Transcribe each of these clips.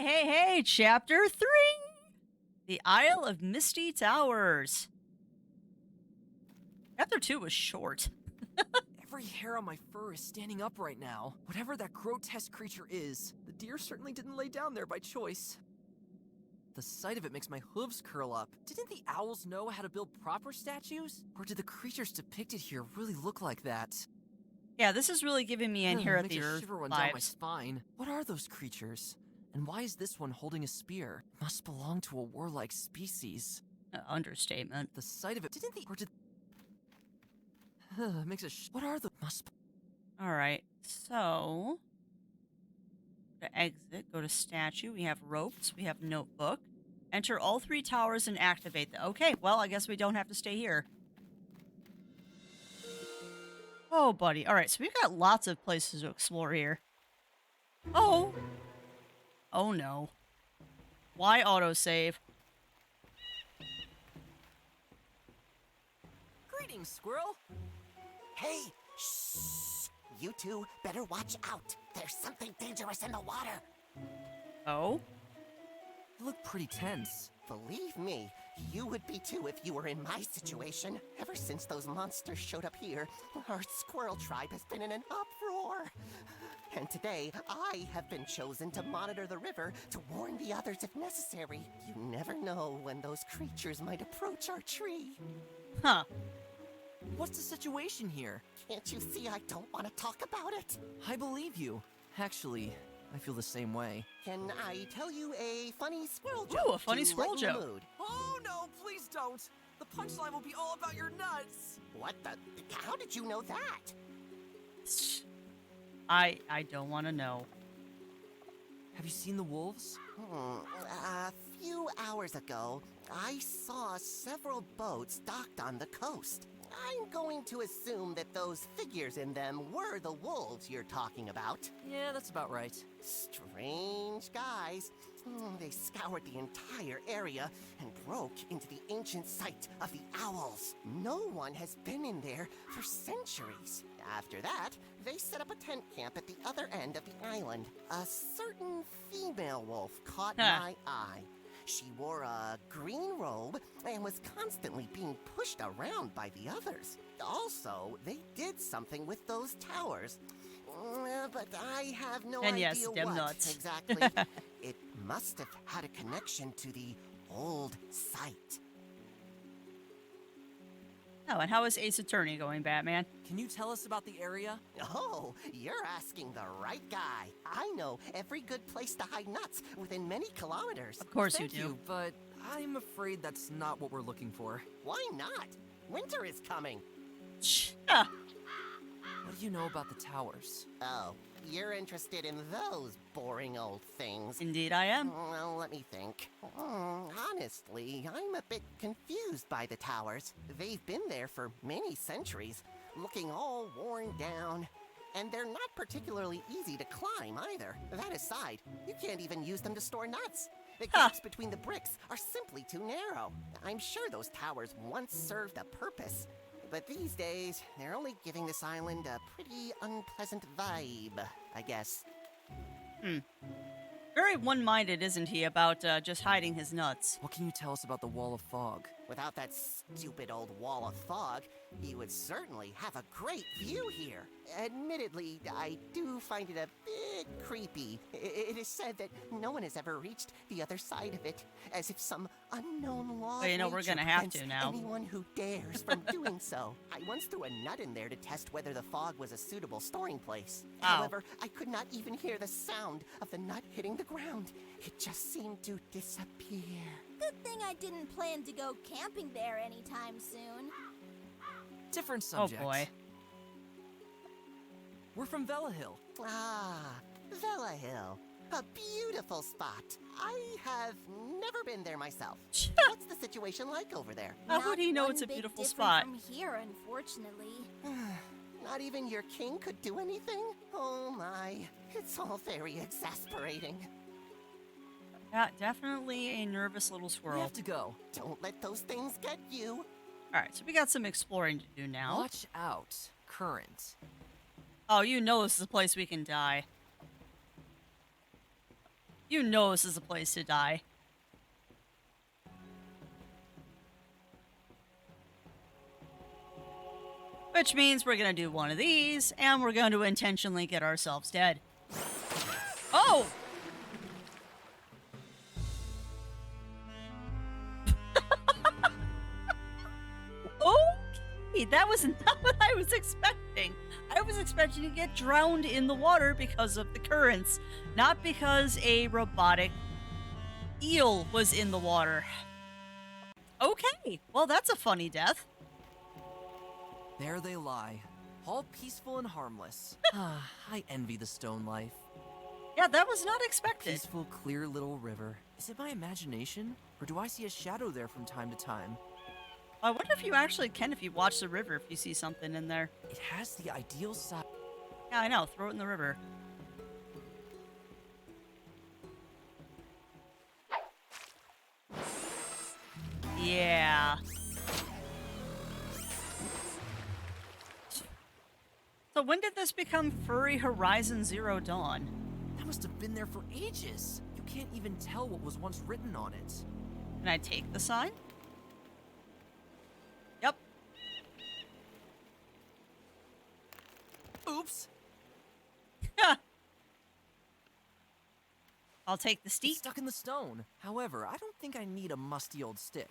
Hey, Chapter 3! The Isle of Misty Towers. Chapter 2 was short. Every hair on my fur is standing up right now. Whatever that grotesque creature is, the deer certainly didn't lay down there by choice. The sight of it makes my hooves curl up. Didn't the owls know how to build proper statues? Or did the creatures depicted here really look like that? Yeah, this is really giving me in here at Makes the a Earth shiver run down my vibes. spine. What are those creatures? And why is this one holding a spear? Must belong to a warlike species. Understatement. The sight of it didn't the or did makes a what are the must Alright, so... To exit, go to statue. We have ropes. We have notebook. Enter all 3 towers and activate them. Okay, well, I guess we don't have to stay here. Oh, buddy. Alright, so we've got lots of places to explore here. Oh! Oh, no. Why autosave? Greetings, squirrel. Hey, shh! You two better watch out. There's something dangerous in the water. Oh? You look pretty tense. Believe me, you would be too if you were in my situation. Ever since those monsters showed up here, our squirrel tribe has been in an uproar. And today, I have been chosen to monitor the river to warn the others if necessary. You never know when those creatures might approach our tree. Huh. What's the situation here? Can't you see I don't want to talk about it? I believe you. Actually, I feel the same way. Can I tell you a funny squirrel joke? Ooh, a funny to squirrel lighten the joke. mood? Oh no, please don't! The punchline will be all about your nuts! What the? How did you know that? I don't want to know. Have you seen the wolves? A few hours ago, I saw several boats docked on the coast. I'm going to assume that those figures in them were the wolves you're talking about. Yeah, that's about right. Strange guys. They scoured the entire area and broke into the ancient site of the owls. No one has been in there for centuries. After that, they set up a tent camp at the other end of the island. A certain female wolf caught my eye. She wore a green robe and was constantly being pushed around by the others. Also, they did something with those towers. But I have no And idea yes, what dem nuts. exactly. It must have had a connection to the old site. Oh, and how is Ace Attorney going, Batman? Can you tell us about the area? Oh, you're asking the right guy. I know every good place to hide nuts within many kilometers. Of course Thank you do. you, but I'm afraid that's not what we're looking for. Why not? Winter is coming. Ah, What do you know about the towers? Oh, you're interested in those boring old things. indeed I am. Well, let me think. Honestly, I'm a bit confused by the towers. They've been there for many centuries, looking all worn down. And they're not particularly easy to climb either. That aside, you can't even use them to store nuts. The gaps between the bricks are simply too narrow. I'm sure those towers once served a purpose. But these days, they're only giving this island a pretty unpleasant vibe, I guess. Very one-minded, isn't he, about just hiding his nuts? What can you tell us about the Wall of Fog? Without that stupid old wall of fog, you would certainly have a great view here. Admittedly, I do find it a bit creepy. It is said that no one has ever reached the other side of it, as if some unknown law Well, you know, of we're nature gonna have to prevents now. anyone who dares from doing so. I once threw a nut in there to test whether the fog was a suitable storing place. Ow. However, I could not even hear the sound of the nut hitting the ground. It just seemed to disappear. Good thing I didn't plan to go camping there anytime soon. Different subject. Oh boy. We're from Vela Hill. Ah, Vela Hill. A beautiful spot. I have never been there myself. What's the situation like over there? How would he know Not it's a one bit beautiful different spot? From here, unfortunately. Not even your king could do anything? Oh my, it's all very exasperating. Yeah, definitely a nervous little We squirrel. have to go. Don't let those things get you. Alright, so we got some exploring to do now. Watch out. Current. Oh, you know this is a place we can die. You know this is a place to die. Which means we're going to do one of these, and we're going to intentionally get ourselves dead. Oh! Okay, that was not what I was expecting. I was expecting to get drowned in the water because of the currents, not because a robotic eel was in the water. Okay, well, that's a funny death. There they lie, all peaceful and harmless. I envy the stone life. Yeah, that was not expected. Peaceful, clear little river. Is it my imagination? Or do I see a shadow there from time to time? I wonder if you actually can if you watch the river, if you see something in there. It has the ideal size. Yeah, I know. Throw it in the river. Yeah. So when did this become Furry Horizon Zero Dawn? That must have been there for ages. You can't even tell what was once written on it. Can I take the sign? Yep. Oops! I'll take the It's steak. stuck in the stone. However, I don't think I need a musty old stick.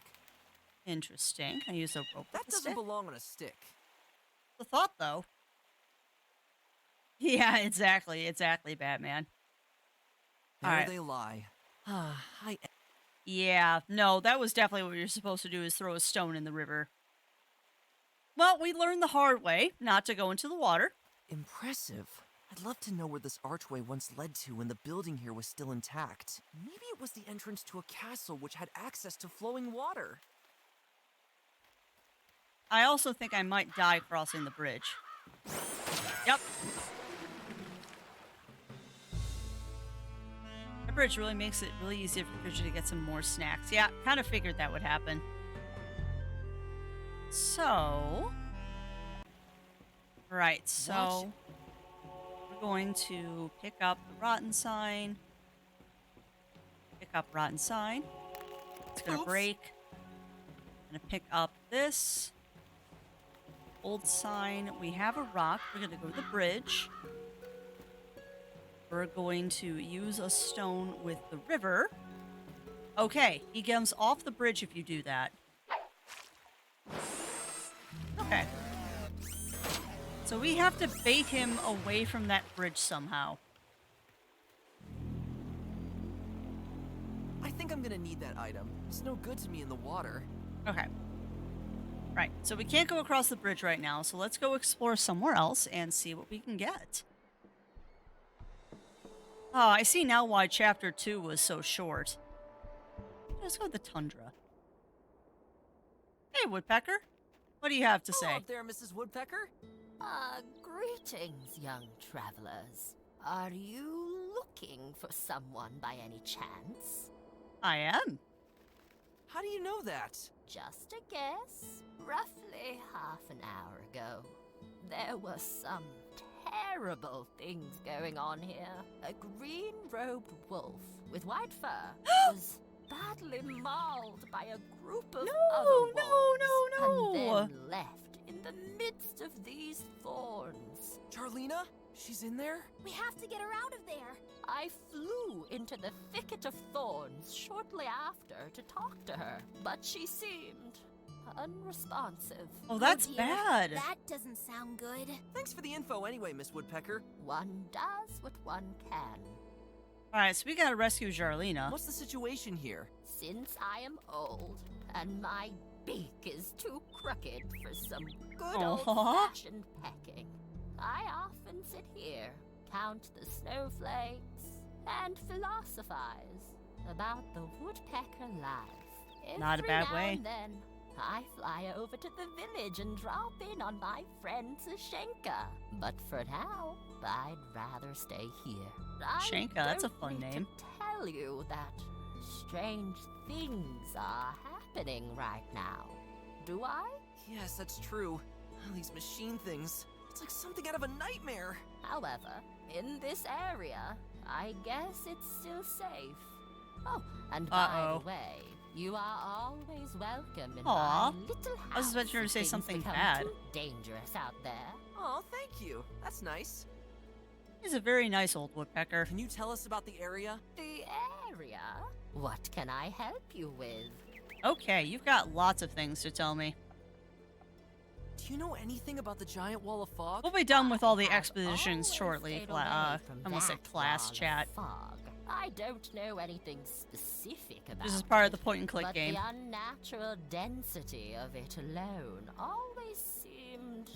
Interesting. I use a rope That with the doesn't stick. belong on a stick. The thought, though. Yeah, exactly, Batman. There Alright. they lie. Yeah, no, that was definitely what you're supposed to do, is throw a stone in the river. Well, we learned the hard way not to go into the water. Impressive. I'd love to know where this archway once led to when the building here was still intact. Maybe it was the entrance to a castle which had access to flowing water. I also think I might die crossing the bridge. Yep. The bridge really makes it really easy for Fisher to get some more snacks. Yeah, kind of figured that would happen. So... Right, so... We're going to pick up the rotten sign. Pick up rotten sign. It's gonna Oops. break. I'm gonna pick up this old sign. We have a rock. We're gonna go to the bridge. We're going to use a stone with the river. Okay, he comes off the bridge if you do that. Okay. So we have to bait him away from that bridge somehow. I think I'm gonna need that item. It's no good to me in the water. Okay. Right, so we can't go across the bridge right now, so let's go explore somewhere else and see what we can get. Oh, I see now why Chapter 2 was so short. Let's go to the tundra. Hey, Woodpecker. What do you have to say? Hello up there, Mrs. Woodpecker. Greetings, young travelers. Are you looking for someone by any chance? I am. How do you know that? Just a guess. Roughly half an hour ago, there were some terrible things going on here. A green-robed wolf with white fur was badly mauled by a group of other wolves and then left in the midst of these thorns. Charlena? She's in there? We have to get her out of there. I flew into the thicket of thorns shortly after to talk to her, but she seemed unresponsive. Oh, that's dear. bad. That doesn't sound good. Thanks for the info anyway, Miss Woodpecker. One does what one can. Alright, so we gotta rescue Jarlina. What's the situation here? Since I am old and my beak is too crooked for some good old-fashioned pecking, I often sit here, count the snowflakes, and philosophize about the woodpecker life. Not a bad way. Every now and then, I fly over to the village and drop in on my friend Sashenka. But for now, I'd rather stay here. Shanka, that's a don't fun need name. to tell you that strange things are happening right now. Do I? Yes, that's true. These machine things. It's like something out of a nightmare. However, in this area, I guess it's still safe. Oh, and by Uh-oh. the way, you are always welcome in Aw. my little house. I was venturing to if say things something become bad. too dangerous out there. Oh, thank you. That's nice. He's a very nice old woodpecker. Can you tell us about the area? The area? What can I help you with? Okay, you've got lots of things to tell me. Do you know anything about the giant wall of fog? We'll be done with all the I have expositions always shortly. stayed away from Almost said that class wall of chat. fog. I don't know anything specific about This is part of it, the point and click but game. the unnatural density of it alone always seemed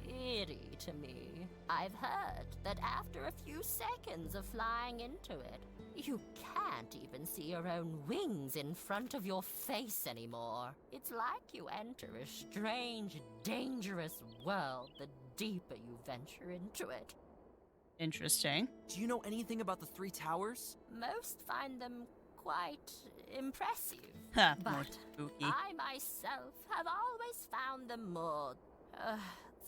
eerie to me. I've heard that after a few seconds of flying into it, you can't even see your own wings in front of your face anymore. It's like you enter a strange, dangerous world the deeper you venture into it. Interesting. Do you know anything about the three towers? Most find them quite impressive. Ha, more But spooky. I myself have always found them more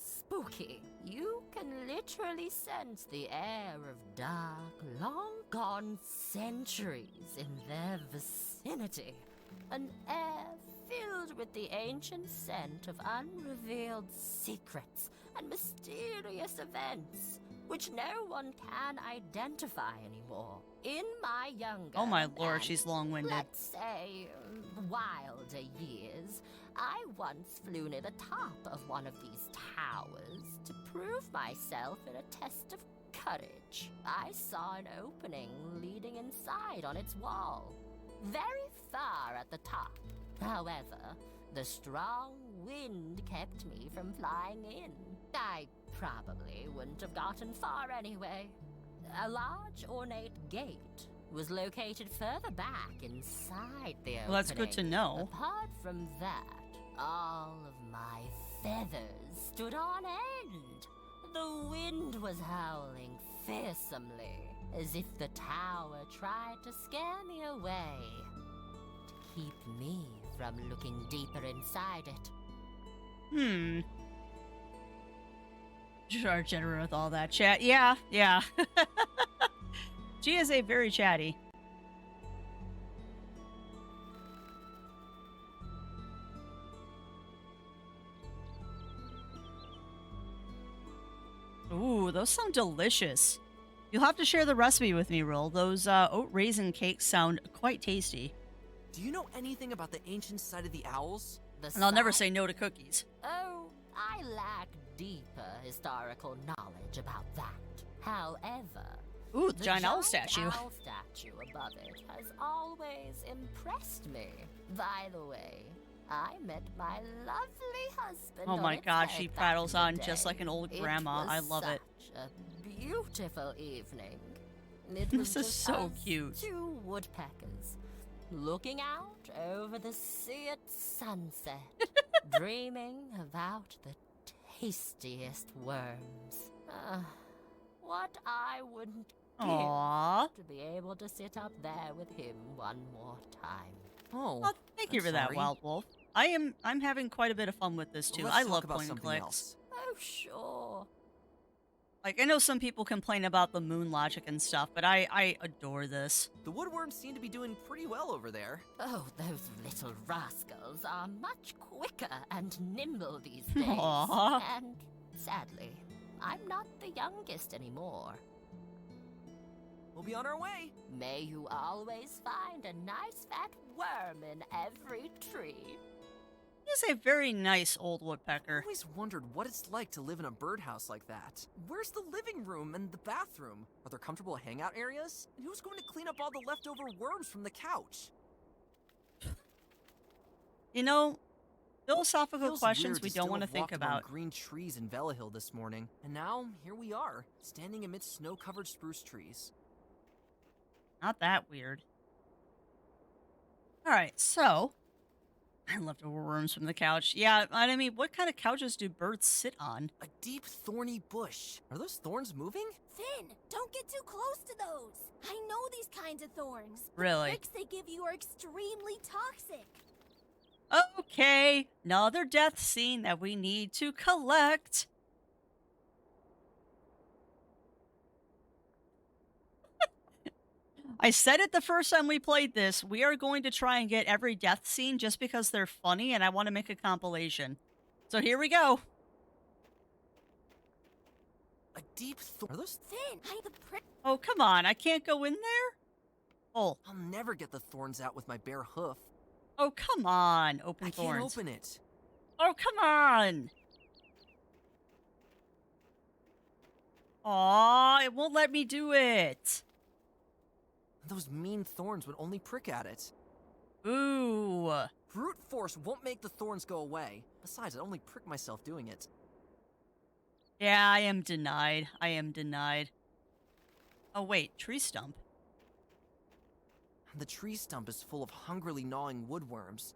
spooky. You can literally sense the air of dark, long gone centuries in their vicinity. An air filled with the ancient scent of unrevealed secrets and mysterious events which no one can identify anymore. In my younger, Oh my lord, and she's long-winded. let's say wilder years, I once flew near the top of one of these towers to prove myself in a test of courage. I saw an opening leading inside on its wall, very far at the top. However, the strong wind kept me from flying in. I probably wouldn't have gotten far anyway. A large ornate gate was located further back inside the opening. Well, that's good to know. Apart from that, all of my feathers stood on end. The wind was howling fearsomely, as if the tower tried to scare me away, to keep me from looking deeper inside it. Just our general with all that chat. Yeah. She is a very chatty. Ooh, those sound delicious. You'll have to share the recipe with me, Roll. Those oat raisin cakes sound quite tasty. Do you know anything about the ancient site of the owls? And I'll never say no to cookies. Oh, I lack deeper historical knowledge about that. However, Ooh, the giant owl statue. owl statue above it has always impressed me. By the way, I met my lovely husband. Oh on my its god, head she back prattles in the on just day. like an old It grandma. was I love it. such a beautiful evening. It This was is just so us cute. Two woodpeckers looking out over the sea at sunset, dreaming about the tastiest worms. What I wouldn't give Aww. to be able to sit up there with him one more time. Oh, Well, thank you I'm for that, sorry. Wild Wolf. I'm having quite a bit of fun with this too. Let's I talk love about point and something clicks. else. Oh, sure. Like, I know some people complain about the moon logic and stuff, but I adore this. The woodworms seem to be doing pretty well over there. Oh, those little rascals are much quicker and nimble these days. Aw. And sadly, I'm not the youngest anymore. We'll be on our way. May you always find a nice fat worm in every tree. He's a very nice old I woodpecker. always wondered what it's like to live in a birdhouse like that. Where's the living room and the bathroom? Are there comfortable hangout areas? And who's going to clean up all the leftover worms from the couch? You know, philosophical Feels questions weird we to don't still want to have think walked among about. green trees in Velahill this morning, and now here we are, standing amidst snow-covered spruce trees. Not that weird. Alright, so... I love the worms from the couch. Yeah, I mean, what kind of couches do birds sit on? A deep, thorny bush. Are those thorns moving? Finn, don't get too close to those. I know these kinds of thorns. Really? The pricks they give you are extremely toxic. Okay, another death scene that we need to collect. I said it the first time we played this. We are going to try and get every death scene just because they're funny and I want to make a compilation. So here we go. A deep thorn. Are those? Finn, hide the prick. Oh, come on. I can't go in there? Oh. I'll never get the thorns out with my bare hoof. Oh, come on. Open I thorns. can't open it. Oh, come on. Aw, it won't let me do it. Those mean thorns would only prick at it. Ooh. Brute force won't make the thorns go away. Besides, I'd only prick myself doing it. Yeah, I am denied. I am denied. Oh, wait. Tree stump. The tree stump is full of hungrily gnawing woodworms.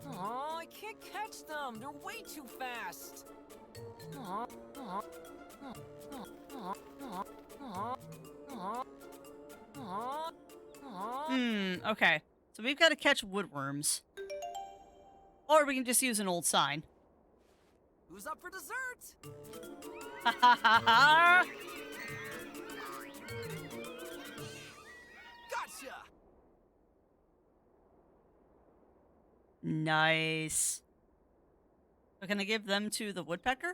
Aw, I can't catch them. They're way too fast. Aw, aw, aw, aw, aw, aw, aw, aw, aw, aw. Okay. So we've got to catch woodworms. Or we can just use an old sign. Who's up for dessert? Ha ha ha ha! Gotcha! Nice. So can I give them to the woodpecker?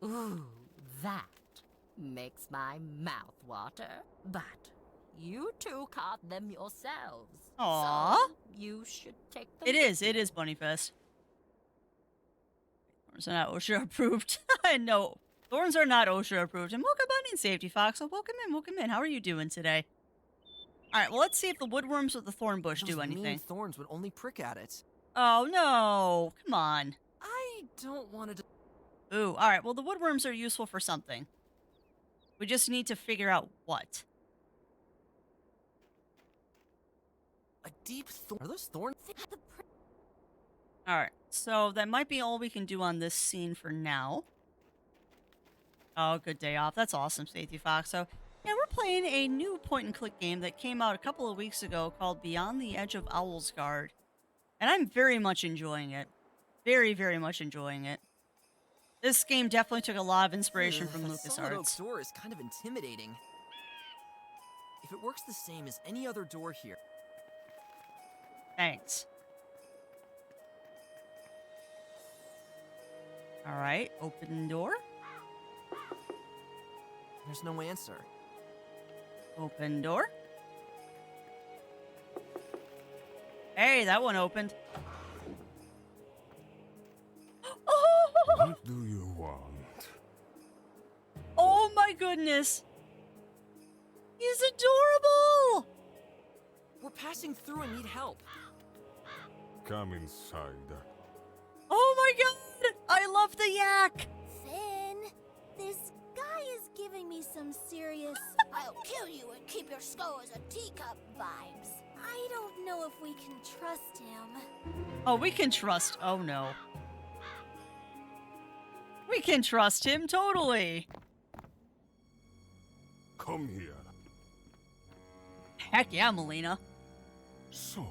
Ooh, that makes my mouth water. But you two caught them yourselves. Aw. So you should take them. It is Bunnyfest. Thorns are not OSHA approved. No, thorns are not OSHA approved. And welcome Bunny and Safety Fox. So welcome in. How are you doing today? All right, well, let's see if the woodworms with the thorn bush do Those mean anything. thorns would only prick at it. Oh, no. Come on. I don't want to. Ooh, all right. Well, the woodworms are useful for something. We just need to figure out what. A deep thorn. Are those thorns? Hide the prick. All right. So that might be all we can do on this scene for now. Oh, good day off. That's awesome, Safety Fox. So, yeah, we're playing a new point-and-click game that came out a couple of weeks ago called Beyond the Edge of Owlsgard. And I'm very much enjoying it. Very, very much enjoying it. This game definitely took a lot of inspiration from That solid oak LucasArts. door is kind of intimidating. If it works the same as any other door here. Thanks. All right, open door. There's no answer. Open door. Hey, that one opened. Oh, What do you want? oh my goodness. He's adorable. We're passing through and need help. Come inside. Oh my god. I love the yak. Finn, this guy is giving me some serious I'll kill you and keep your skull as a teacup vibes. I don't know if we can trust him. Oh, we can trust. Oh no. We can trust him totally. Come here. Heck yeah, Melina. So,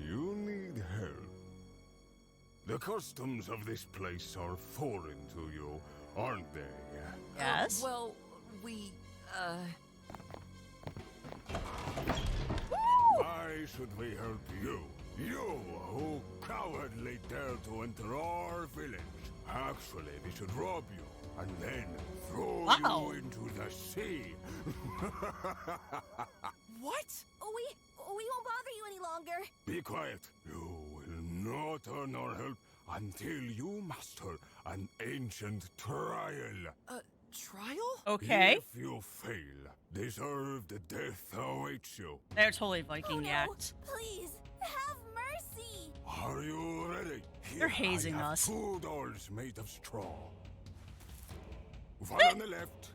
you need help. The customs of this place are foreign to you, aren't they? Yes. Well, we, Why should we help you? You who cowardly dare to enter our village. Actually, we should rob you and then throw Wow. you into the sea. what? We won't bother you any longer. Be quiet. You will not earn our help until you master an ancient trial. Trial? Okay. If you fail, deserved death awaits you. They're totally Viking no. yaks. Please, have mercy. Are you ready? They're Here hazing I have us. 2 dolls made of straw. One on the left,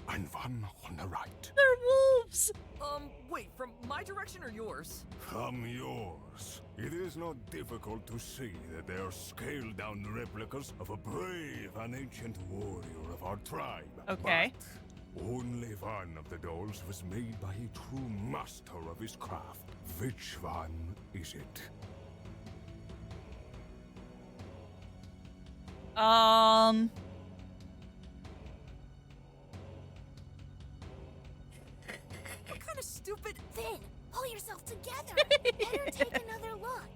and one on the right. They're wolves. Wait, from my direction or yours? From yours. It is not difficult to see that they are scaled-down replicas of a brave and ancient warrior of our tribe. Okay. But only one of the dolls was made by a true master of his craft. Which one is it? stupid. Finn, pull yourself together. Better take another look.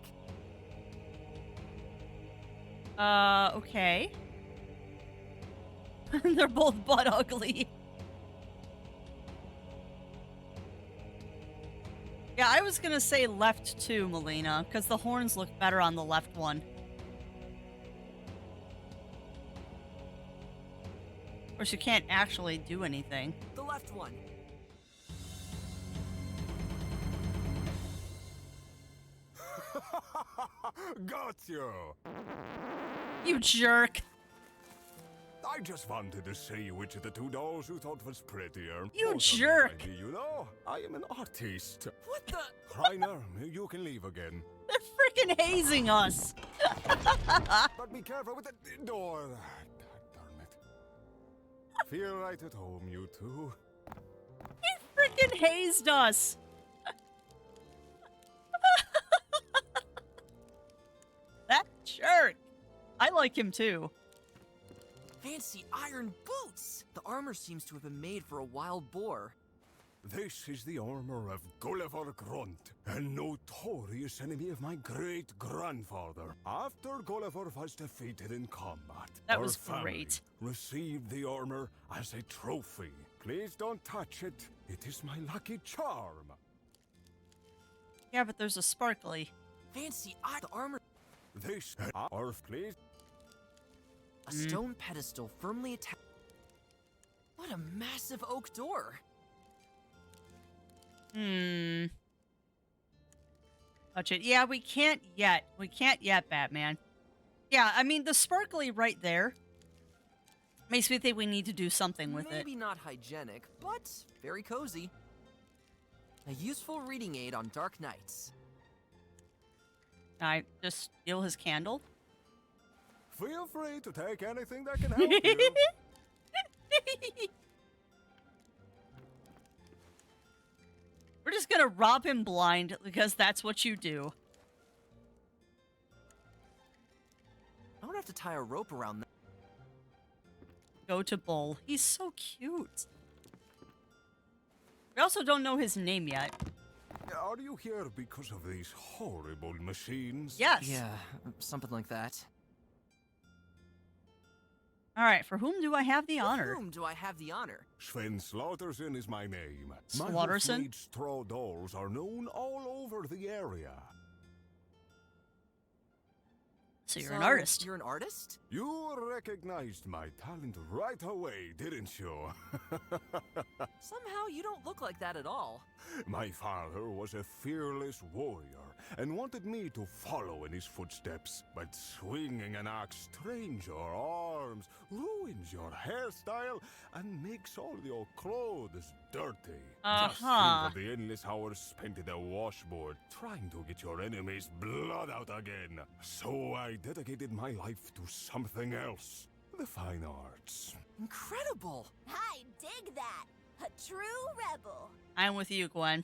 Okay. They're both butt ugly. Yeah, I was gonna say left too, Melina, because the horns look better on the left one. Of course, you can't actually do anything. The left one. Got you! You jerk. I just wanted to see which of the two dolls you thought was prettier. You Both of them, jerk. maybe, you know, I am an artist. What the? Reiner, you can leave again. They're freaking hazing us. But be careful with the door. Darn it. Feel right at home, you two. He freaking hazed us. That jerk. I like him too. Fancy iron boots! The armor seems to have been made for a wild boar. This is the armor of Gulliver Grunt, a notorious enemy of my great-grandfather. After Gulliver was defeated in combat, That our was family great. received the armor as a trophy. Please don't touch it. It is my lucky charm. Yeah, but there's a sparkly. Fancy the armor. This please. A stone pedestal firmly attached. What a massive oak door! Touch it. Yeah, we can't yet. We can't yet, Batman. Yeah, I mean, the sparkly right there makes me think we need to do something with it. Maybe not hygienic, but very cozy. A useful reading aid on dark nights. I just steal his candle. Feel free to take anything that can help you. We're just gonna rob him blind because that's what you do. I don't have to tie a rope around that. Go to Bull. He's so cute. We also don't know his name yet. Are you here because of these horrible machines? Yes. Yeah, something like that. All right, for whom do I have the With honor? whom do I have the honor? Sven Slaughterson is my name. My Slaughterson? hoof-made straw dolls are known all over the area. So you're an artist. You're an artist? You recognized my talent right away, didn't you? Somehow you don't look like that at all. My father was a fearless warrior and wanted me to follow in his footsteps. But swinging an axe strains your arms, ruins your hairstyle, and makes all your clothes dirty. Just think of the endless hours spent in the washboard trying to get your enemy's blood out again. So I dedicated my life to something else. The fine arts. Incredible! I dig that. A true rebel. I'm with you, Gwen.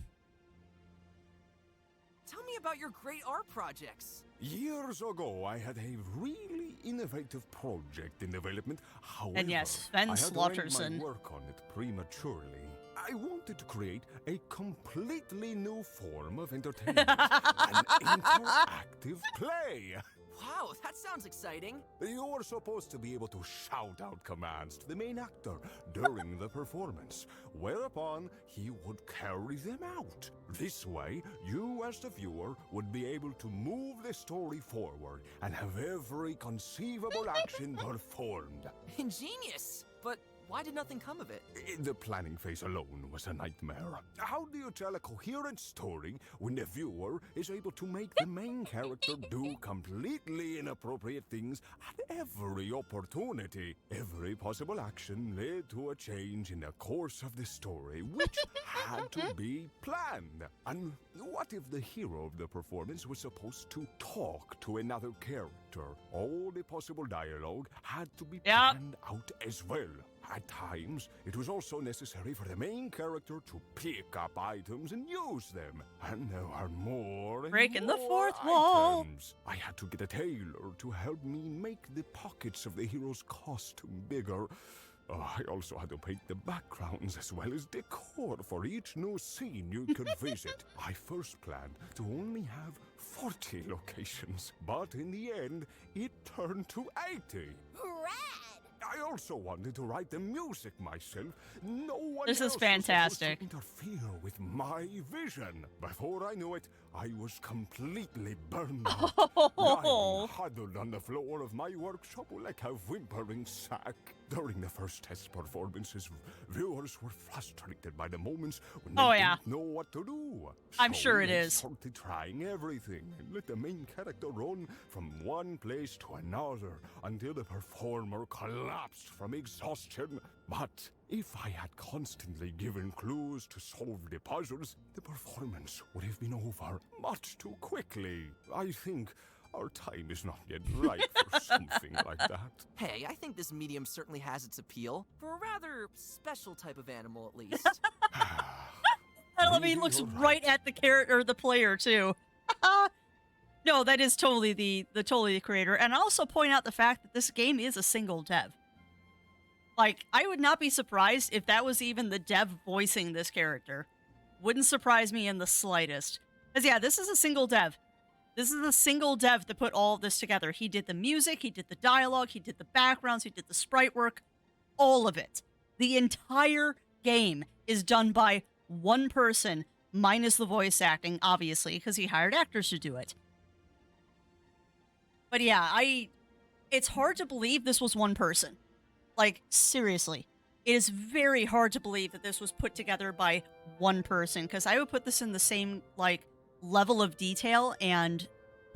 Tell me about your great art projects. Years ago, I had a really innovative project in development. However, And yes, Sven I had to end Slaughterson. my work on it prematurely. I wanted to create a completely new form of entertainment, an interactive play. Wow, that sounds exciting. You were supposed to be able to shout out commands to the main actor during the performance, whereupon he would carry them out. This way, you as the viewer would be able to move the story forward and have every conceivable action performed. Ingenious! But why did nothing come of it? The planning phase alone was a nightmare. How do you tell a coherent story when the viewer is able to make the main character do completely inappropriate things at every opportunity? Every possible action led to a change in the course of the story, which had to be planned. And what if the hero of the performance was supposed to talk to another character? All the possible dialogue had to be planned out as well. At times, it was also necessary for the main character to pick up items and use them. And there are more and Breaking the more fourth wall. items. I had to get a tailor to help me make the pockets of the hero's costume bigger. I also had to paint the backgrounds as well as decor for each new scene you could visit. I first planned to only have 40 locations, but in the end, it turned to 80. Rad! I also wanted to write the music myself. No one This is else was supposed fantastic. to interfere with my vision. Before I knew it, I was completely burned out. Oh. I huddled on the floor of my workshop like a whimpering sack. During the first test performances, viewers were frustrated by the moments when they Oh, yeah. didn't know what to do. I'm So sure it they is. started trying everything and let the main character run from one place to another until the performer collapsed from exhaustion. But if I had constantly given clues to solve the puzzles, the performance would have been over much too quickly. I think our time is not yet right for something like that. Hey, I think this medium certainly has its appeal. For a rather special type of animal, at least. I love he Maybe looks you're right at the character, the player too. No, that is totally the creator. And I also point out the fact that this game is a single dev. Like, I would not be surprised if that was even the dev voicing this character. Wouldn't surprise me in the slightest. Because yeah, this is a single dev. This is a single dev that put all of this together. He did the music, he did the dialogue, he did the backgrounds, he did the sprite work, all of it. The entire game is done by one person, minus the voice acting, obviously, because he hired actors to do it. But yeah, it's hard to believe this was one person. Like, seriously. It is very hard to believe that this was put together by one person, because I would put this in the same, like, level of detail and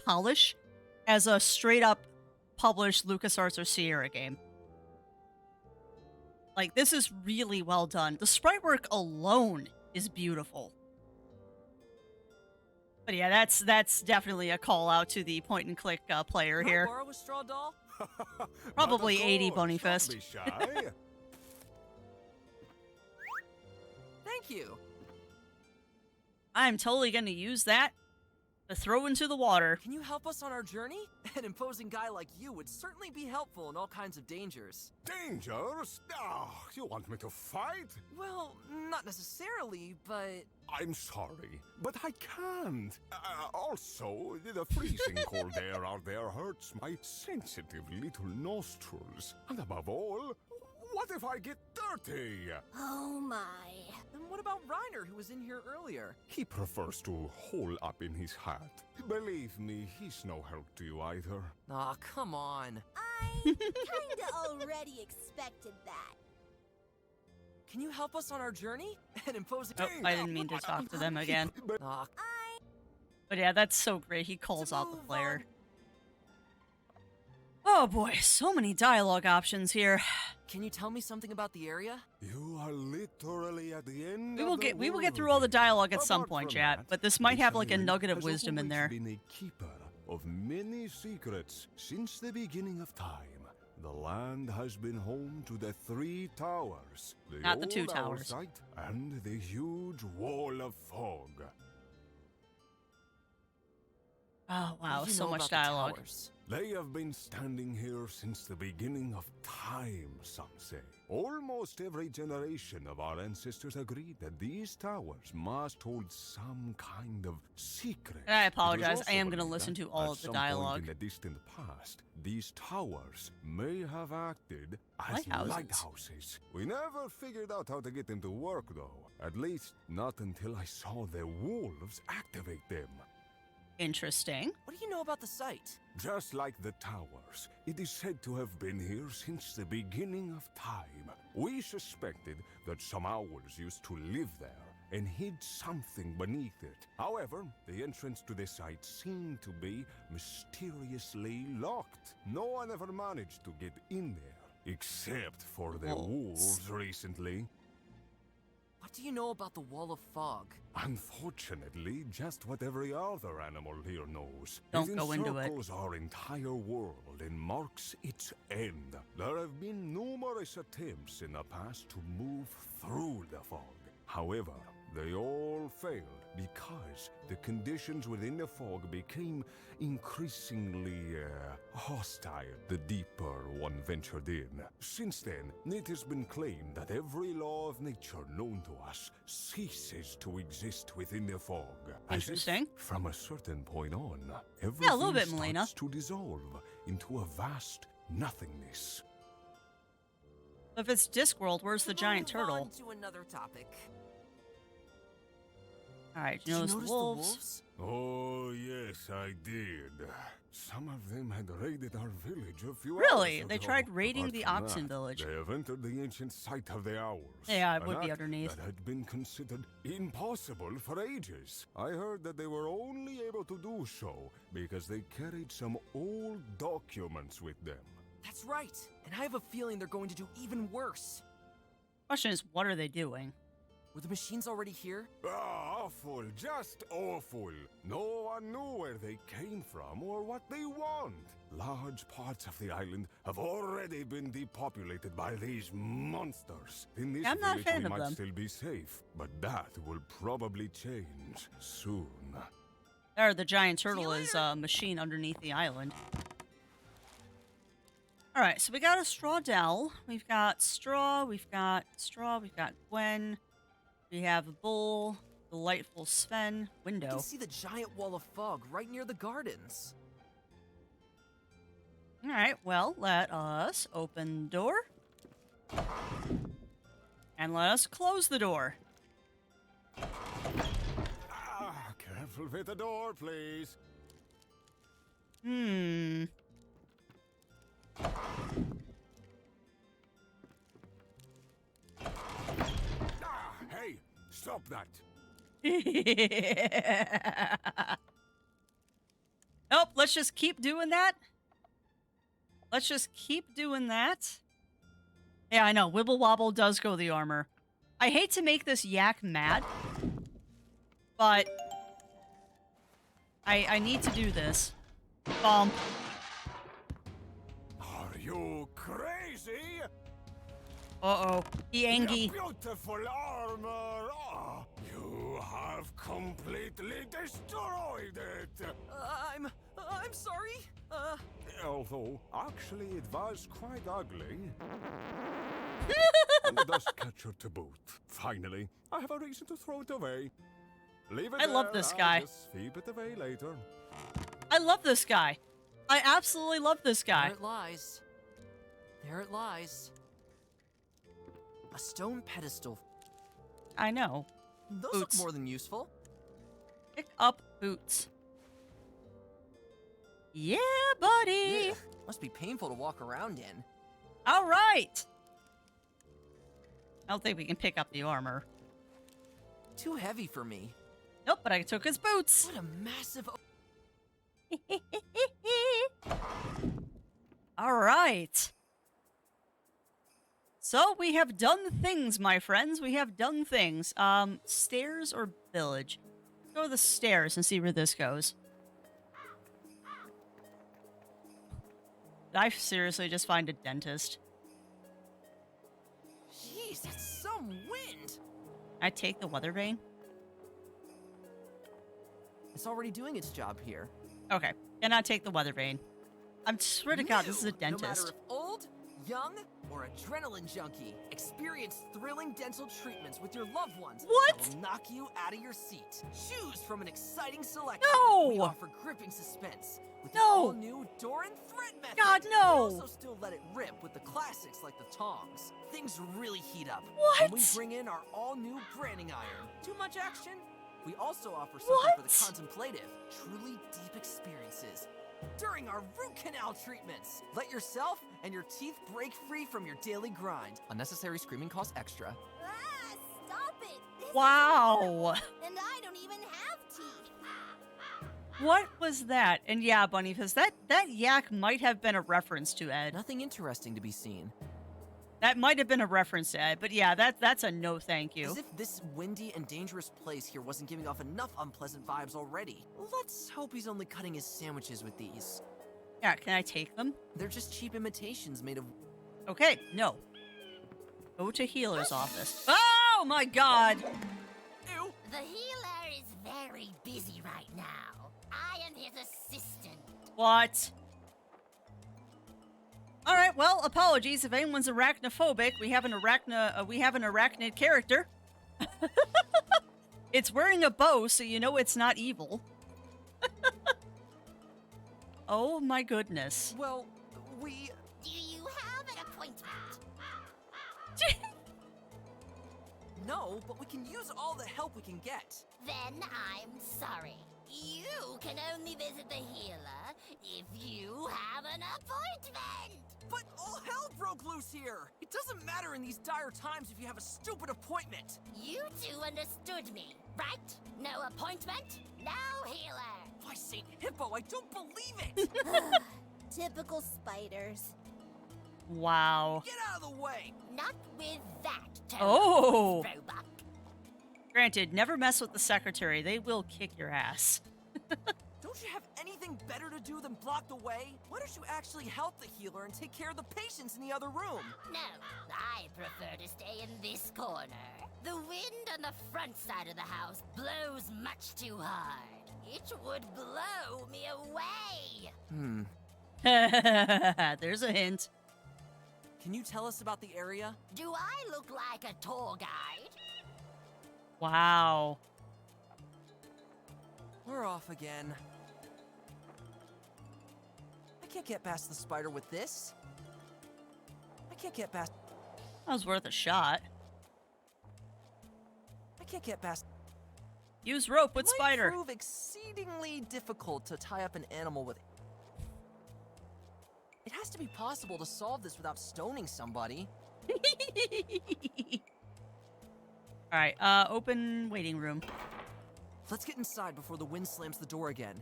polish as a straight-up published LucasArts or Sierra game. Like, this is really well done. The sprite work alone is beautiful. But yeah, that's definitely a call out to the point-and-click player Can I here. borrow a straw doll? Probably Not of 80 course, Bonyfist. don't be shy. Thank you. I'm totally going to use that to throw into the water. Can you help us on our journey? An imposing guy like you would certainly be helpful in all kinds of dangers. Dangers? Oh, you want me to fight? Well, not necessarily, but... I'm sorry, but I can't. Also, the freezing cold air out there hurts my sensitive little nostrils. And above all, what if I get dirty? Oh my. Then what about Reiner, who was in here earlier? He prefers to hole up in his hat. Believe me, he's no help to you either. Aw, come on. I kinda already expected that. Can you help us on our journey? An imposing... Oh, I didn't mean to talk to them again. Aw, But yeah, that's so great. He calls to out the move player. on. Oh boy, so many dialogue options here. Can you tell me something about the area? You are literally at the end We will get through all the dialogue at some point, chat, but this might have like a nugget of has wisdom in always there. been a keeper of many secrets since the beginning of time. The land has been home to the 3 towers, Not the old 2 towers. Owlsgard, and the huge wall of fog. Oh wow, What do you so know much about the dialogue. towers? They have been standing here since the beginning of time, some say. Almost every generation of our ancestors agreed that these towers must hold some kind of secret. And I It was apologize, also I am gonna believed listen that to all at of the some dialogue. point in the distant past, these towers may have acted as Lighthouses. lighthouses. We never figured out how to get them to work, though. At least, not until I saw the wolves activate them. Interesting. What do you know about the site? Just like the towers, it is said to have been here since the beginning of time. We suspected that some owls used to live there and hid something beneath it. However, the entrance to the site seemed to be mysteriously locked. No one ever managed to get in there, except for the wolves recently. What do you know about the Wall of Fog? Unfortunately, just what every other animal here knows. Don't go into it. encircles our entire world and marks its end. There have been numerous attempts in the past to move through the fog. However, they all failed because the conditions within the fog became increasingly hostile the deeper one ventured in. Since then, it has been claimed that every law of nature known to us ceases to exist within the fog. As if Interesting. from a certain point on, everything a little bit, Melina. starts to dissolve into a vast nothingness. If it's Discworld, where's the giant Move on turtle? to another topic. All right, Did you notice notice the wolves? Oh, yes, I did. Some of them had raided our village a few Really? hours They ago. tried raiding Apart the from Oxen that, village. They have entered the ancient site of the Owls. Yeah, it an would be act underneath. That had been considered impossible for ages. I heard that they were only able to do so because they carried some old documents with them. That's right. And I have a feeling they're going to do even worse. Question is, what are they doing? Were the machines already here? Awful, just awful. No one knew where they came from or what they want. Large parts of the island have already been depopulated by these monsters. In this I'm not a village fan we of might them. still be safe, but that will probably change soon. There, the giant turtle is a machine underneath the island. All right, so we got a Straw Dell. We've got Straw. We've got Gwen. We have a Bull. Delightful Sven. I Window. can see the giant wall of fog right near the gardens. All right, well, let us open the door. And let us close the door. Careful with the door, please. Hmm. Hey, stop that. Nope, let's just keep doing that. Let's just keep doing that. Yeah, I know. Wibble Wobble does go the armor. I hate to make this yak mad, but I need to do this. Bump. Are you crazy? Uh-oh. He angy. Your beautiful armor! Ah, you have completely destroyed it! I'm sorry. Although, actually, it was quite ugly. And the dust catcher to boot. Finally, I have a reason to throw it away. Leave it I love there, this I'll guy. just sweep it away later. I love this guy. I absolutely love this guy. There it lies. There it lies. A stone pedestal. I know. Those Boots. look more than useful. Pick up boots. Yeah, buddy. Ugh, must be painful to walk around in. All right. I don't think we can pick up the armor. Too heavy for me. Nope, but I took his boots. What a massive... All right. So we have done things, my friends. We have done things. Stairs or village? Let's go to the stairs and see where this goes. Did I seriously just find a dentist? Jeez, that's some wind. I take the weather vane? It's already doing its job here. Okay. Can I take the weather vane? I'm swear to God, this is a You, no matter dentist. if old, young, or adrenaline junkie, experience thrilling dental treatments with your loved ones What? that will knock you out of your seat. Choose from an exciting selection. No! We offer gripping suspense with No! the all-new door and thread method. God, no! We also still let it rip with the classics like the tongs. Things really heat up What? when we bring in our all-new branding iron. Too much action? We also offer something for What? the contemplative, truly deep experiences. During our root canal treatments, let yourself and your teeth break free from your daily grind. Unnecessary screaming costs extra. Ah, stop it! This is Wow. horrible, and I don't even have teeth. What was that? And yeah, Bunny, because that yak might have been a reference to Ed. Nothing interesting to be seen. That might have been a reference to Ed, but yeah, that's a no thank you. As if this windy and dangerous place here wasn't giving off enough unpleasant vibes already. Let's hope he's only cutting his sandwiches with these. Yeah, can I take them? They're just cheap imitations made of... Okay, no. Go to healer's office. Oh my God! Ew! The healer is is very busy right now. I am his assistant. What? All right. Well, apologies if anyone's arachnophobic. We have an arachnid character. It's wearing a bow, so you know it's not evil. Oh my goodness. Well, we... Do you have an appointment? No, but we can use all the help we can get. Then I'm sorry. You can only visit the healer if you have an appointment. But all hell broke loose here! It doesn't matter in these dire times if you have a stupid appointment! You two understood me, right? No appointment, no healer. By St. Hippo, I don't believe it! Typical spiders. Wow. Get out of the way! Not with that, Oh. Roebuck. Granted, never mess with the secretary. They will kick your ass. Don't you have anything better to do than block the way? Why don't you actually help the healer and take care of the patients in the other room? No, I prefer to stay in this corner. The wind on the front side of the house blows much too hard. It would blow me away. There's a hint. Can you tell us about the area? Do I look like a tour guide? Wow. We're off again. I can't get past the spider with this. I can't get past... That was worth a shot. I can't get past... Use rope with It might spider. prove exceedingly difficult to tie up an animal with... It has to be possible to solve this without stoning somebody. Alright, open waiting room. Let's get inside before the wind slams the door again.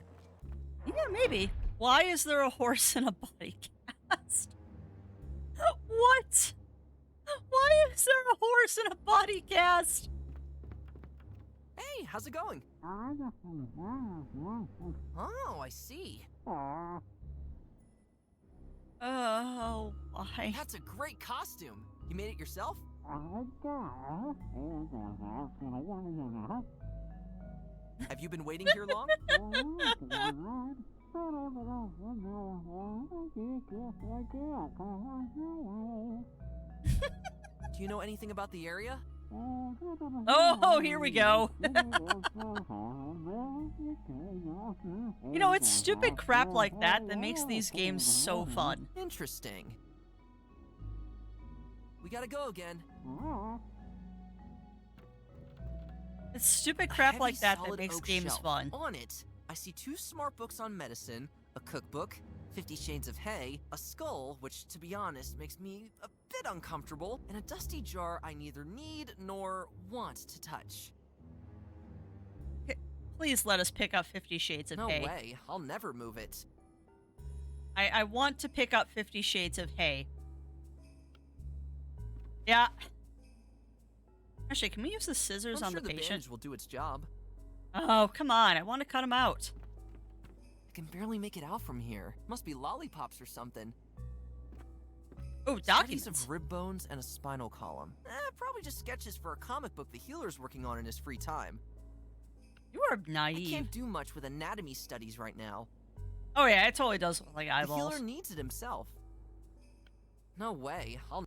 Yeah, maybe. Why is there a horse in a body cast? What? Why is there a horse in a body cast? Hey, how's it going? Oh, I see. Oh, why? That's a great costume. You made it yourself? Have you been waiting here long? Do you know anything about the area? Oh, here we go. You know, it's stupid crap like that that makes these games so fun. Interesting. We gotta go again. It's stupid A crap heavy, like that that solid makes oak games shelf. fun. On it, I see 2 smart books on medicine, a cookbook, 50 Shades of Hay, a skull, which, to be honest, makes me a bit uncomfortable, and a dusty jar I neither need nor want to touch. Please let us pick up 50 Shades of No Hay. way, I'll never move it. I want to pick up 50 Shades of Hay. Yeah. Actually, can we use the scissors I'm on sure the the patient? bandage will do its job. Oh, come on. I want to cut him out. I can barely make it out from here. Must be lollipops or something. Oh, Studies documents. of rib bones and a spinal column. Probably just sketches for a comic book the healer's working on in his free time. You are I naive. can't do much with anatomy studies right now. Oh, yeah, it totally does look like The eyeballs. healer needs it himself. No way, I'll...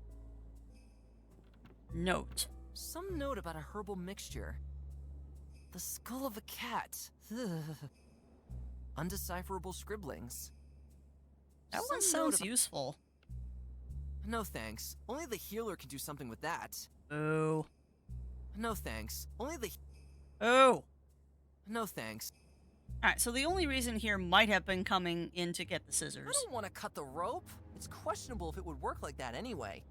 Note. Some note about a herbal mixture. The skull of a cat. Ugh. Undecipherable scribblings. That Some one note sounds about- useful. No thanks. Only the healer can do something with that. Ooh. No thanks. Only the... Ooh. No thanks. Alright, so the only reason here might have been coming in to get the I scissors. don't want to cut the rope. It's questionable if it would work like that anyway.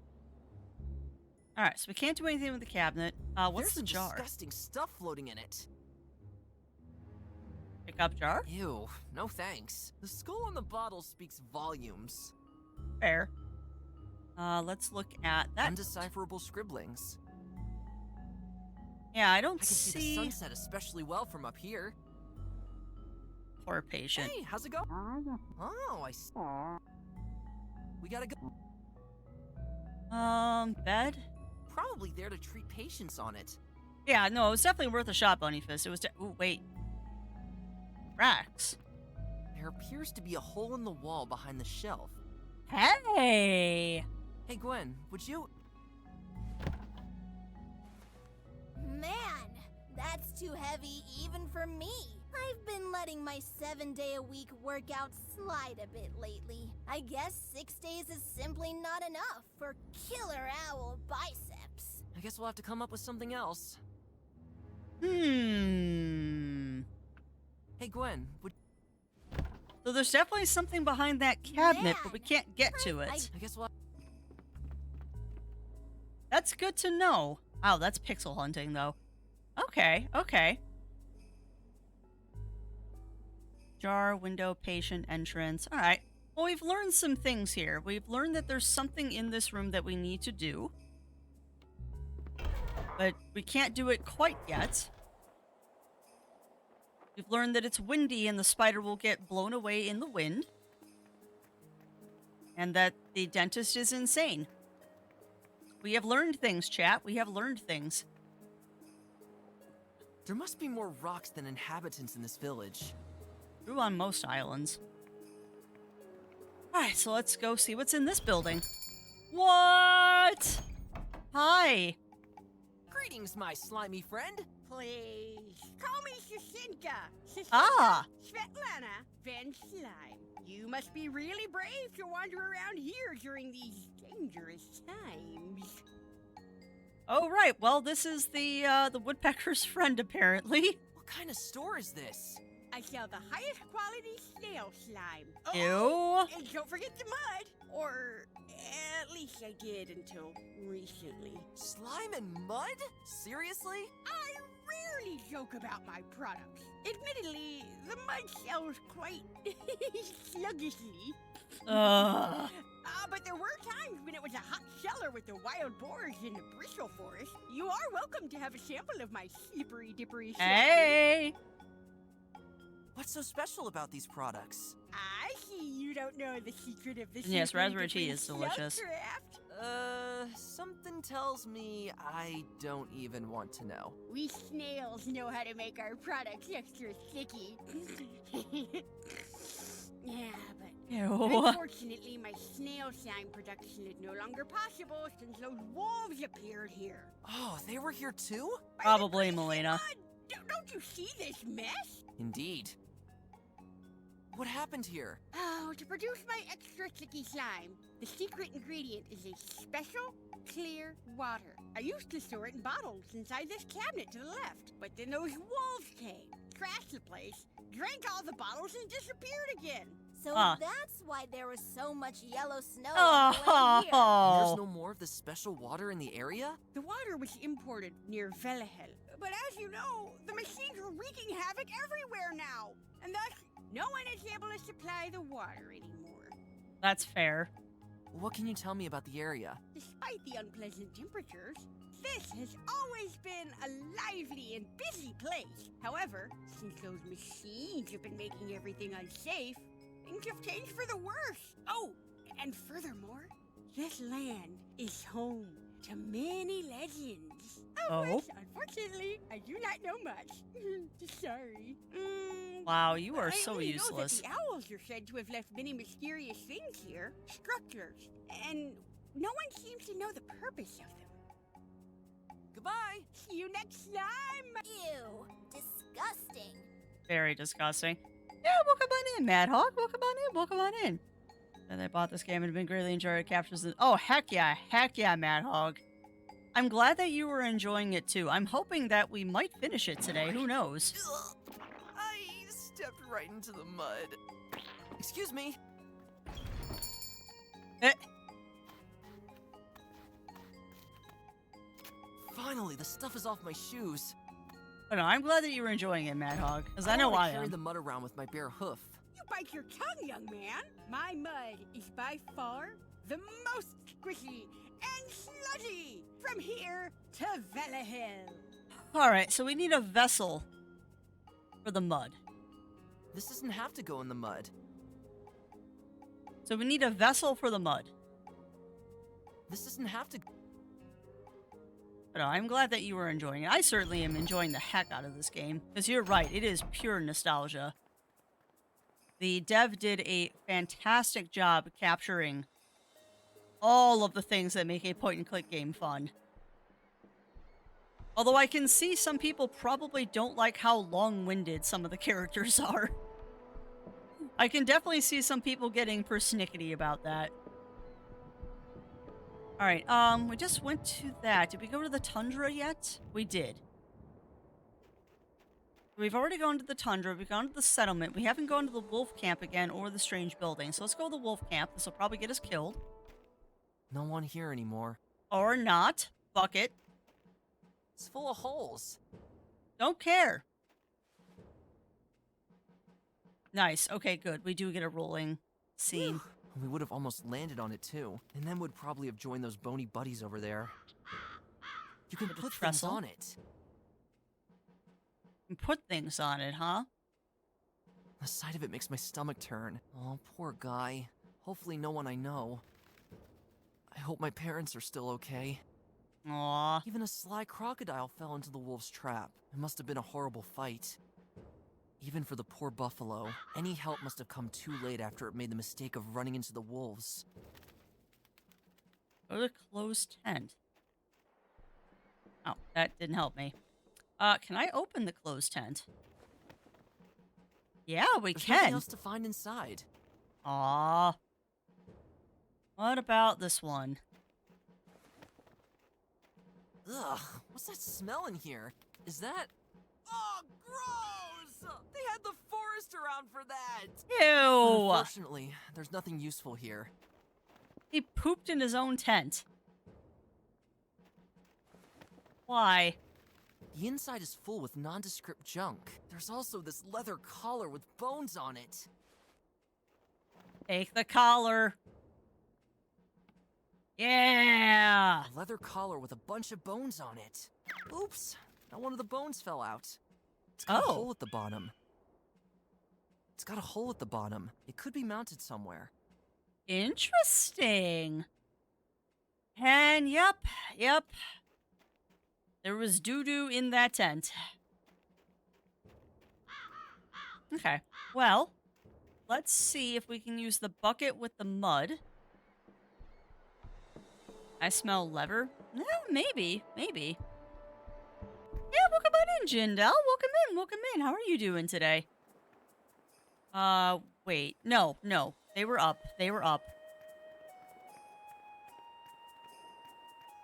Alright, so we can't do anything with the cabinet. What's There's the some jar? disgusting stuff floating in it. Pick up jar? Ew, no thanks. The skull on the bottle speaks volumes. Fair. Let's look at that. Undecipherable scribblings. Yeah, I don't I can see the see... sunset especially well from up here. Poor patient. Hey, how's it going? Oh, I see. We gotta go. Bed? Probably there to treat patients on it. Yeah, no, it was definitely worth a shot, Bunny Fist. It was. Ooh, wait. Racks. There appears to be a hole in the wall behind the shelf. Hey. Hey, Gwen, would you... Man, that's too heavy even for me. I've been letting my 7-day-a-week workout slide a bit lately. I guess 6 days is simply not enough for killer owl biceps. I guess we'll have to come up with something else. Hmm. Hey, Gwen, would... So there's definitely something behind that cabinet, but we Man, can't get to it. I guess we'll... That's good to know. Wow, that's pixel hunting, though. Okay, okay. Jar, window, patient, entrance. All right. Well, we've learned some things here. We've learned that there's something in this room that we need to do. But we can't do it quite yet. We've learned that it's windy and the spider will get blown away in the wind. And that the dentist is insane. We have learned things, chat. We have learned things. There must be more rocks than inhabitants in this village. True on most islands. Alright, so let's go see what's in this building. What? Hi. Greetings, my slimy friend. Please, call me Shasinka. Ah. Svetlana Van Slime. You must be really brave to wander around here during these dangerous times. Oh, right. Well, this is the woodpecker's friend, apparently. What kind of store is this? I sell the highest quality snail slime. Ew. And don't forget the mud. Or at least I did until recently. Slime and mud? Seriously? I rarely joke about my products. Admittedly, the mud sells quite sluggishly. But there were times when it was a hot cellar with the wild boars in the bristle forest. You are welcome to have a sample of my slippery dippery slime. Hey. What's so special about these products? I see you don't know the secret of the Yes, slippery raspberry tea dippery is delicious. slugcraft. Something tells me I don't even want to know. We snails know how to make our products extra sticky. Yeah, but Ew. unfortunately, my snail slime production is no longer possible since those wolves appeared here. Oh, they were here too? Probably, Melina. Don't you see this mess? Indeed. What happened here? Oh, to produce my extra sticky slime, the secret ingredient is a special, clear water. I used to store it in bottles inside this cabinet to the left, but then those wolves came, trashed the place, drank all the bottles, and disappeared again. So Huh. that's why there was so much yellow snow on the way here. There's Oh. no more of this special water in the area? The water was imported near Velahel, but as you know, the machines are wreaking havoc everywhere now, and thus no one is able to supply the water anymore. That's fair. What can you tell me about the area? Despite the unpleasant temperatures, this has always been a lively and busy place. However, since those machines have been making everything unsafe, things have changed for the worse. Oh, and furthermore, this land is home to many legends. Of Oh? which, unfortunately, I do not know much. Sorry. Wow, you are I so only useless. know that the owls are said to have left many mysterious things here, structures, and no one seems to know the purpose of them. Goodbye! See you next time! Ew, disgusting. Very disgusting. Yeah, welcome on in, Mad Hog. Welcome on in. Welcome on in. And I bought this game and have been greatly enjoying it. Captures the... Oh, heck yeah. Heck yeah, Mad Hog. I'm glad that you were enjoying it, too. I'm hoping that we might finish it today. Who knows? Ugh, I stepped right into the mud. Excuse me. Eh. Finally, the stuff is off my shoes. But no, I'm glad that you were enjoying it, Mad Hog. Because I know wanna I carry am. the mud around with my bare hoof. You bite your tongue, young man! My mud is by far the most squishy and sludgy from here to Velahel. Alright, so we need a vessel for the mud. This doesn't have to go in the mud. So we need a vessel for the mud. This doesn't have to... But I'm glad that you were enjoying it. I certainly am enjoying the heck out of this game. Because you're right, it is pure nostalgia. The dev did a fantastic job capturing all of the things that make a point-and-click game fun. Although I can see some people probably don't like how long-winded some of the characters are. I can definitely see some people getting persnickety about that. Alright, we just went to that. Did we go to the tundra yet? We did. We've already gone to the tundra, we've gone to the settlement, we haven't gone to the wolf camp again or the strange building. So let's go to the wolf camp. This will probably get us killed. No one here anymore. Or not. Fuck it. It's full of holes. Don't care. Nice. Okay, good. We do get a rolling scene. We would have almost landed on it too, and then would probably have joined those bony buddies over there. You can Put a put things trestle? on it. And put things on it, huh? The sight of it makes my stomach turn. Oh, poor guy. Hopefully no one I know. I hope my parents are still okay. Aw. Even a sly crocodile fell into the wolf's trap. It must have been a horrible fight. Even for the poor buffalo, any help must have come too late after it made the mistake of running into the wolves. Go to closed tent. Oh, that didn't help me. Can I open the closed tent? Yeah, we There's nothing can. else to find inside. Aw. What about this one? Ugh, what's that smell in here? Is that... Oh, gross! They had the forest around for that! Ew! Unfortunately, there's nothing useful here. He pooped in his own tent. Why? The inside is full with nondescript junk. There's also this leather collar with bones on it. Take the collar. Yeah! A leather collar with a bunch of bones on it. Oops, now one of the bones fell out. It's got a hole at the bottom. It's got a hole at the bottom. It could be mounted somewhere. Interesting. And yep. There was doo-doo in that tent. Okay, well, let's see if we can use the bucket with the mud. I smell leather. No, maybe. Yeah, welcome on in, Jindal. Welcome in. How are you doing today? Wait. No. They were up.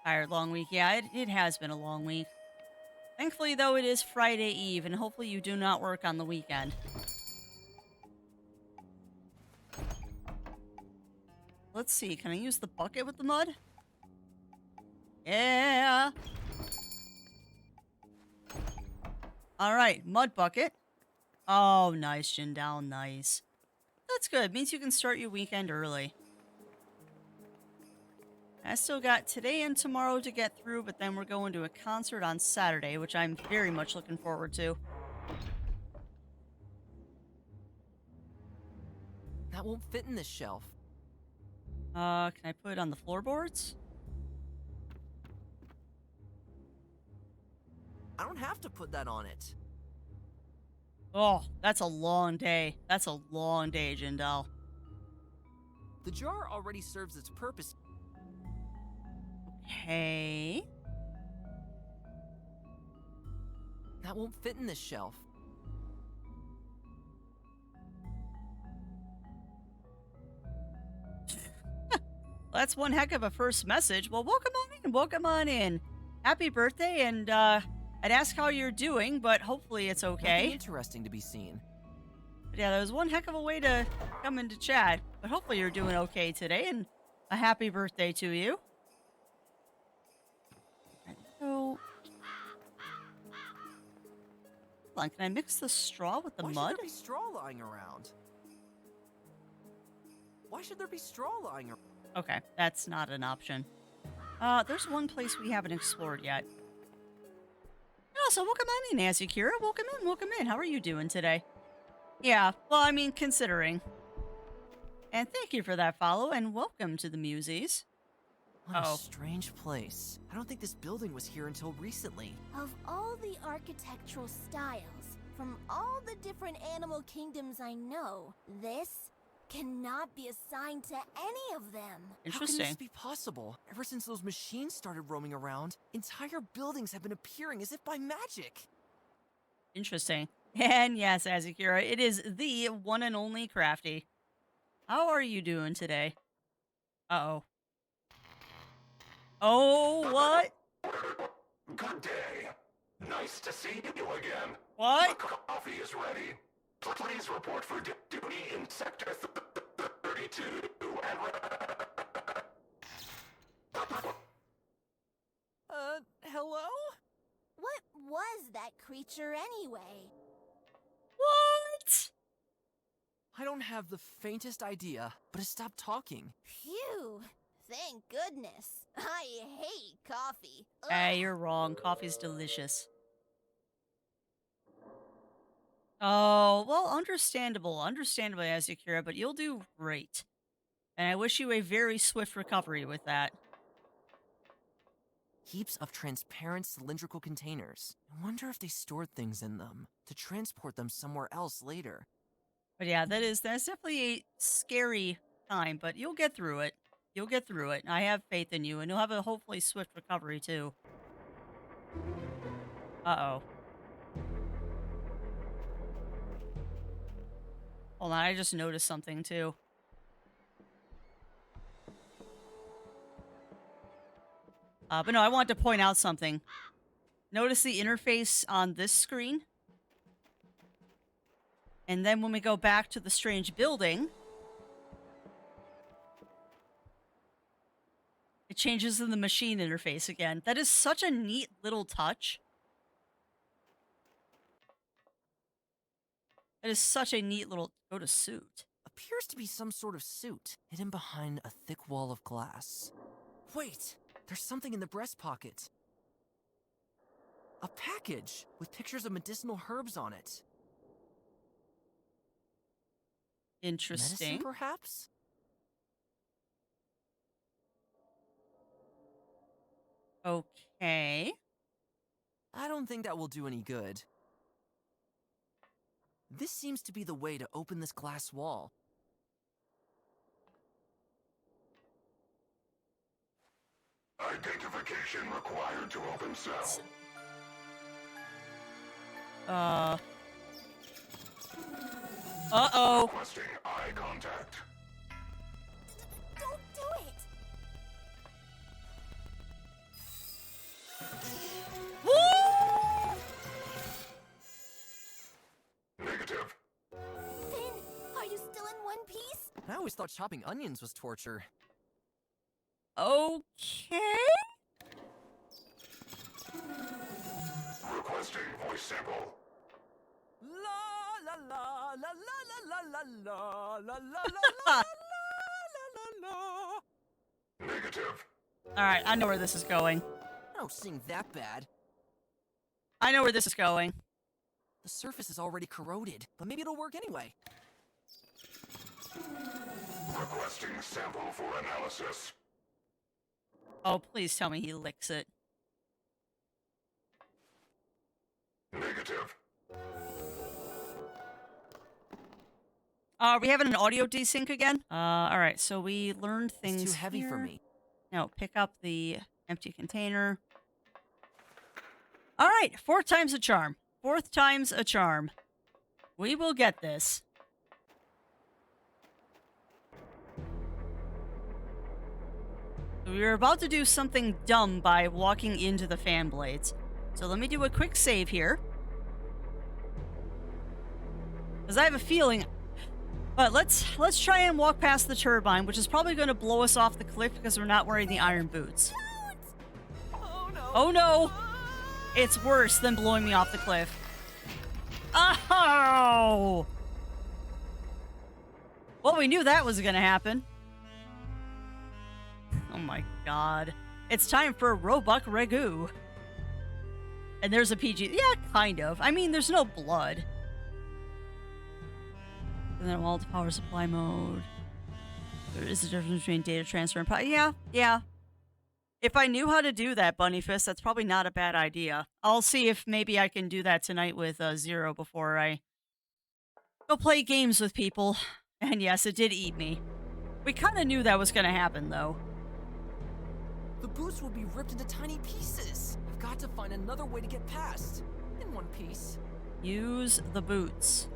Tired long week. Yeah, it has been a long week. Thankfully, though, it is Friday Eve, and hopefully you do not work on the weekend. Let's see. Can I use the bucket with the mud? Yeah. All right, mud bucket. Oh, nice, Jindal. Nice. That's good. Means you can start your weekend early. I still got today and tomorrow to get through, but then we're going to a concert on Saturday, which I'm very much looking forward to. That won't fit in this shelf. Can I put it on the floorboards? I don't have to put that on it. Oh, that's a long day. Jindal. The jar already serves its purpose. Okay. That won't fit in this shelf. That's one heck of a first message. Well, welcome on in. Happy birthday, and I'd ask how you're doing, but hopefully it's Nothing okay. interesting to be seen. But yeah, that was one heck of a way to come into chat, but hopefully you're doing okay today, and a happy birthday to you. So, hold on, can I mix the straw with the Why mud? should there be straw lying around? Why should there be straw lying around? Okay, that's not an option. There's one place we haven't explored yet. Also, welcome on in, Azukira. Welcome in. How are you doing today? Yeah, well, I mean, considering. And thank you for that follow, and welcome to the Muses. What a Uh-oh. strange place. I don't think this building was here until recently. Of all the architectural styles, from all the different animal kingdoms I know, this cannot be assigned to any of them. How can Interesting. this be possible? Ever since those machines started roaming around, entire buildings have been appearing as if by magic. Interesting. And yes, Azakura, it is the one and only Crafty. How are you doing today? Uh-oh. Oh, what? Good day. Nice to see you again. What? Coffee is ready. Please report for duty in Sector 32 Hello? What was that creature anyway? What? I don't have the faintest idea, but it stopped talking. Phew. Thank goodness. I hate coffee. Hey, you're wrong. Coffee's delicious. Oh, well, understandable. Understandably, Azakura, but you'll do great. And I wish you a very swift recovery with that. Heaps of transparent cylindrical containers. I wonder if they stored things in them to transport them somewhere else later. But yeah, that's definitely a scary time, but you'll get through it. You'll get through it. I have faith in you, and you'll have a hopefully swift recovery, too. Uh-oh. Hold on, I just noticed something, too. But no, I wanted to point out something. Notice the interface on this screen? And then when we go back to the strange building, it changes in the machine interface again. That is such a neat little touch. That is such a neat little... Go to suit. Appears to be some sort of suit, hidden behind a thick wall of glass. Wait! There's something in the breast pocket. A package with pictures of medicinal herbs on it. Interesting. Medicine, perhaps? Okay. I don't think that will do any good. This seems to be the way to open this glass wall. Identification required to open cell. Uh-oh. Requesting eye contact. Don't do it! Woo! Negative. Finn, are you still in one piece? I always thought chopping onions was torture. Okay. Requesting voice sample. La la la la la la la la la la la la. Negative. All right, I know where this is going. I don't sing that bad. I know where this is going. The surface is already corroded, but maybe it'll work anyway. Requesting sample for analysis. Oh, please tell me he licks it. Negative. Are we having an audio desync again? All right, so we learned things It's too heavy for here. me. No, pick up the empty container. All right, fourth time's a charm. Fourth time's a charm. We will get this. We were about to do something dumb by walking into the fan blades. So let me do a quick save here. Because I have a feeling... But let's try and walk past the turbine, which is probably going to blow us off the cliff because we're not wearing the iron boots. Oh no! Oh no! It's worse than blowing me off the cliff. Oh! Well, we knew that was going to happen. Oh my god. It's time for a Roebuck Ragu. And there's a PG. Yeah, kind of. I mean, there's no blood. And then wall to power supply mode. There is a difference between data transfer and power. Yeah. If I knew how to do that, Bunny Fist, that's probably not a bad idea. I'll see if maybe I can do that tonight with Zero before I go play games with people. And yes, it did eat me. We kind of knew that was going to happen, though. The boots will be ripped into tiny pieces. I've got to find another way to get past. In one piece. Use the boots.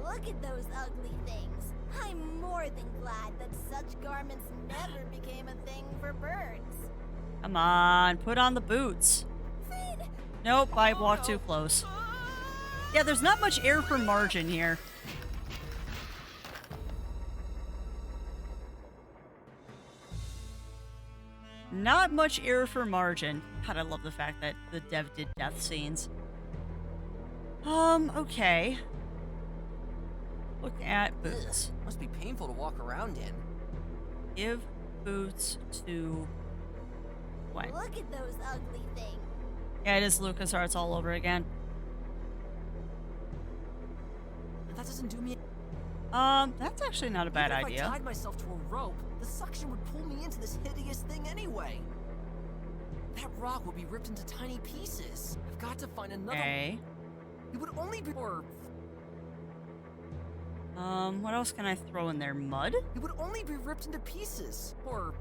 Look at those ugly things. I'm more than glad that such garments never became a thing for birds. Come on, put on the boots. Nope, I walked too close. Yeah, there's not much air for margin here. Not much air for margin. God, I love the fact that the dev did death scenes. Okay. Look at boots. Must be painful to walk around in. Give boots to what? Look at those ugly things. Yeah, it is LucasArts all over again. That doesn't do me. That's actually not a bad Even idea. If I tied myself to a rope, the suction would pull me into this hideous thing anyway. That rock will be ripped into tiny pieces. I've got to find another. Okay. It would only be or. What else can I throw in there? Mud? It would only be ripped into pieces or.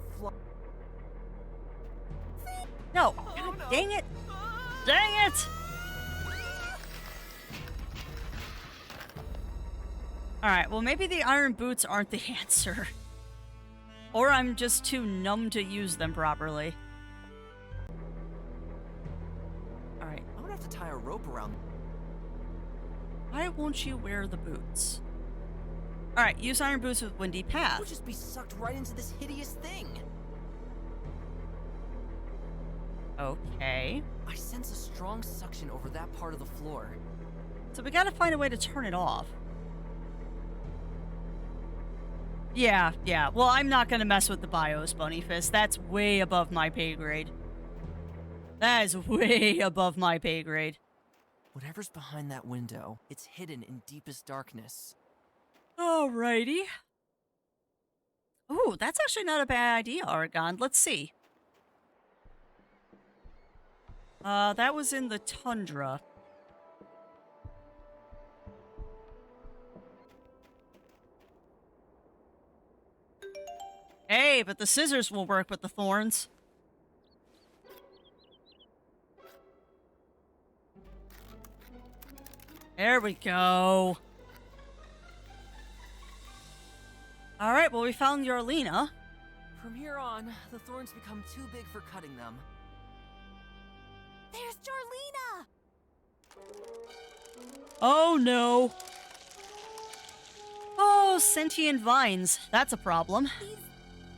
No. Oh, God no. dang it. Dang it. Alright, well maybe the iron boots aren't the answer. Or I'm just too numb to use them properly. Alright, I'm gonna have to tie a rope around. why won't you wear the boots? Alright, use iron boots with windy I path. would just be sucked right into this hideous thing. Okay. I sense a strong suction over that part of the floor. So we gotta find a way to turn it off. Yeah. Well, I'm not gonna mess with the BIOS, Bunny Fist. That's way above my pay grade. That is way above my pay grade. Whatever's behind that window, it's hidden in deepest darkness. Alrighty. Ooh, that's actually not a bad idea, Argon. Let's see. That was in the tundra. Hey, but the scissors will work with the thorns. There we go. Alright, well we found Yarlina. From here on, the thorns become too big for cutting them. There's Jarlina! Oh no. Oh, sentient vines. That's a problem. These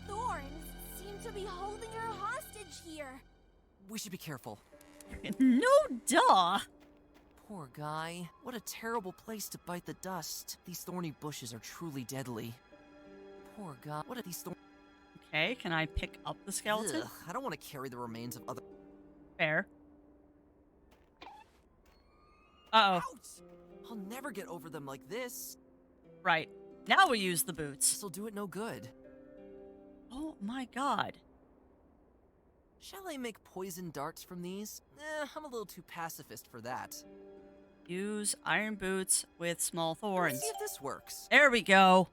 thorns seem to be holding her hostage here. We should be careful. No duh. Poor guy. What a terrible place to bite the dust. These thorny bushes are truly deadly. Poor guy. What are these thorns? Okay, can I pick up the skeleton? Ugh, I don't want to carry the remains of other. Fair. Uh-oh. Ouch! I'll never get over them like this. Right. Now we use the boots. This'll do it no good. Oh my god. Shall I make poison darts from these? I'm a little too pacifist for that. Use iron boots with small Let's thorns. see if this works. There we go.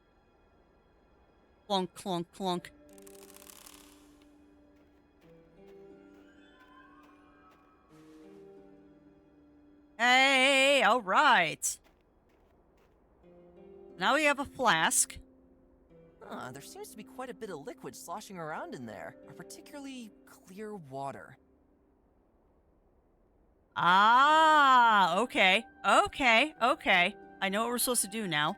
Clunk, clunk, clunk. Hey, all right. Now we have a flask. There seems to be quite a bit of liquid sloshing around in there. A particularly clear water. Ah, okay. Okay. I know what we're supposed to do now.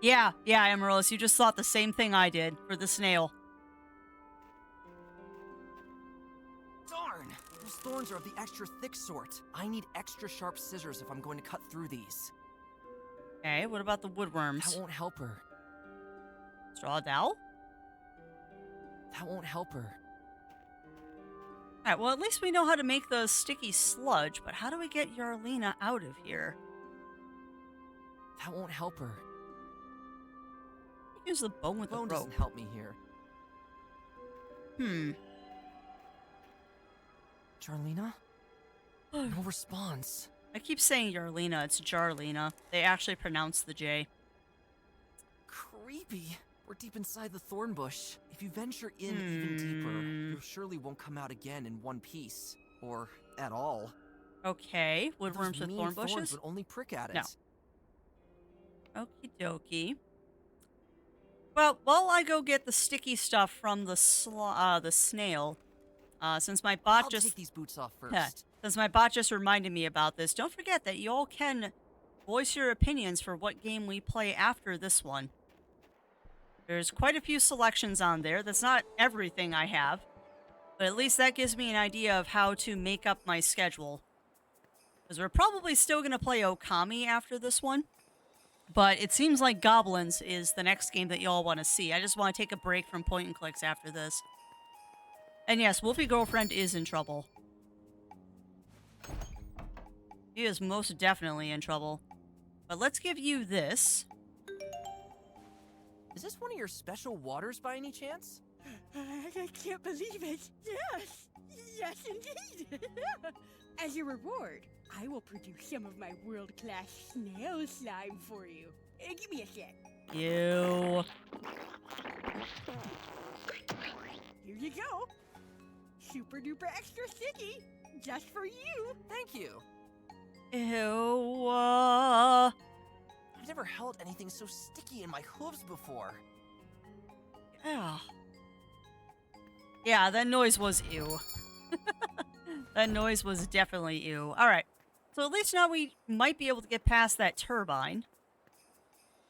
Yeah, Amaryllis, you just thought the same thing I did for the snail. Darn! Those thorns are of the extra thick sort. I need extra sharp scissors if I'm going to cut through these. Okay, what about the woodworms? That won't help her. Straw dowel? That won't help her. Alright, well at least we know how to make the sticky sludge, but how do we get Yarlina out of here? That won't help her. Use the bone with the Bone rope. doesn't help me here. Jarlina? No response. I keep saying Yarlina, it's Jarlina. They actually pronounce the J. Creepy. We're deep inside the thorn bush. If you venture in even deeper, you surely won't come out again in one piece. Or at all. Okay, Those woodworms with mean thorn thorns bushes? would only prick at it. No. Okie dokie. Well, while I go get the sticky stuff from the snail, since my bot I'll just take these boots off first. since my bot just reminded me about this, don't forget that y'all can voice your opinions for what game we play after this one. There's quite a few selections on there. That's not everything I have, but at least that gives me an idea of how to make up my schedule. Because we're probably still going to play Okami after this one. But it seems like Goblins is the next game that y'all want to see. I just want to take a break from point and clicks after this. And yes, Wolfie Girlfriend is in trouble. He is most definitely in trouble. But let's give you this. Is this one of your special waters by any chance? I can't believe it. Yes. Yes, indeed. As a reward, I will produce some of my world-class snail slime for you. Give me a sec. Ew. Here you go. Super duper extra sticky. Just for you. Thank you. Ew. I've never held anything so sticky in my hooves before. Yeah. Yeah, that noise was ew. That noise was definitely ew. Alright. So at least now we might be able to get past that turbine.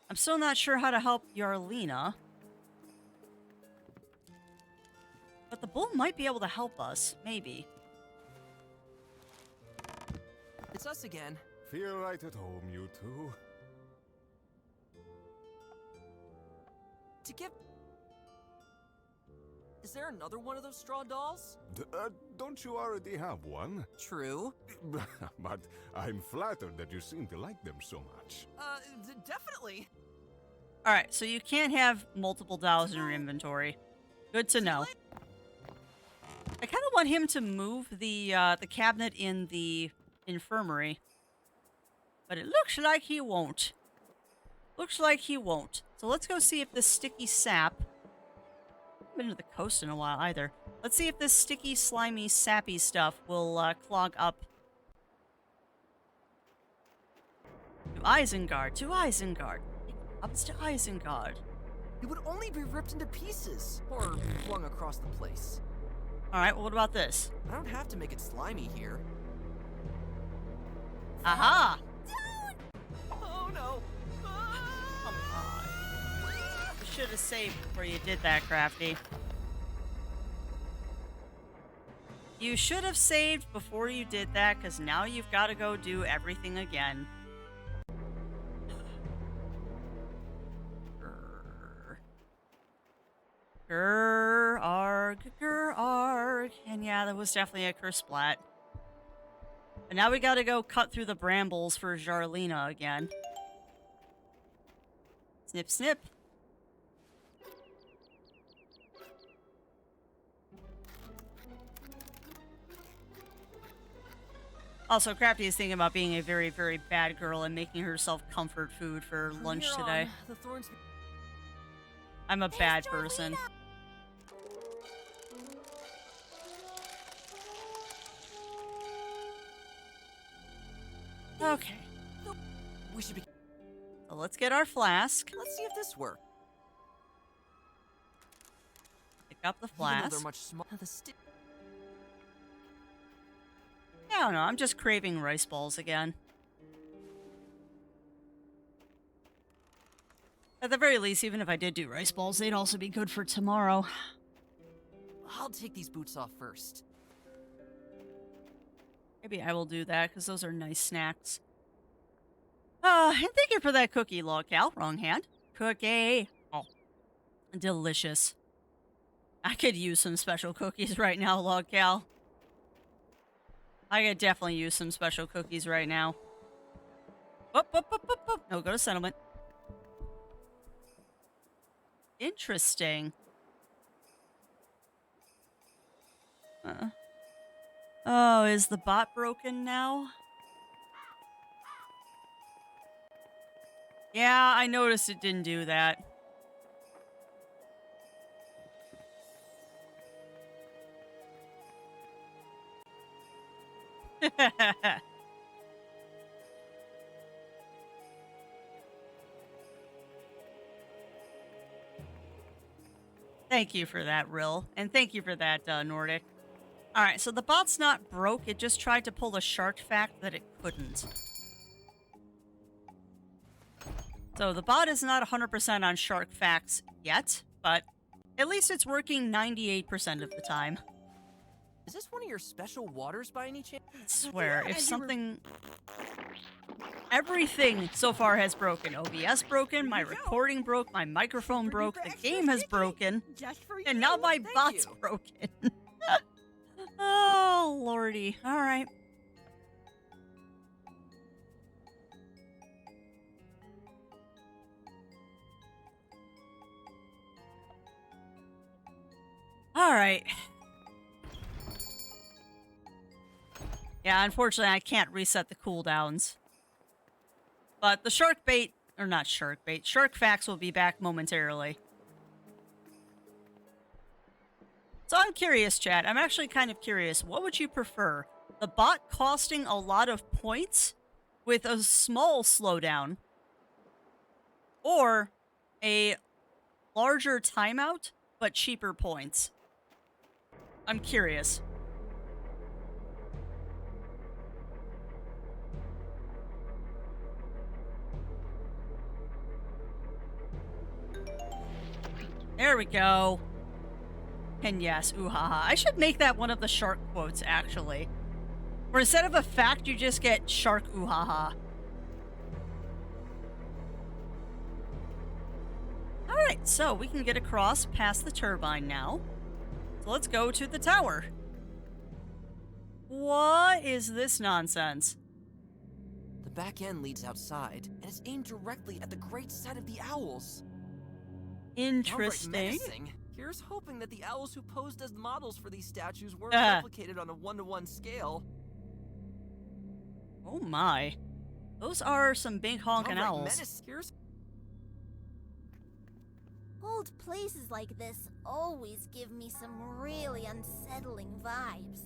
I'm still not sure how to help Yarlina. But the bull might be able to help us. Maybe. It's us again. Feel right at home, you two. To give... Is there another one of those straw dolls? Don't you already have one? True. But I'm flattered that you seem to like them so much. Definitely. Alright, so you can't have multiple dolls in your inventory. Good to know. I kind of want him to move the cabinet in the infirmary. But it looks like he won't. Looks like he won't. So let's go see if this sticky sap... I haven't been to the coast in a while either. Let's see if this sticky, slimy, sappy stuff will clog up. To Owlsgard, to Owlsgard. Up to Owlsgard. It would only be ripped into pieces. Or flung across the place. Alright, well, what about this? I don't have to make it slimy here. Aha! Oh no! Come on. You should have saved before you did that, Crafty. You should have saved before you did that, because now you've got to go do everything again. Grr-arg. And yeah, that was definitely a curse splat. But now we gotta go cut through the brambles for Jarlina again. Snip, snip. Also, Crafty is thinking about being a very, very bad girl and making herself comfort food for From lunch here today. on, the thorns... I'm a bad person. Okay. We should be... So let's get our flask. Let's see if this works. Pick up the Even though they're flask. much smaller... I don't know, I'm just craving rice balls again. At the very least, even if I did do rice balls, they'd also be good for tomorrow. I'll take these boots off first. Maybe I will do that, because those are nice snacks. And thank you for that cookie, Log Cal. Wrong hand. Cookie. Oh, delicious. I could use some special cookies right now, Log Cal. I could definitely use some special cookies right now. Up. No, go to settlement. Interesting. Oh, is the bot broken now? Yeah, I noticed it didn't do that. Thank you for that, Rill. And thank you for that, Nordic. Alright, so the bot's not broke, it just tried to pull a shark fact that it couldn't. So the bot is not 100% on shark facts yet, but at least it's working 98% of the time. Is this one of your special waters by any chance? I swear, if as you something... Everything so far has broken. OBS broken, my recording broke, my microphone broke, the game has broken, Just for and you. now my Thank bot's you. broken. Oh, lordy. Alright. Alright. Yeah, unfortunately, I can't reset the cooldowns. But the shark bait, or not shark bait, shark facts will be back momentarily. So I'm curious, chat. I'm actually kind of curious. What would you prefer? The bot costing a lot of points with a small slowdown? Or a larger timeout, but cheaper points? I'm curious. There we go. And yes, ooh ha ha. I should make that one of the shark quotes, actually. Where instead of a fact, you just get shark ooh ha ha. Alright, so we can get across past the turbine now. So let's go to the tower. What is this nonsense? The back end leads outside, and it's aimed directly at the great sight of the owls. Downright Interesting. menacing. Here's hoping that the owls who posed as models for these statues weren't Ah. replicated on a 1-to-1 scale. Oh my. Those are some big honking Downright owls. Here's Old places like this always give me some really unsettling vibes.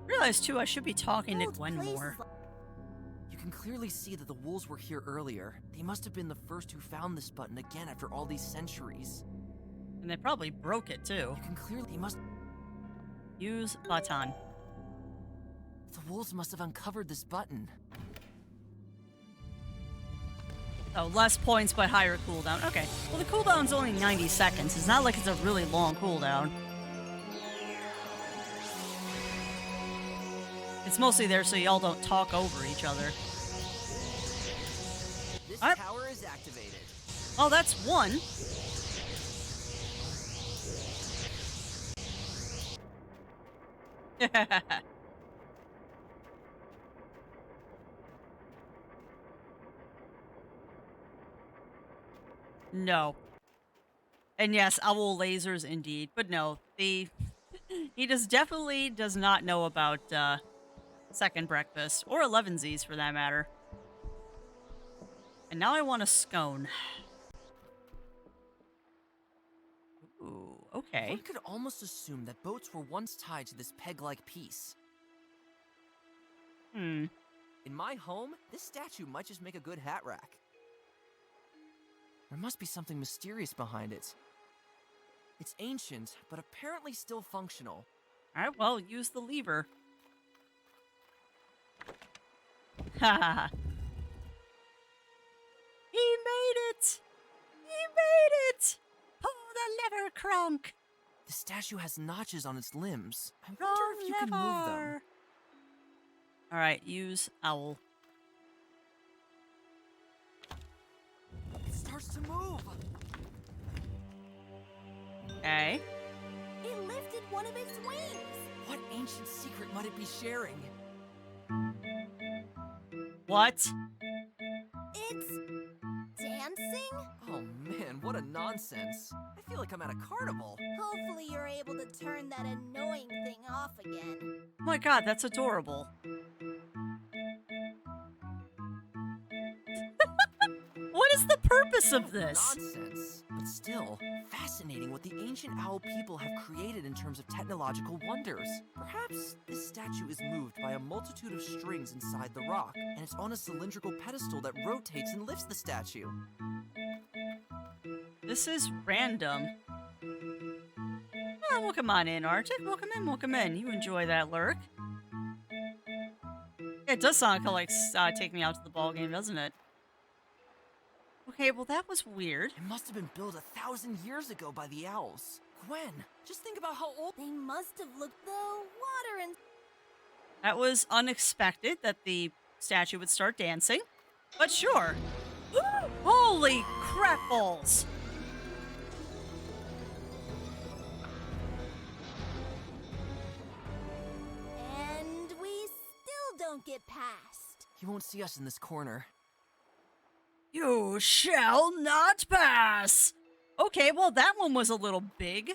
Realize too, I should be talking to Old Gwen places more. You can clearly see that the wolves were here earlier. They must have been the first who found this button again after all these centuries. And they probably broke it too. You can clearly... Use button. The wolves must have uncovered this button. Oh, less points but higher cooldown. Okay. Well, the cooldown's only 90 seconds. It's not like it's a really long cooldown. It's mostly there so y'all don't talk over each other. This Alright. tower is activated. Oh, that's one. No. And yes, owl lasers indeed. But no, he definitely does not know about second breakfast or 11Zs for that matter. And now I want a scone. Ooh, okay. One could almost assume that boats were once tied to this peg-like piece. Hmm. In my home, this statue might just make a good hat rack. There must be something mysterious behind it. It's ancient, but apparently still functional. Alright, well, use the lever. Ha! He made it! He made it! Pull the lever, Kronk! The statue has notches on its limbs. I wonder Wrong if you can move them. lever. Alright, use owl. It starts to move! Okay. It lifted one of its wings. What ancient secret might it be sharing? What? It's dancing? Oh man, what a nonsense. I feel like I'm at a carnival. Hopefully you're able to turn that annoying thing off again. Oh my god, that's adorable. What is the purpose of this? Nonsense. But still, fascinating what the ancient owl people have created in terms of technological wonders. Perhaps this statue is moved by a multitude of strings inside the rock, and it's on a cylindrical pedestal that rotates and lifts the statue. This is random. Oh, well, come on in, Arctic. Welcome in, welcome in. You enjoy that lurk. It does sound kind of like Take Me Out to the Ball Game, doesn't it? Okay, well, that was weird. It must have been built 1,000 years ago by the owls. Gwen, just think about how old... They must have looked the water and... That was unexpected that the statue would start dancing. But sure. Holy crap balls! And we still don't get past. You won't see us in this corner. You shall not pass! Okay, well, that one was a little big.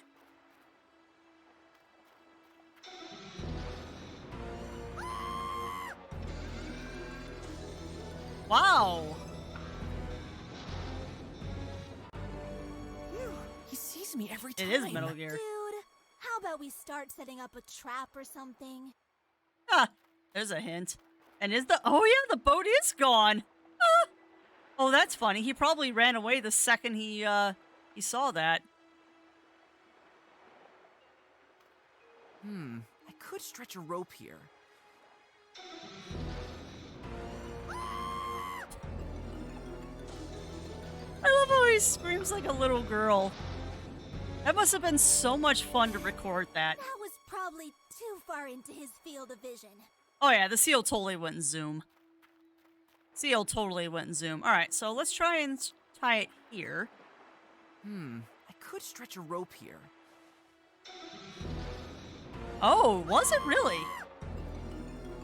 Wow! He sees me every time. It is Metal Gear. Dude, how about we start setting up a trap or something? Ah, there's a hint. And is the... Oh yeah, the boat is gone! Ah. Oh, that's funny. He probably ran away the second he saw that. I could stretch a rope here. I love how he screams like a little girl. That must have been so much fun to record that. That was probably too far into his field of vision. Oh yeah, the seal totally wouldn't zoom. Seal totally wouldn't zoom. Alright, so let's try and tie it here. I could stretch a rope here. Oh, was it really?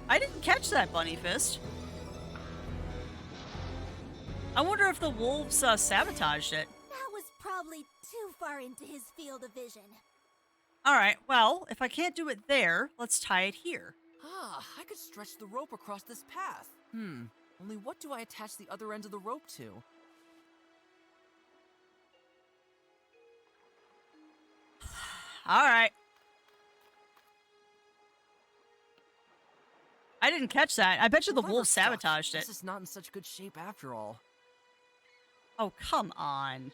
I didn't catch that, Bunny Fist. I wonder if the wolves sabotaged it. That was probably too far into his field of vision. Alright, well, if I can't do it there, let's tie it here. I could stretch the rope across this path. Only what do I attach the other end of the rope to? Alright. I didn't catch that. I bet you the lever wolves stuck. sabotaged it. This is not in such good shape after all. Oh, come on.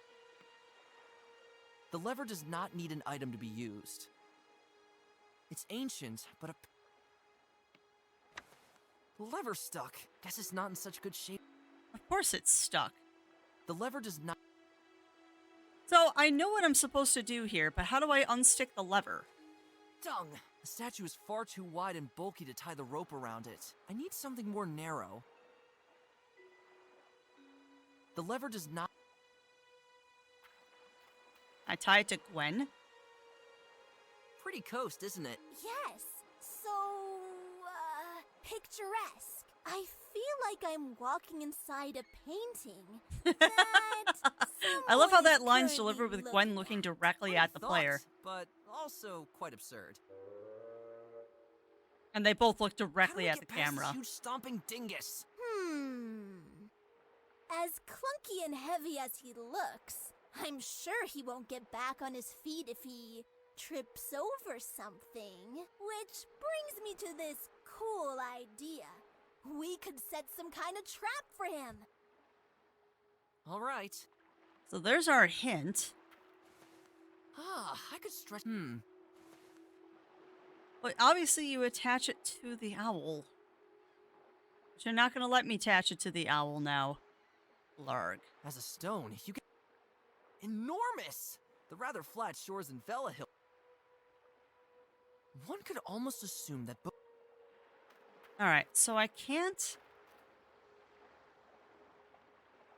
The lever does not need an item to be used. It's ancient, but the lever's stuck. Guess it's not in such good shape. Of course it's stuck. The lever does not... So, I know what I'm supposed to do here, but how do I unstick the lever? Dung! The statue is far too wide and bulky to tie the rope around it. I need something more narrow. The lever does not... I tie it to Gwen. Pretty coast, isn't it? Yes, so, picturesque. I feel like I'm walking inside a painting. That I love how someone that is line's currently delivered with Gwen looking directly Funny at the thought, player. but also quite absurd. And they both look How do directly we at get the past camera. this huge stomping dingus? As clunky and heavy as he looks, I'm sure he won't get back on his feet if he trips over something. Which brings me to this cool idea. We could set some kind of trap for him. All right. So there's our hint. I could stretch... But obviously you attach it to the owl. But you're not going to let me attach it to the owl now. Larg. As a stone, you get... Enormous! The rather flat shores in Vela Hill. One could almost assume that... Alright, so I can't...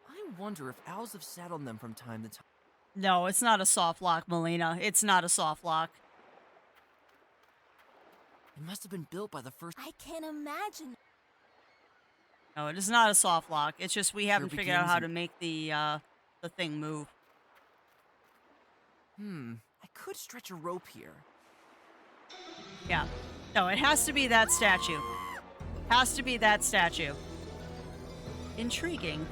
I wonder if owls have sat on them from time to time. No, it's not a soft lock, Melina. It's not a soft lock. It must have been built by the first... I can imagine. No, it is not a soft lock. It's just we haven't figured out begins how in- to make the thing move. I could stretch a rope here. Yeah. No, it has to be that statue. Has to be that statue. Intriguing.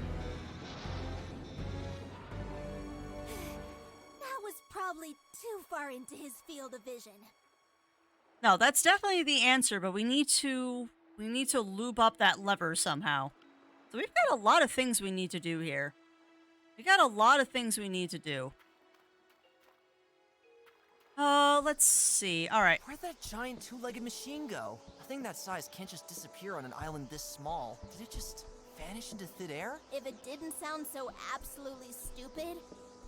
That was probably too far into his field of vision. No, that's definitely the answer, but we need to lube up that lever somehow. So we've got a lot of things we need to do here. We got a lot of things we need to do. Let's see. All right. Where'd that giant two-legged machine go? A thing that size can't just disappear on an island this small. Did it just vanish into thin air? If it didn't sound so absolutely stupid,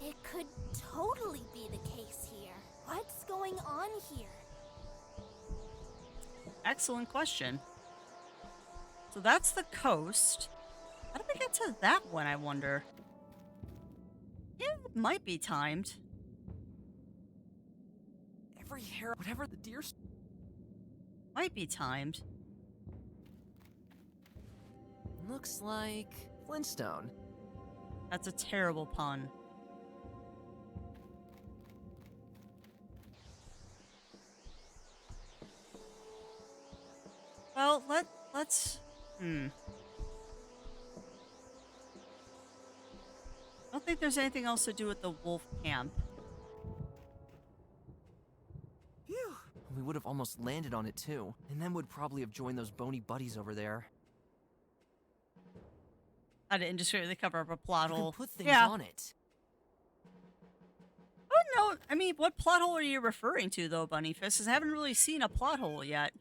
it could totally be the case here. What's going on here? Excellent question. So that's the coast. How did we get to that one, I wonder? Yeah, it might be timed. Every hair, whatever the deer... Might be timed. Looks like Flintstone. That's a terrible pun. Well, let's... I don't think there's anything else to do with the wolf camp. Phew. We would have almost landed on it too, and then would probably have joined those bony buddies over there. How to indiscreetly cover up a plot You hole. can put things Yeah. on it. Oh, no. I mean, what plot hole are you referring to, though, Bunnyfist? Because I haven't really seen a plot hole yet.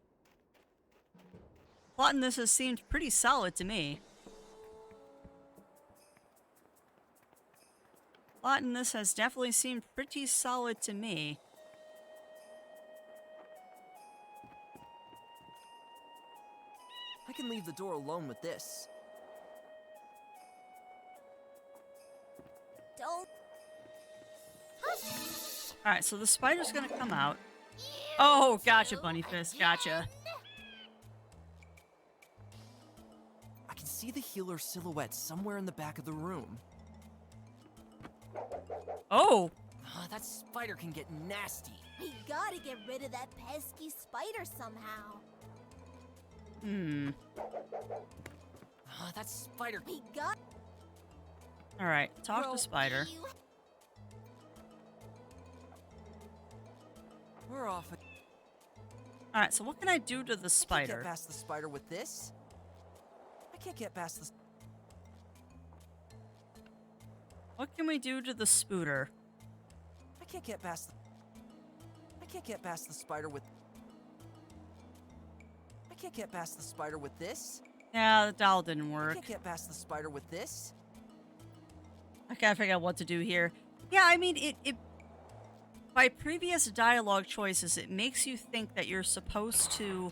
Plot in this has seemed pretty solid to me. Plot in this has definitely seemed pretty solid to me. I can leave the door alone with this. Don't. Alright, so the spider's gonna come out. Oh, gotcha, Bunnyfist. Gotcha. I can see the healer silhouette somewhere in the back of the room. Oh! That spider can get nasty. We gotta get rid of that pesky spider somehow. That spider... We got. Alright, talk Well, to Spider. We're off. Alright, so what can I do to the I can't spider? get past the spider with this. I can't get past the... What can we do to the spooter? I can't get past the... I can't get past the spider with... I can't get past the spider with this. Yeah, the doll didn't I work. can't get past the spider with this. I gotta figure out what to do here. Yeah, I mean, it by previous dialogue choices, it makes you think that you're supposed to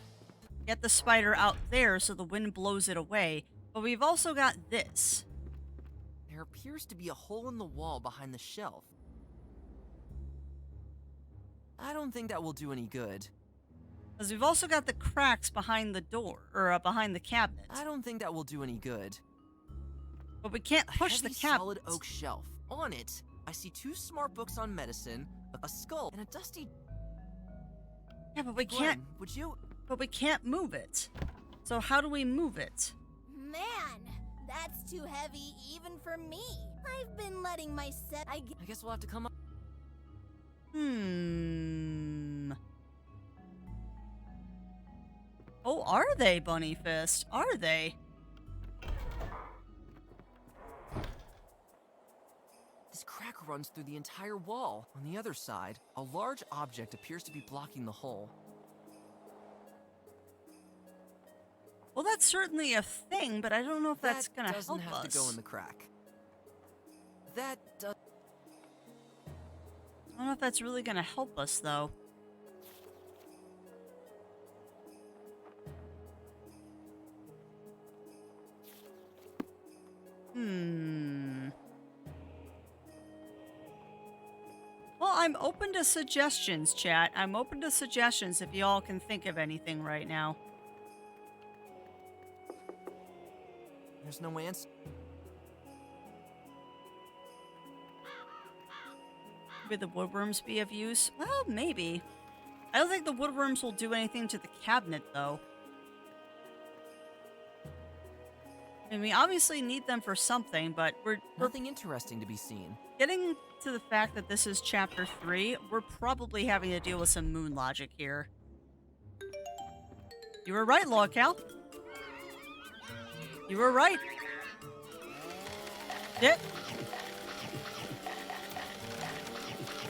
get the spider out there so the wind blows it away. But we've also got this. There appears to be a hole in the wall behind the shelf. I don't think that will do any good. Because we've also got the cracks behind the door, or behind the cabinet. I don't think that will do any good. But we can't push the Heavy, cabinet. solid oak shelf. On it, I see 2 smart books on medicine, a skull, and a dusty... Yeah, but we Glenn, can't. would you... But we can't move it. So how do we move it? Man, that's too heavy even for me. I've been letting my I guess we'll have to come up... Oh, are they, Bunnyfist? Are they? This crack runs through the entire wall. On the other side, a large object appears to be blocking the hole. Well, that's certainly a thing, but I don't know if that's gonna doesn't help have us. to go in the crack. That does... I don't know if that's really gonna help us, though. Well, I'm open to suggestions, chat. I'm open to suggestions if y'all can think of anything right now. There's no answer. Would the woodworms be of use? Well, maybe. I don't think the woodworms will do anything to the cabinet, though. And we obviously need them for something, but we're Nothing interesting to be seen. getting to the fact that this is chapter 3. We're probably having to deal with some moon logic here. You were right, Logcal. You were right. It.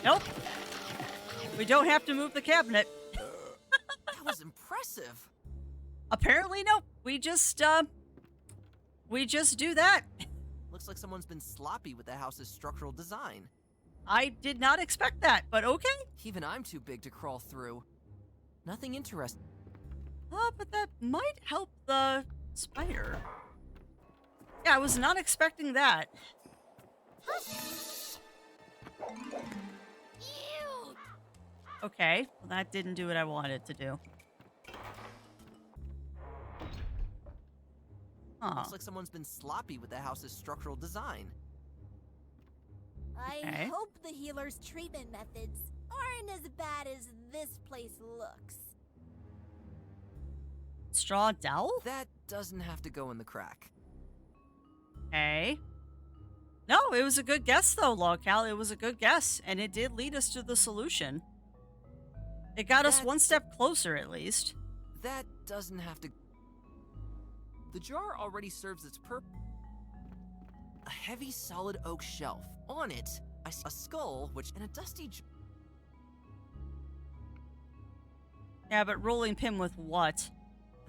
Nope. We don't have to move the cabinet. That was impressive. Apparently, nope. We just do that. Looks like someone's been sloppy with the house's structural design. I did not expect that, but okay. Even I'm too big to crawl through. Nothing interesting. But that might help the spider. Yeah, I was not expecting that. Okay, well, that didn't do what I wanted it to do. Huh. Looks like someone's been sloppy with the house's structural design. I Okay. hope the healer's treatment methods aren't as bad as this place looks. Straw dowel? That doesn't have to go in the crack. Okay. No, it was a good guess, though, Logcal. It was a good guess, and it did lead us to the solution. It got us one step closer, at least. That doesn't have to... The jar already serves its purpose. A heavy, solid oak shelf. On it, I see a skull, and a dusty... Yeah, but rolling pin with what?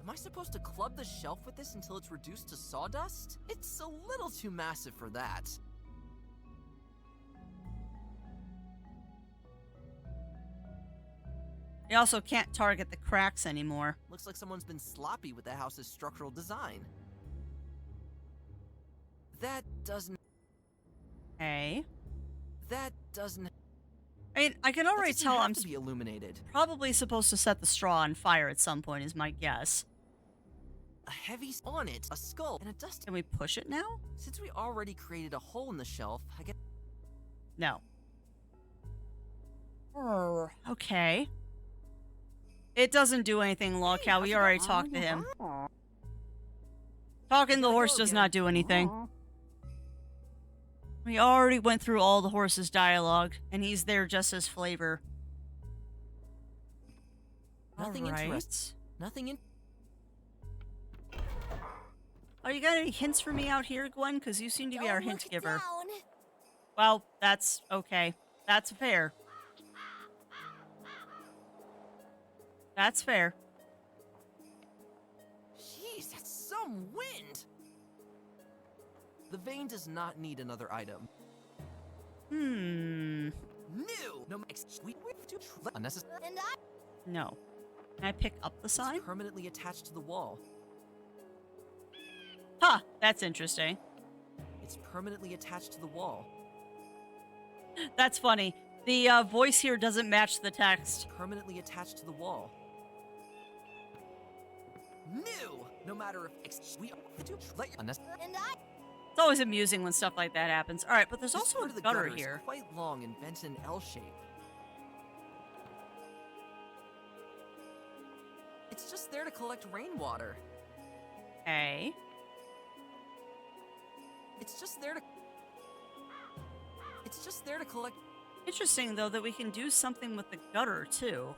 Am I supposed to club the shelf with this until it's reduced to sawdust? It's a little too massive for that. You also can't target the cracks anymore. Looks like someone's been sloppy with the house's structural design. That doesn't... Okay. That doesn't... I mean, I can that already doesn't tell have I'm to be illuminated. probably supposed to set the straw on fire at some point, is my guess. A heavy... On it, a skull, and a dusty... Can we push it now? Since we already created a hole in the shelf, I guess... No. Okay. It doesn't do anything, Logcal. We already talked to him. Talking the horse does not do anything. We already went through all the horse's dialogue, and he's there just as flavor. Nothing All right. interesting. Nothing in... Oh, you got any hints for me out here, Gwen? Because you seem to be our Don't hint look giver. down. Well, that's okay. That's fair. That's fair. Jeez, that's some wind! The vein does not need another item. Hmm. New! No, unnecessary. And I No. Can I pick up the sign? Permanently attached to the wall. Huh. That's interesting. It's permanently attached to the wall. That's funny. The voice here doesn't match the text. Permanently attached to the wall. New! No matter if we unnecessary. and I It's always amusing when stuff like that happens. All right, but there's This also part a of the gutter is here. quite long and bent in an L shape. It's just there to collect rainwater. Okay. It's just there to... It's just there to collect... Interesting, though, that we can do something with the gutter, too.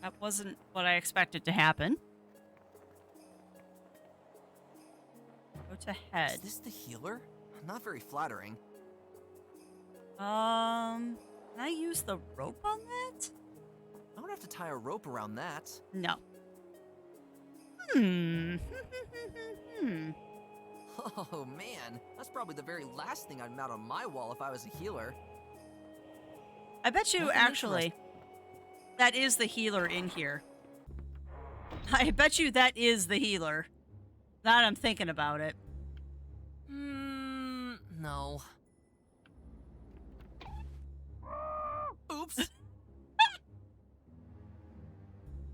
That wasn't what I expected to happen. Go to head. Is this the healer? Not very flattering. Can I use the rope on that? I don't have to tie a rope around that. No. Hmm. Hmm. Oh man, that's probably the very last thing I'd mount on my wall if I was a healer. I bet you, Nothing actually, that is the healer in here. I bet you that is the healer. Now that I'm thinking about it. No. Oops.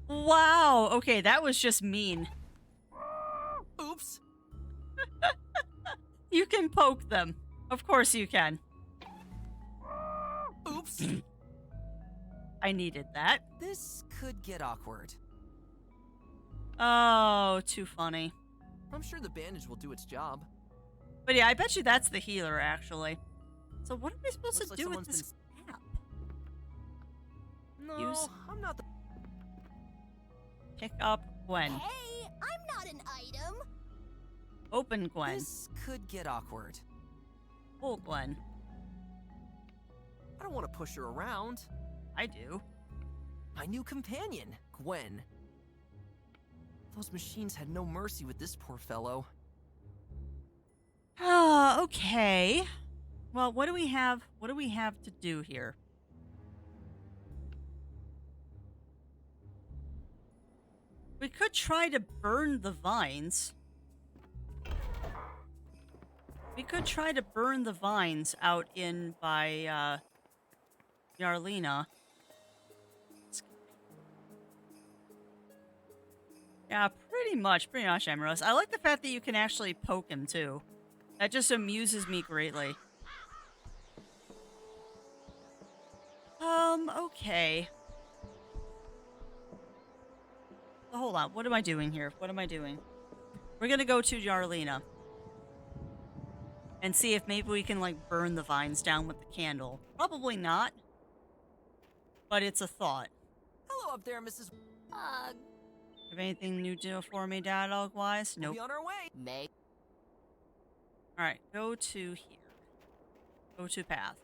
Wow. Okay, that was just mean. You can poke them. Of course you can. Oops. I needed that. This could get awkward. Oh, too funny. I'm sure the bandage will do its job. But yeah, I bet you that's the healer, actually. So what am I supposed Looks to like do with someone's this app? No, Use- I'm not the. Pick up Gwen. Hey, I'm not an item. Open Gwen. This could get awkward. Pull Gwen. I don't want to push her around. I do. My new companion, Gwen. Those machines had no mercy with this poor fellow. Okay. Well, what do we have? What do we have to do here? We could try to burn the vines. We could try to burn the vines out in by Yarlina. Yeah, pretty much Emerald. I like the fact that you can actually poke him too. That just amuses me greatly. Okay. So hold on, what am I doing here? What am I doing? We're gonna go to Yarlina. And see if maybe we can, like, burn the vines down with the candle. Probably not. But it's a thought. Hello up there, Mrs. Have anything new to do for me, dialogue-wise? We'll Nope. be on our way. May Alright, go to here. Go to path.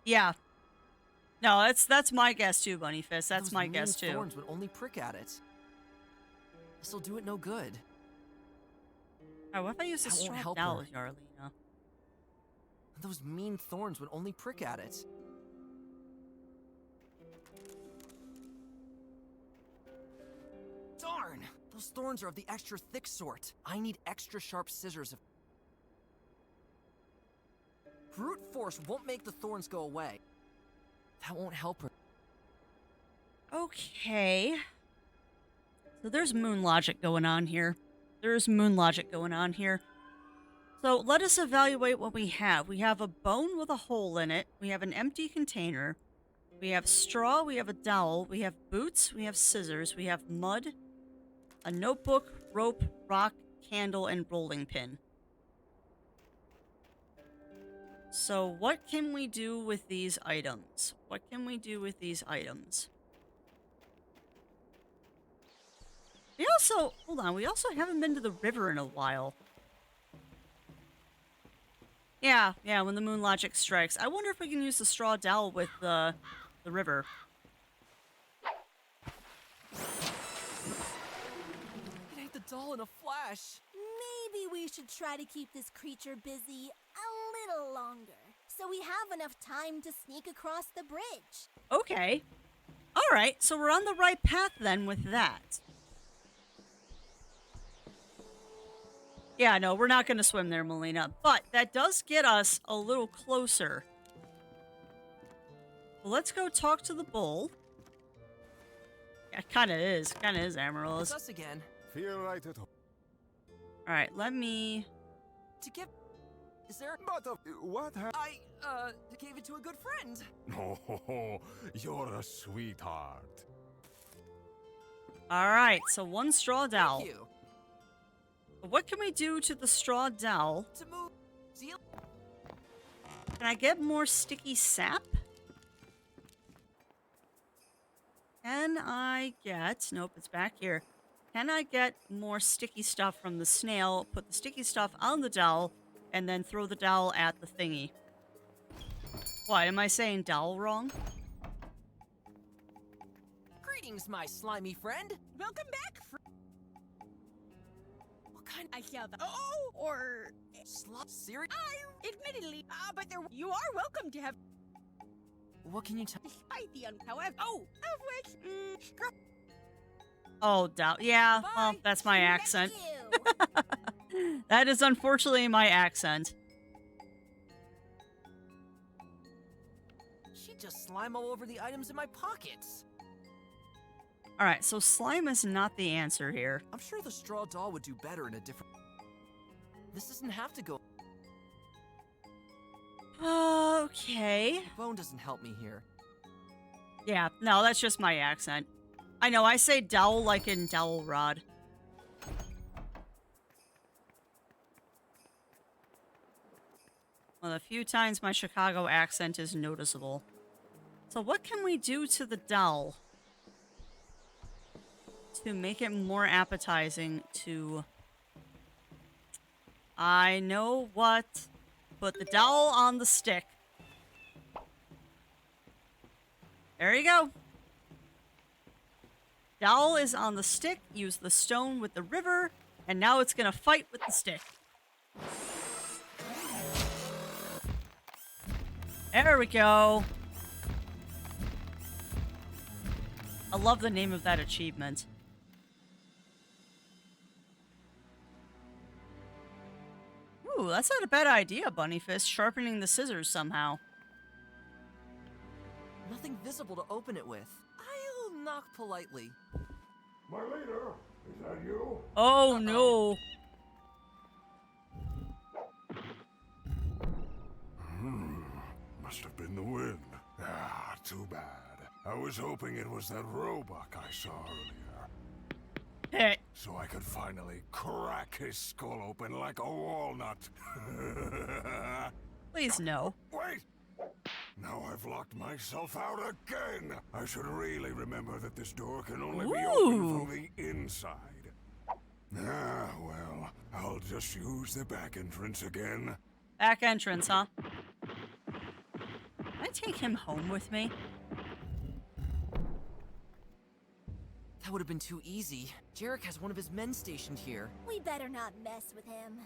Yeah. No, that's my guess too, Bunnyfist. That's Those my mean guess too. Thorns would only prick at it. This'll do it no good. Alright, what if I use the That won't straw help dowel her. with Yarlina? Those mean thorns would only prick at it. Darn! Those thorns are of the extra thick sort. I need extra sharp scissors. Brute force won't make the thorns go away. That won't help her. Okay. So there's moon logic going on here. There's moon logic going on here. So let us evaluate what we have. We have a bone with a hole in it. We have an empty container. We have straw. We have a dowel. We have boots. We have scissors. We have mud, a notebook, rope, rock, candle, and rolling pin. So what can we do with these items? What can we do with these items? We also, hold on, we also haven't been to the river in a while. Yeah, when the moon logic strikes. I wonder if we can use the straw dowel with the river. It ate the doll in a flash. Maybe we should try to keep this creature busy a little longer, so we have enough time to sneak across the bridge. Okay. Alright, so we're on the right path then with that. Yeah, no, we're not going to swim there, Melina. But that does get us a little closer. Well, let's go talk to the bull. Yeah, it kind of is. Kind of is, Amaryllis. It's us again. Feel right at home. Alright, let me... To get... Is there... But what happened? I, gave it to a good friend. Oh, you're a sweetheart. Alright, so one straw dowel. Thank you. What can we do to the straw dowel? To move... See... Can I get more sticky sap? Can I get... Nope, it's back here. Can I get more sticky stuff from the snail, put the sticky stuff on the dowel, and then throw the dowel at the thingy? What, am I saying dowel wrong? Greetings, my slimy friend. Welcome back. What kind I shall. Oh, or of slop cereal? admittedly, but there you are welcome to have. What can you tell? Despite the however, of which, Oh, dowel. Yeah, well, Bye. that's my accent. Ew. That is unfortunately my accent. She just slime all over the items in my pockets. Alright, so slime is not the answer here. I'm sure the straw doll would do better in a different... This doesn't have to go... Okay. Bone doesn't help me here. Yeah, no, that's just my accent. I know, I say dowel like in dowel rod. One of the few times my Chicago accent is noticeable. So what can we do to the dowel to make it more appetizing to... I know what. Put the dowel on the stick. There you go. Dowel is on the stick. Use the stone with the river. And now it's gonna fight with the stick. There we go. I love the name of that achievement. Ooh, that's not a bad idea, Bunnyfist. Sharpening the scissors somehow. Nothing visible to open it with. I'll knock politely. My leader, is that you? Oh no. Must have been the wind. Ah, too bad. I was hoping it was that roebuck I saw earlier. Hey. So I could finally crack his skull open like a walnut. Please no. Wait! Now I've locked myself out again. I should really remember that this door can only be opened from the inside. Ah, well, I'll just use the back entrance again. Back entrance, huh? Can I take him home with me? That would have been too easy. Jarek has one of his men stationed here. We better not mess with him.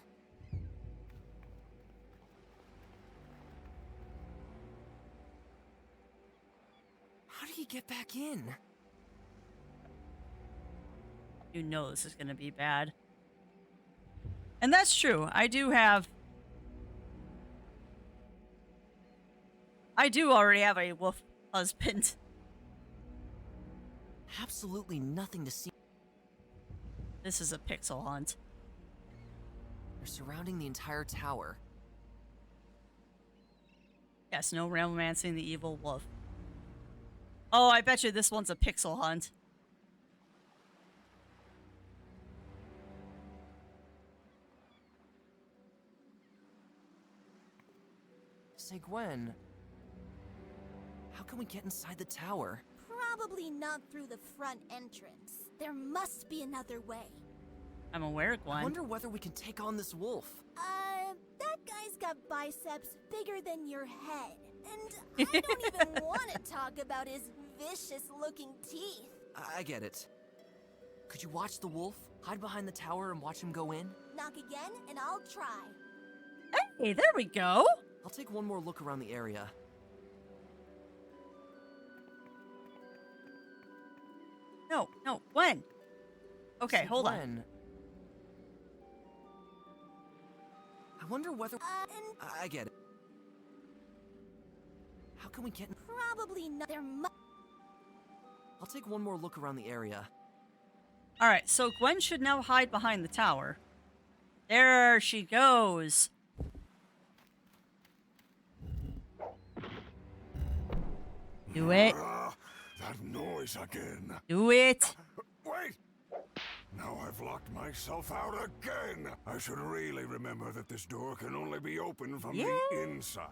How do you get back in? You know this is gonna be bad. And that's true. I do already have a wolf husband. Absolutely nothing to see. This is a pixel hunt. They're surrounding the entire tower. Yes, no romancing the evil wolf. Oh, I bet you this one's a pixel hunt. Say, Gwen, how can we get inside the tower? Probably not through the front entrance. There must be another way. I'm aware, I Gwen. wonder whether we can take on this wolf. That guy's got biceps bigger than your head. And I don't even want to talk about his vicious-looking teeth. I get it. Could you watch the wolf? Hide behind the tower and watch him go in? Knock again, and I'll try. Hey, there we go. I'll take one more look around the area. No, Gwen. Okay, Say, hold on. Gwen, I wonder whether... I get it. How can we get... Probably not. I'll take one more look around the area. Alright, so Gwen should now hide behind the tower. There she goes. Do it. Ah, that noise again. Do it. Wait! Now I've locked myself out again. I should really remember that this door can only be opened from the inside.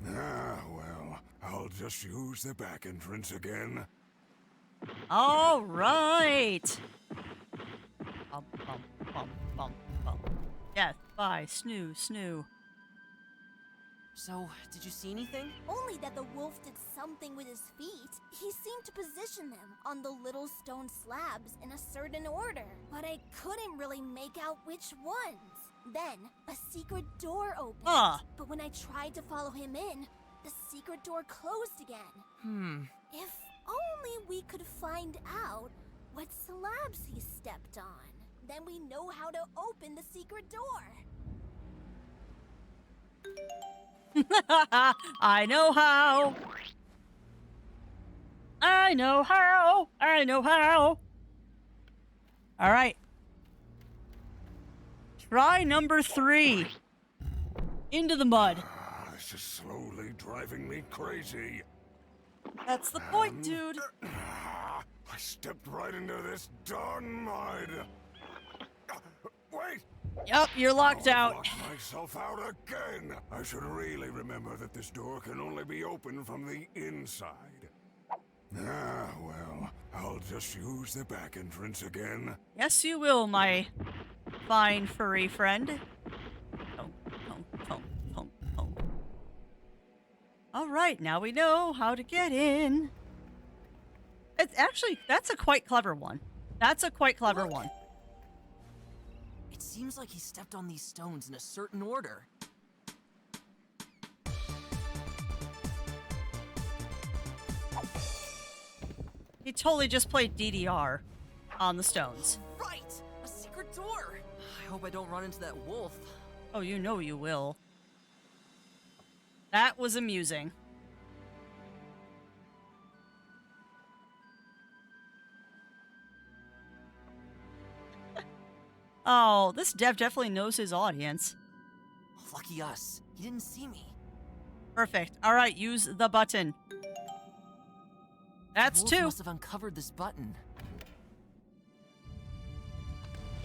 Ah, well, I'll just use the back entrance again. All right. Bum, bum, bum, bum, bum. Death by snoo, snoo. So, did you see anything? Only that the wolf did something with his feet. He seemed to position them on the little stone slabs in a certain order, but I couldn't really make out which ones. Then, a secret door opened, but when I tried to follow him in, the secret door closed again. If only we could find out what slabs he stepped on. Then we know how to open the secret door. I know how. I know how. I know how. All right. Try number 3. Into the mud. This is slowly driving me crazy. That's the point, dude. I stepped right into this darn mud. Wait! Yep, you're locked I've out. locked myself out again. I should really remember that this door can only be opened from the inside. Well, I'll just use the back entrance again. Yes, you will, my fine furry friend. Thunk, thunk, thunk, thunk, thunk. All right, now we know how to get in. It's actually, that's a quite clever one. That's a quite clever one. It seems like he stepped on these stones in a certain order. He totally just played DDR on the stones. Right! A secret door! I hope I don't run into that wolf. Oh, you know you will. That was amusing. Oh, this dev definitely knows his audience. Lucky us. He didn't see me. Perfect. All right, use the button. That's The wolf 2. must have uncovered this button.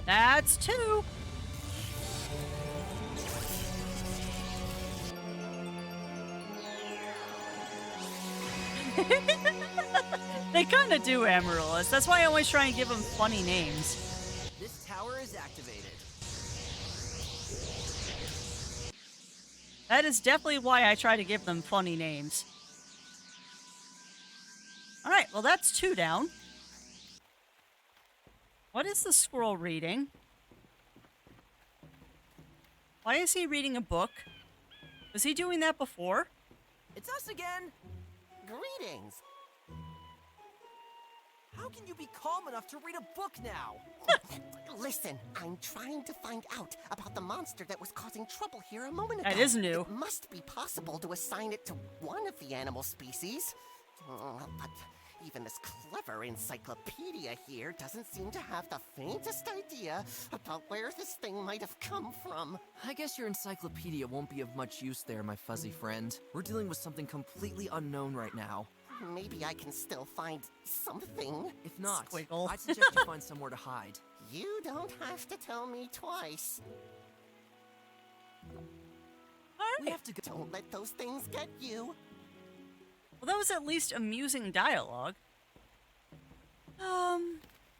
That's 2. They kind of do, Amaryllis. That's why I always try and give them funny names. This tower is activated. That is definitely why I try to give them funny names. All right, well, that's 2 down. What is the squirrel reading? Why is he reading a book? Was he doing that before? It's us again! Greetings. How can you be calm enough to read a book now? Listen, I'm trying to find out about the monster that was causing trouble here a moment ago. That is new. It must be possible to assign it to one of the animal species. But even this clever encyclopedia here doesn't seem to have the faintest idea about where this thing might have come from. I guess your encyclopedia won't be of much use there, my fuzzy friend. We're dealing with something completely unknown right now. Maybe I can still find something. If not, Squiggle. I'd suggest you find somewhere to hide. You don't have to tell me twice. All We right. have to go. Don't let those things get you. Well, that was at least amusing dialogue.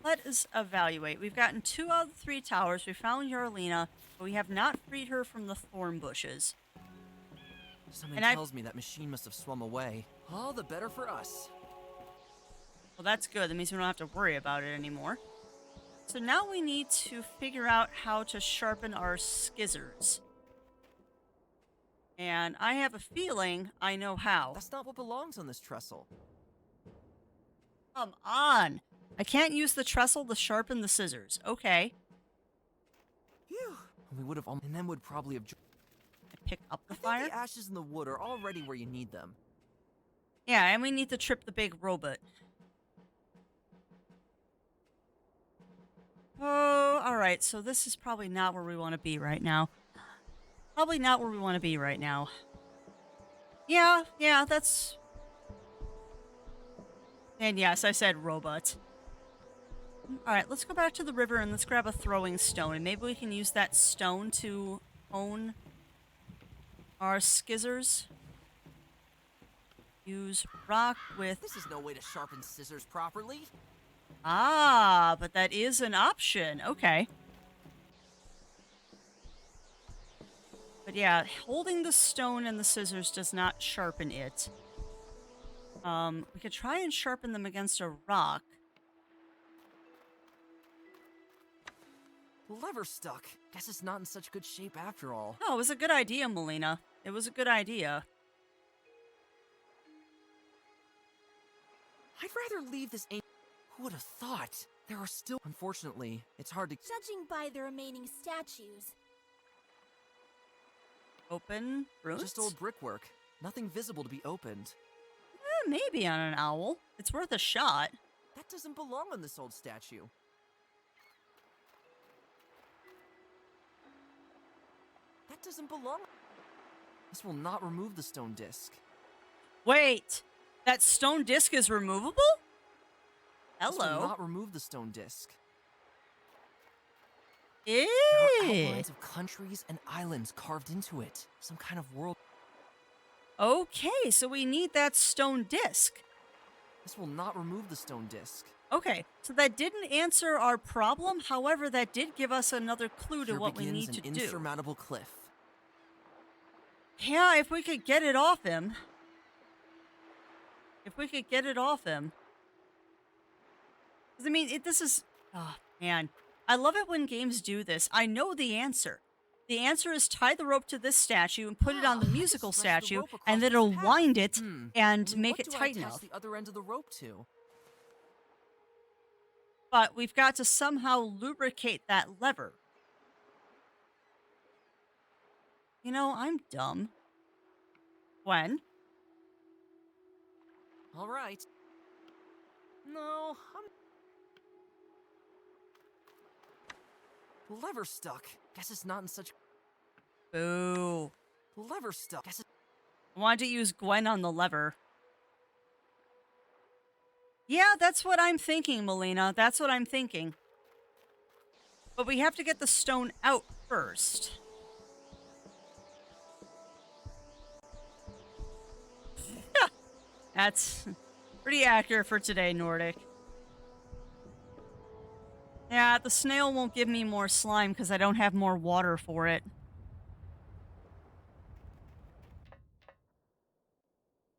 Let us evaluate. We've gotten 2 out of the 3 towers. We found Yarlina, but we have not freed her from the thorn bushes. Something And I- tells me that machine must have swum away. All the better for us. Well, that's good. That means we don't have to worry about it anymore. So now we need to figure out how to sharpen our skizzers. And I have a feeling I know how. That's not what belongs on this trestle. Come on! I can't use the trestle to sharpen the scissors. Okay. Phew. We would have, and then would probably have. I pick up the I think fire. the ashes in the wood are already where you need them. Yeah, and we need to trip the big robot. Oh, alright, so this is probably not where we want to be right now. Probably not where we want to be right now. Yeah, that's... And yes, I said robot. Alright, let's go back to the river and let's grab a throwing stone. And maybe we can use that stone to hone our skizzers. Use rock with... This is no way to sharpen scissors properly. Ah, but that is an option. Okay. But yeah, holding the stone and the scissors does not sharpen it. We could try and sharpen them against a rock. Lever stuck. Guess it's not in such good shape after all. Oh, it was a good idea, Melina. It was a good idea. I'd rather leave this ain't. Who would have thought? There are still. Unfortunately, it's hard to. Judging by the remaining statues, Open rooms? Just old brickwork. Nothing visible to be opened. maybe on an owl. It's worth a shot. That doesn't belong on this old statue. That doesn't belong. This will not remove the stone disc. Wait, that stone disc is removable? This will Hello. not remove the stone disc. Eh. There are outlines of countries and islands carved into it. Some kind of world. Okay, so we need that stone disc. This will not remove the stone disc. Okay, so that didn't answer our problem. However, that did give us another clue to Here what we begins need to an do. insurmountable cliff. Yeah, if we could get it off him. If we could get it off him. 'Cause, I mean, this is... Oh, man. I love it when games do this. I know the answer. The answer is tie the rope to this statue and put it on the I can musical stretch the statue, rope across and then this it'll path. wind it And and make it what do I tight attach enough. the other end of the rope to? But we've got to somehow lubricate that lever. You know, I'm dumb. Gwen? All right. No, The lever's stuck. Guess it's not in such... Boo. The lever's stuck. Guess I wanted to use Gwen on the lever. Yeah, that's what I'm thinking, Melina. That's what I'm thinking. But we have to get the stone out first. That's pretty accurate for today, Nordic. Yeah, the snail won't give me more slime because I don't have more water for it.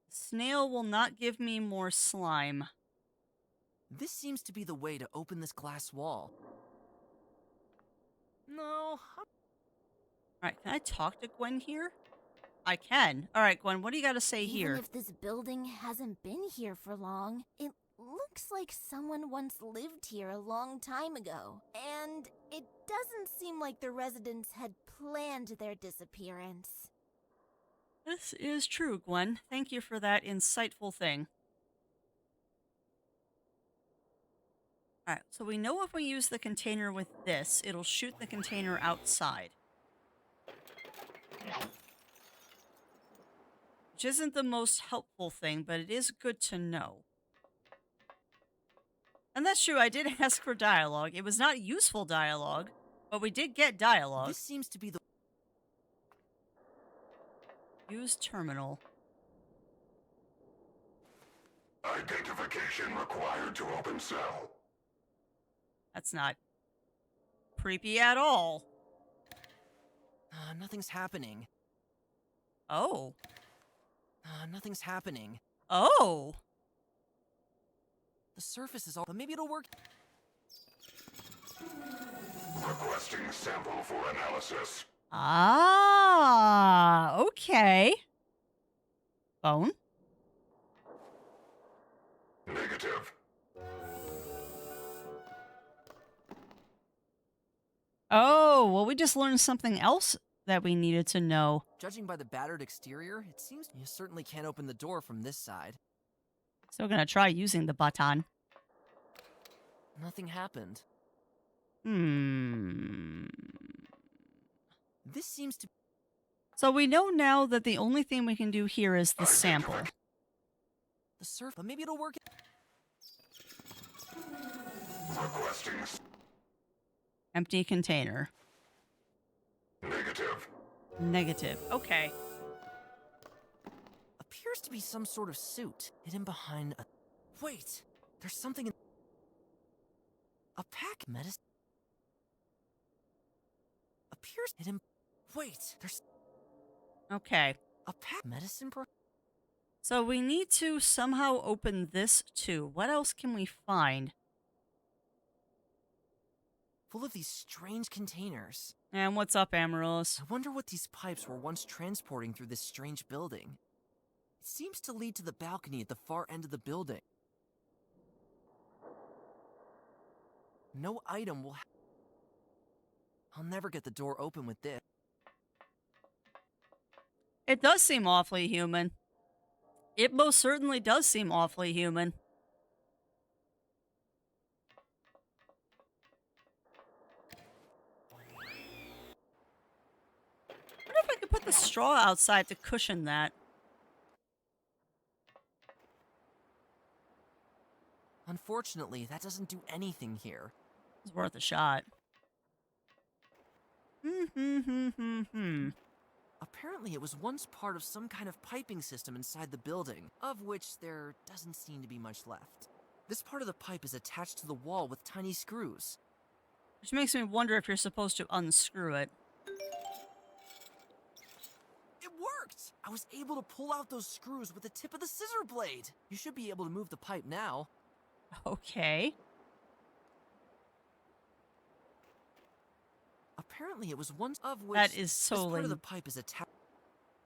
Snail will not give me more slime. This seems to be the way to open this glass wall. No, Alright, can I talk to Gwen here? I can. Alright, Gwen, what do you got to say Even here? if this building hasn't been here for long, it looks like someone once lived here a long time ago. And it doesn't seem like the residents had planned their disappearance. This is true, Gwen. Thank you for that insightful thing. Alright, so we know if we use the container with this, it'll shoot the container outside. Which isn't the most helpful thing, but it is good to know. And that's true, I did ask for dialogue. It was not useful dialogue, but we did get dialogue. this seems to be the... Use terminal. Identification required to open cell. That's not creepy at all. nothing's happening. Oh. Nothing's happening. Oh. The surface is all... But maybe it'll work... Requesting sample for analysis. Ah, okay. Phone? Negative. Oh, well, we just learned something else that we needed to know. Judging by the battered exterior, it seems you certainly can't open the door from this side. Still gonna try using the button. Nothing happened. This seems to... So we know now that the only thing we can do here is the sample. The surface... But maybe it'll work... Requesting Empty container. negative. Negative. Okay. Appears to be some sort of suit hidden behind a... Wait! There's something in... A pack medicine... Appears hidden... Wait! There's... Okay. A pack medicine pro... So we need to somehow open this too. What else can we find? Full of these strange containers. And what's up, Amaryllis? I wonder what these pipes were once transporting through this strange building. It seems to lead to the balcony at the far end of the building. No item will... I'll never get the door open with this. It does seem awfully human. It most certainly does seem awfully human. I wonder if I could put the straw outside to cushion that. Unfortunately, that doesn't do anything here. It's worth a shot. Apparently, it was once part of some kind of piping system inside the building, of which there doesn't seem to be much left. This part of the pipe is attached to the wall with tiny screws. Which makes me wonder if you're supposed to unscrew it. It worked! I was able to pull out those screws with the tip of the scissor blade. You should be able to move the pipe now. Okay. Apparently, it was once of which That is this part totally... of the pipe is attached.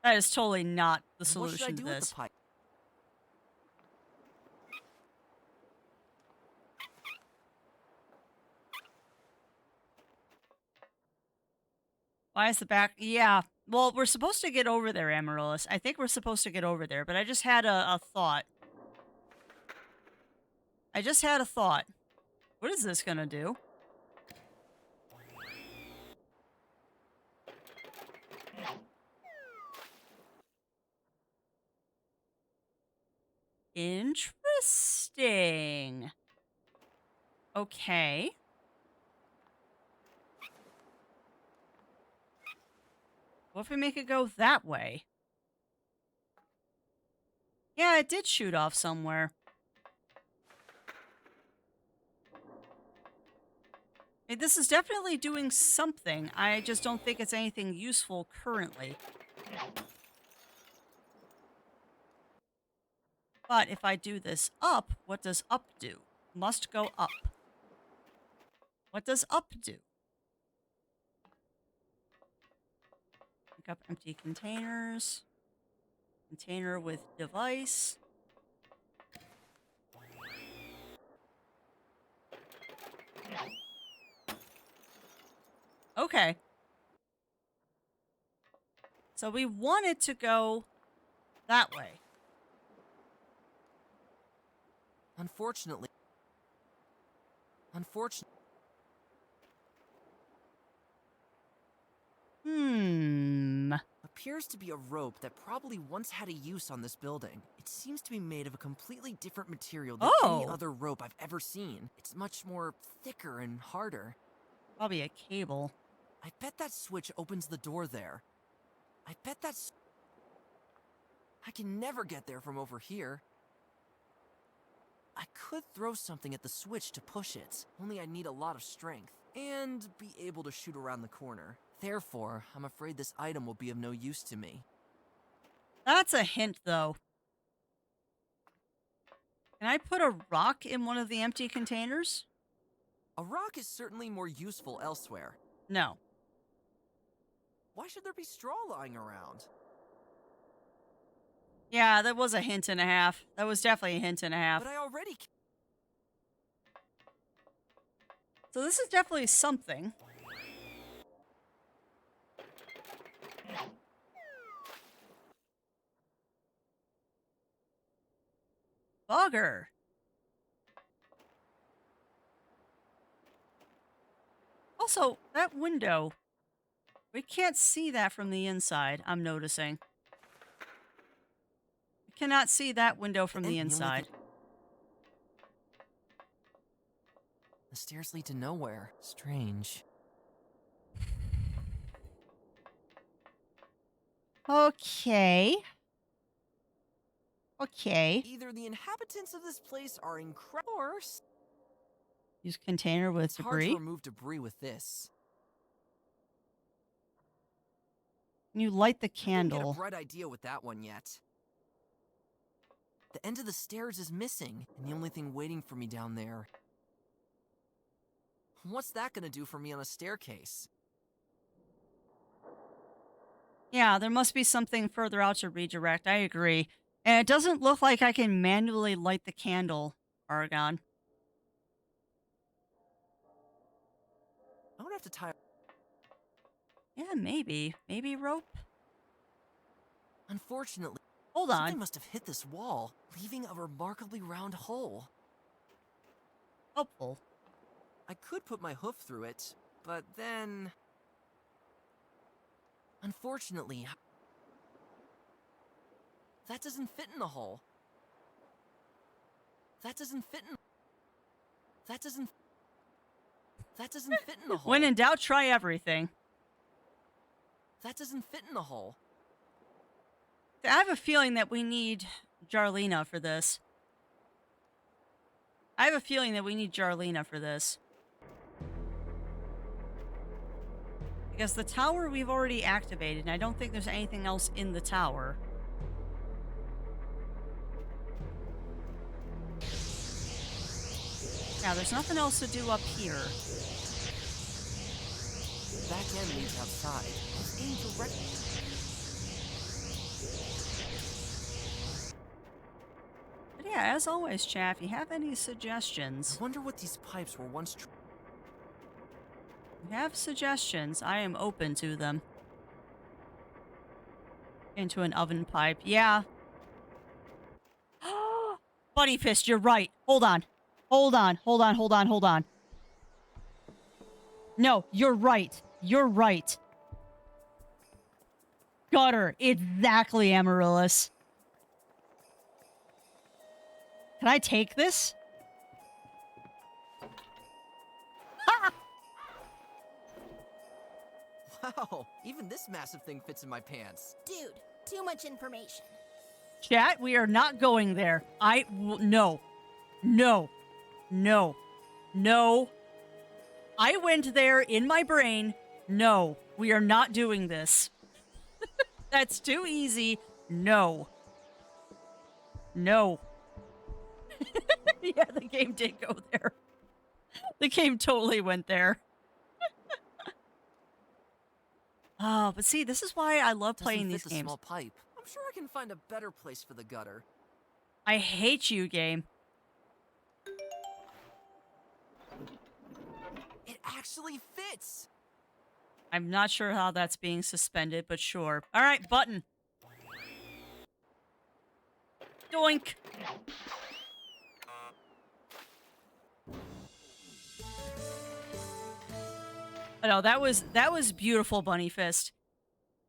That is totally not the What should I solution do to with this. the pipe? Why is the back? Yeah. Well, we're supposed to get over there, Amaryllis. I think we're supposed to get over there, but I just had a thought. I just had a thought. What is this gonna do? Interesting. Okay. What if we make it go that way? Yeah, it did shoot off somewhere. Hey, this is definitely doing something. I just don't think it's anything useful currently. But if I do this up, what does up do? Must go up. What does up do? Pick up empty containers. Container with device. Okay. So we want it to go that way. Unfortunately. Appears to be a rope that probably once had a use on this building. It seems to be made of a completely different material than any Oh. other rope I've ever seen. It's much more thicker and harder. Probably a cable. I bet that switch opens the door there. I bet that's... I can never get there from over here. I could throw something at the switch to push it, only I'd need a lot of strength, and be able to shoot around the corner. Therefore, I'm afraid this item will be of no use to me. That's a hint, though. Can I put a rock in one of the empty containers? A rock is certainly more useful elsewhere. No. Why should there be straw lying around? Yeah, that was a hint and a half. That was definitely a hint and a half. But I already... So this is definitely something. Bugger. Also, that window. We can't see that from the inside, I'm noticing. We cannot see that window from the And the only inside. thing- The stairs lead to nowhere. Strange. Okay. Okay. Either the inhabitants of this place are incredible, or Use container with it's hard to debris. remove debris with this. Can you light the Didn't get candle? a bright idea with that one yet. The end of the stairs is missing, and the only thing waiting for me down there. What's that gonna do for me on a staircase? Yeah, there must be something further out to redirect. I agree. And it doesn't look like I can manually light the candle, Argon. I'm gonna have to tie... Yeah, maybe. Maybe rope? Unfortunately... Hold Something on. must have hit this wall, leaving a remarkably round hole. Helpful. I could put my hoof through it, but then... Unfortunately, that doesn't fit in the hole. That doesn't fit in... That doesn't fit in the hole. When in doubt, try everything. That doesn't fit in the hole. I have a feeling that we need Jarlina for this. I have a feeling that we need Jarlina for this. Because the tower we've already activated, and I don't think there's anything else in the tower. Now, there's nothing else to do up here. Back end leads outside. It's aimed directly. But yeah, as always, chat, if you have any suggestions, I wonder what these pipes were once. if you have suggestions, I am open to them. Into an oven pipe. Yeah. Bunny Fist, you're right. Hold on. Hold on. Hold on. Hold on. Hold on. No, you're right. You're right. Gutter. Exactly, Amaryllis. Can I take this? Wow, even this massive thing fits in my pants. Dude, too much information. Chat, we are not going there. No. No. No. No. I went there in my brain. No, we are not doing this. That's too easy. No. No. Yeah, the game did go there. The game totally went there. Oh, but see, this is why I love playing these Doesn't fit the games. small pipe. I'm sure I can find a better place for the gutter. I hate you, game. It actually fits! I'm not sure how that's being suspended, but sure. All right, button. Doink. Oh, no, that was beautiful, Bunny Fist.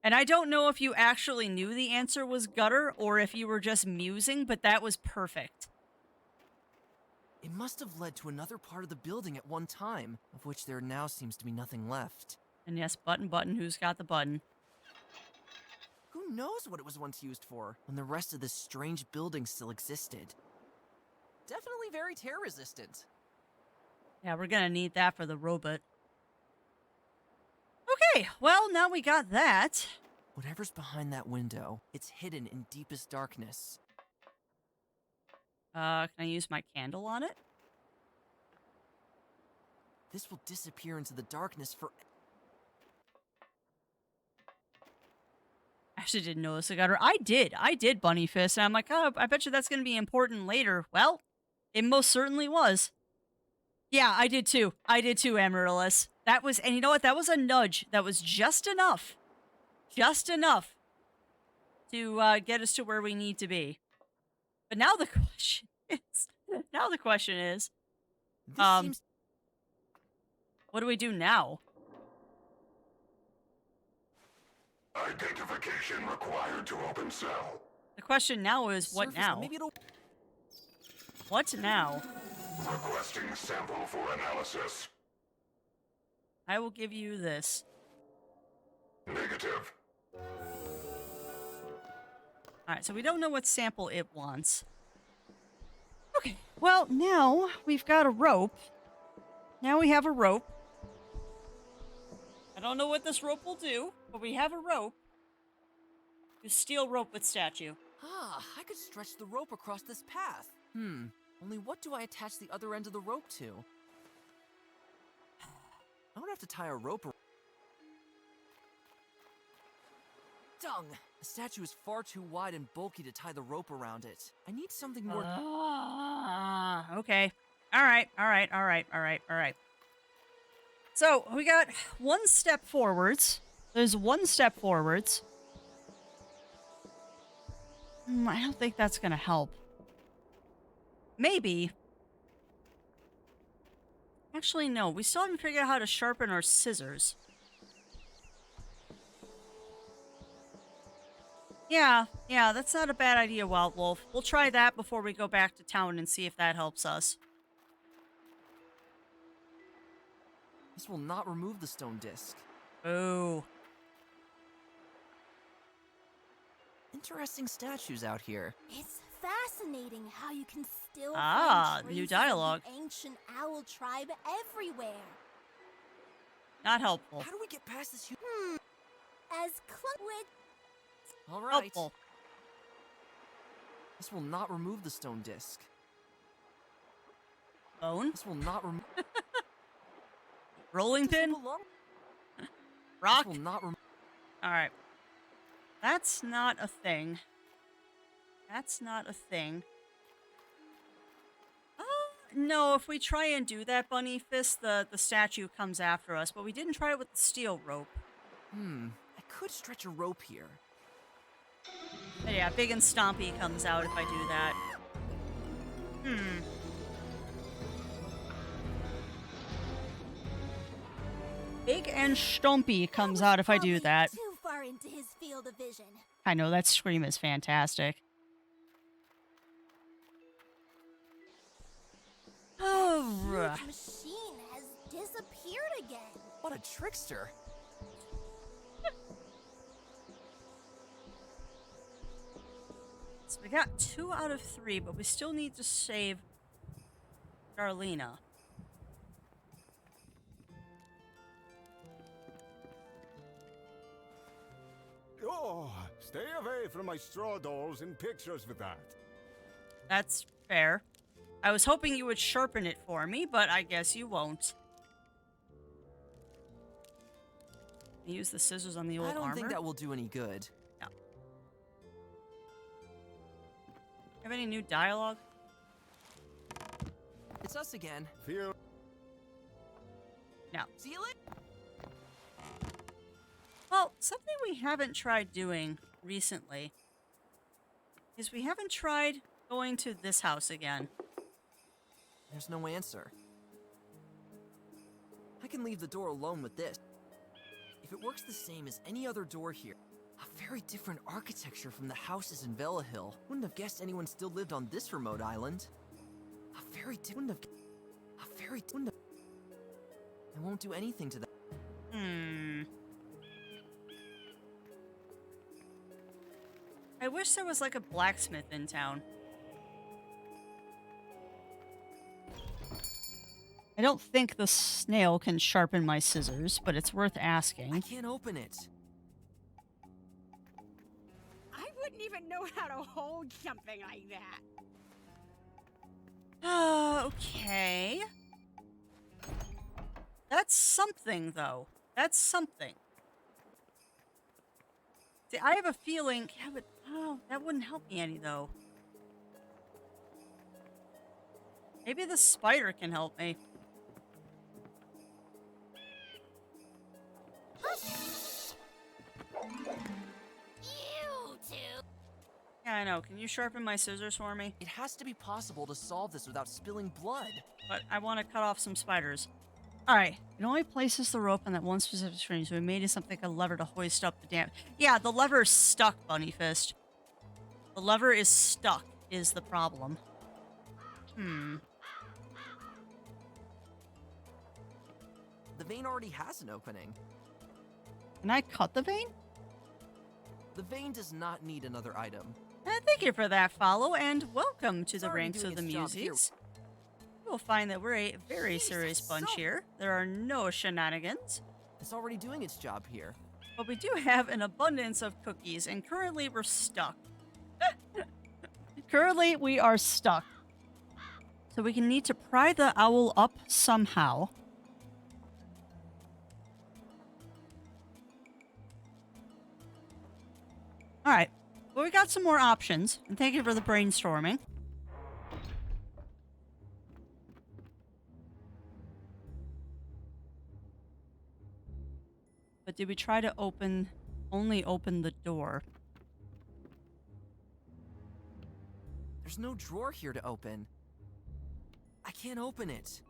And I don't know if you actually knew the answer was gutter or if you were just musing, but that was perfect. It must have led to another part of the building at one time, of which there now seems to be nothing left. And yes, button, who's got the button? Who knows what it was once used for, when the rest of this strange building still existed. Definitely very tear-resistant. Yeah, we're gonna need that for the robot. Okay, well, now we got that. Whatever's behind that window, it's hidden in deepest darkness. Can I use my candle on it? This will disappear into the darkness for... Actually didn't notice the gutter. I did, Bunny Fist. And I'm like, oh, I bet you that's going to be important later. Well, it most certainly was. Yeah, I did too, Amaryllis. That was, and you know what? That was a nudge. That was just enough. Just enough to get us to where we need to be. But now the question is, This seems... what do we do now? Identification required to open cell. The question now is, what Surface, now? Maybe it'll... What now? Requesting sample for analysis. I will give you this. Negative. Alright, so we don't know what sample it wants. Okay, well, now we've got a rope. Now we have a rope. I don't know what this rope will do, but we have a rope. You steel rope with statue. Ah, I could stretch the rope across this path. Only what do I attach the other end of the rope to? I don't have to tie a rope around. Dung! The statue is far too wide and bulky to tie the rope around it. I need something more... Okay. Alright. So, we got one step forwards. There's one step forwards. I don't think that's gonna help. Maybe. Actually, no. We still haven't figured out how to sharpen our scissors. Yeah, that's not a bad idea, Wild Wolf. We'll try that before we go back to town and see if that helps us. This will not remove the stone disc. Ooh. Interesting statues out here. It's fascinating how you can still Ah, find new traces of dialogue. the ancient owl tribe everywhere. Not helpful. How do we get past this? As with All right. Helpful. This will not remove the stone disc. Bone? This will not remove. Rolling pin? Rock? This will not remove. Alright. That's not a thing. That's not a thing. No, if we try and do that, Bunny Fist, the statue comes after us, but we didn't try it with the steel rope. I could stretch a rope here. But yeah, Big and Stompy comes out if I do that. Big and Stompy comes out if I do that. Too far into his field of vision. I know, that scream is fantastic. Oh, Huge machine has disappeared again. What a trickster! so we got 2 out of 3, but we still need to save Darlena. Oh, stay away from my straw dolls and pictures with that. That's fair. I was hoping you would sharpen it for me, but I guess you won't. Use the scissors on the old I don't armor. think that will do any good. No. Have any new dialogue? It's us again. Feel No. Seal it? Well, something we haven't tried doing recently is we haven't tried going to this house again. There's no answer. I can leave the door alone with this. If it works the same as any other door here, a very different architecture from the houses in Vela Hill. Wouldn't have guessed anyone still lived on this remote island. A very different. I won't do anything to that. I wish there was like a blacksmith in town. I don't think the snail can sharpen my scissors, but it's worth I asking. can't open it. I wouldn't even know how to hold something like that. Okay. That's something, though. That's something. See, I have a feeling... Yeah, but... Oh, that wouldn't help me any, though. Maybe the spider can help me. You two! Yeah, I know. Can you sharpen my scissors for me? It has to be possible to solve this without spilling blood. But I want to cut off some spiders. Alright. It only places the rope on that one specific string, so we made it something like a lever to hoist up the dam. Yeah, the lever's stuck, Bunny Fist. The lever is stuck, is the problem. The vein already has an opening. Can I cut the vein? The vein does not need another item. Thank you for that follow, and welcome to It's the already ranks doing of the its job here. Muses. You'll find that we're a very serious bunch here. There are no shenanigans. It's already doing its job here. But we do have an abundance of cookies, and currently we're stuck. Currently we are stuck. So we can need to pry the owl up somehow. Alright. Well, we got some more options, and thank you for the brainstorming. But did we try to only open the door? There's no drawer here to open. I can't open it.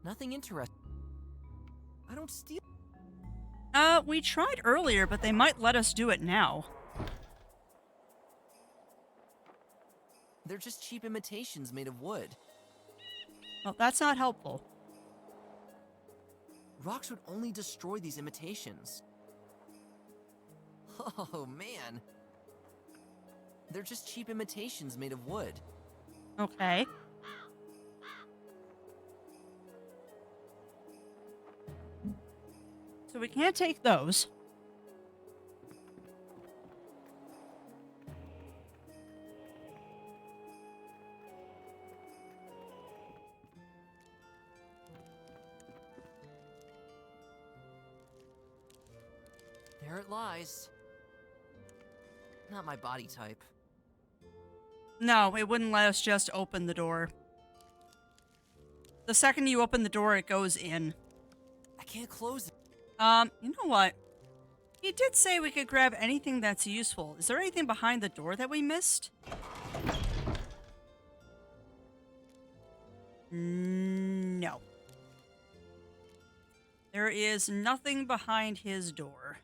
Nothing interesting. I don't steal. We tried earlier, but they might let us do it now. They're just cheap imitations made of wood. Well, that's not helpful. Rocks would only destroy these imitations. Oh, man. They're just cheap imitations made of wood. Okay. So we can't take those. There it lies. Not my body type. No, it wouldn't let us just open the door. The second you open the door, it goes in. I can't close it. You know what? He did say we could grab anything that's useful. Is there anything behind the door that we missed? No. There is nothing behind his door.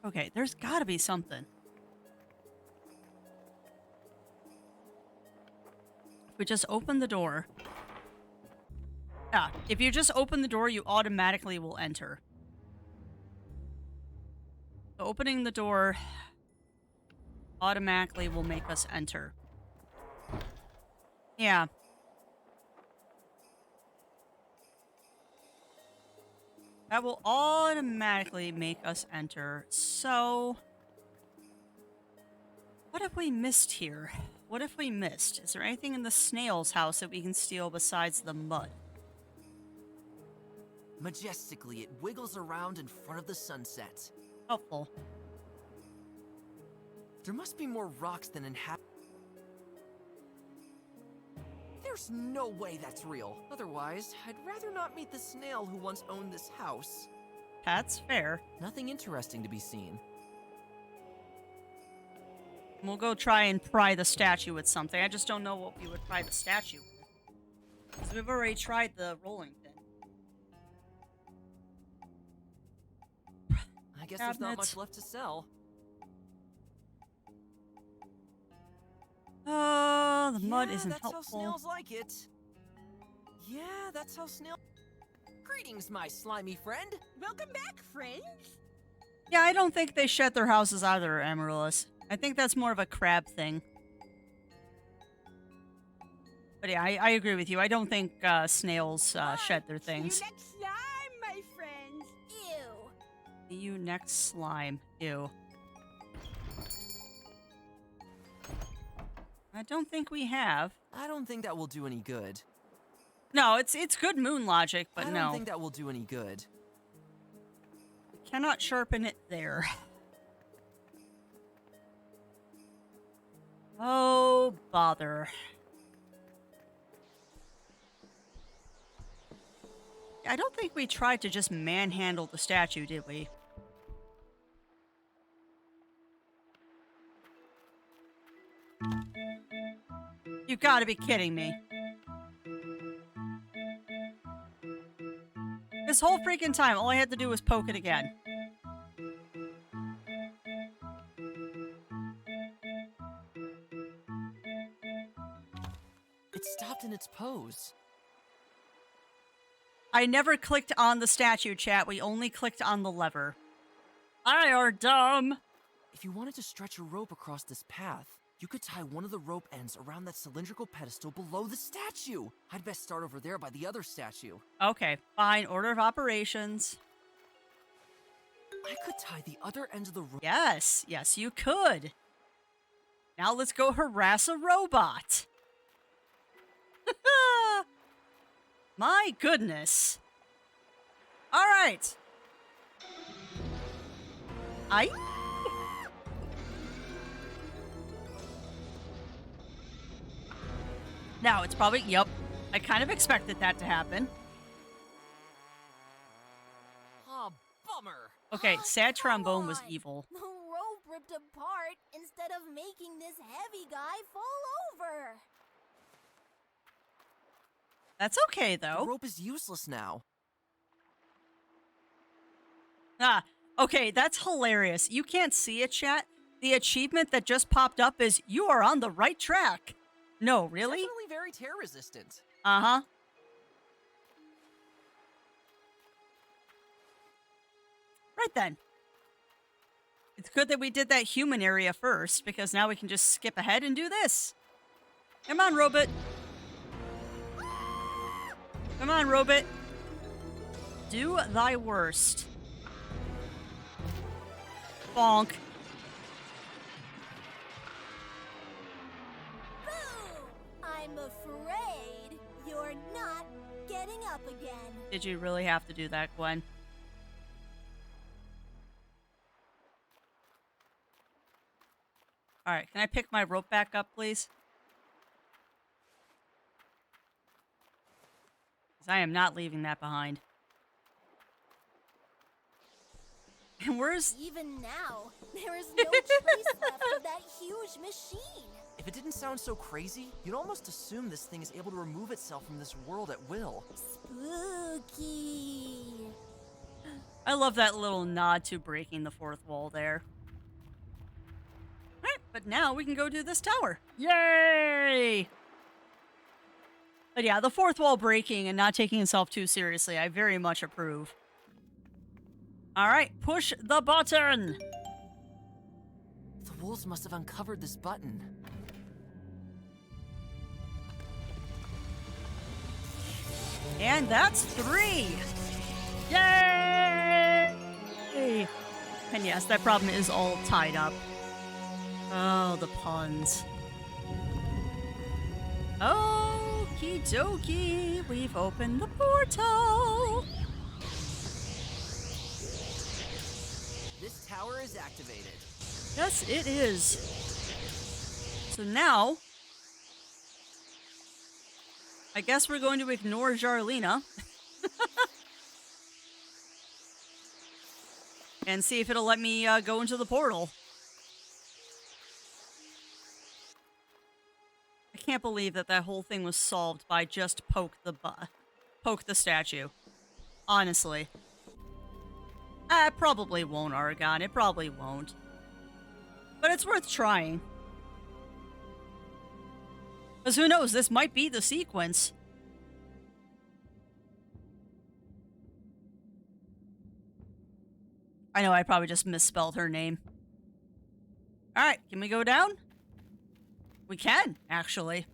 Okay, there's gotta be something. If we just open the door. Yeah, if you just open the door, you automatically will enter. So opening the door automatically will make us enter. Yeah. That will automatically make us enter. So, what have we missed here? What have we missed? Is there anything in the snail's house that we can steal besides the mud? Majestically, it wiggles around in front of the sunset. Helpful. There must be more rocks than inhabitants. There's no way that's real. Otherwise, I'd rather not meet the snail who once owned this house. That's fair. Nothing interesting to be seen. We'll go try and pry the statue with something. I just don't know what we would pry the statue with. Because we've already tried the rolling pin. I guess there's not Cabinet. much left to sell. Oh, the mud Yeah, isn't that's helpful. how snails like it. Yeah, that's how snail... Greetings, my slimy friend. Welcome back, friends. Yeah, I don't think they shed their houses either, Amaryllis. I think that's more of a crab thing. But yeah, I agree with you. I don't think snails shed their things. See you next time, my friends. Ew. See you next slime. Ew. I don't think we have. I don't think that will do any good. No, it's good moon logic, but I no. don't think that will do any good. Cannot sharpen it there. Oh, bother. I don't think we tried to just manhandle the statue, did we? You gotta be kidding me. This whole freaking time, all I had to do was poke it again. It stopped in its pose. I never clicked on the statue, chat. We only clicked on the lever. I are dumb. If you wanted to stretch a rope across this path, you could tie one of the rope ends around that cylindrical pedestal below the statue. I'd best start over there by the other statue. Okay, fine. Order of operations. I could tie the other end of the rope. Yes, yes, you could. Now let's go harass a robot. My goodness. All right. I. Now it's probably. Yep. I kind of expected that to happen. Oh, bummer. Okay, Oh, sad come trombone was on. evil. The rope ripped apart instead of making this heavy guy fall over. That's okay The though. rope is useless now. Ah, okay, that's hilarious. You can't see it, chat. The achievement that just popped up is you are on the right track. No, really? Definitely very tear resistant. Uh-huh. Right then. It's good that we did that human area first, because now we can just skip ahead and do this. Come on, robot. Come on, robot. Do thy worst. Bonk. Boo! I'm afraid you're not getting up again. Did you really have to do that, Gwen? Alright, can I pick my rope back up, please? Because I am not leaving that behind. And where's... Even now, there is no trace left of that huge machine. If it didn't sound so crazy, you'd almost assume this thing is able to remove itself from this world at will. Spooky. I love that little nod to breaking the fourth wall there. Alright, but now we can go do this tower. Yay! But yeah, the fourth wall breaking and not taking itself too seriously, I very much approve. Alright, push the button! The wolves must have uncovered this button. And that's 3! Yay! And yes, that problem is all tied up. Oh, the puns. Okie dokie, we've opened the portal! This tower is activated. Yes, it is. So now, I guess we're going to ignore Jarlina. And see if it'll let me go into the portal. I can't believe that that whole thing was solved by just poke the statue. Honestly. It probably won't, Aragon. It probably won't. But it's worth trying. Because who knows, this might be the sequence. I know I probably just misspelled her name. Alright, can we go down? We can, actually.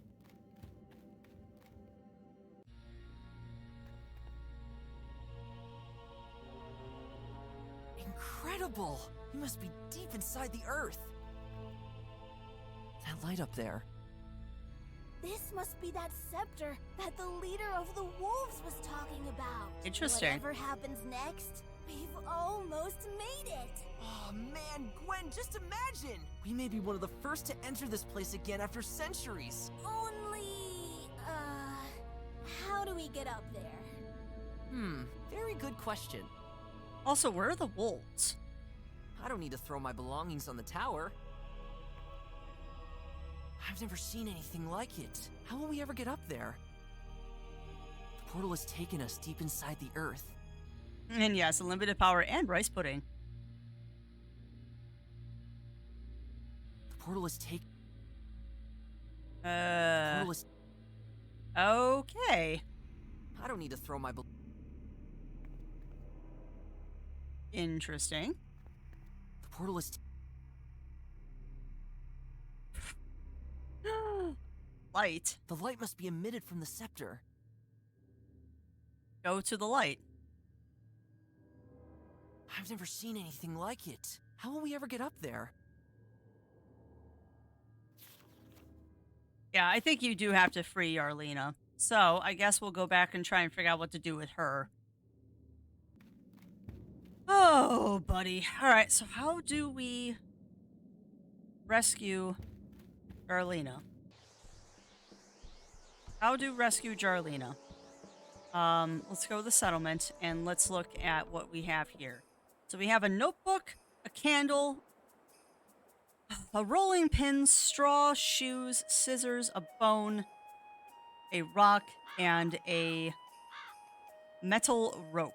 Incredible! We must be deep inside the earth. That light up there. This must be that scepter that the leader of the wolves was talking about. Interesting. Whatever happens next, we've almost made it. Oh man, Gwen, just imagine! We may be one of the first to enter this place again after centuries. Only, how do we get up there? Very good question. Also, where are the wolves? I don't need to throw my belongings on the tower. I've never seen anything like it. How will we ever get up there? The portal has taken us deep inside the earth. And yes, unlimited power and rice pudding. The portal has taken... Okay. I don't need to throw my Interesting. The portal is... Light. The light must be emitted from the scepter. Go to the light. I've never seen anything like it. How will we ever get up there? Yeah, I think you do have to free Arlena. So, I guess we'll go back and try and figure out what to do with her. Oh. Oh, buddy. All right, so how do we rescue Jarlina? How do rescue Jarlina? Let's go to the settlement and let's look at what we have here. So we have a notebook, a candle, a rolling pin, straw, shoes, scissors, a bone, a rock, and a metal rope.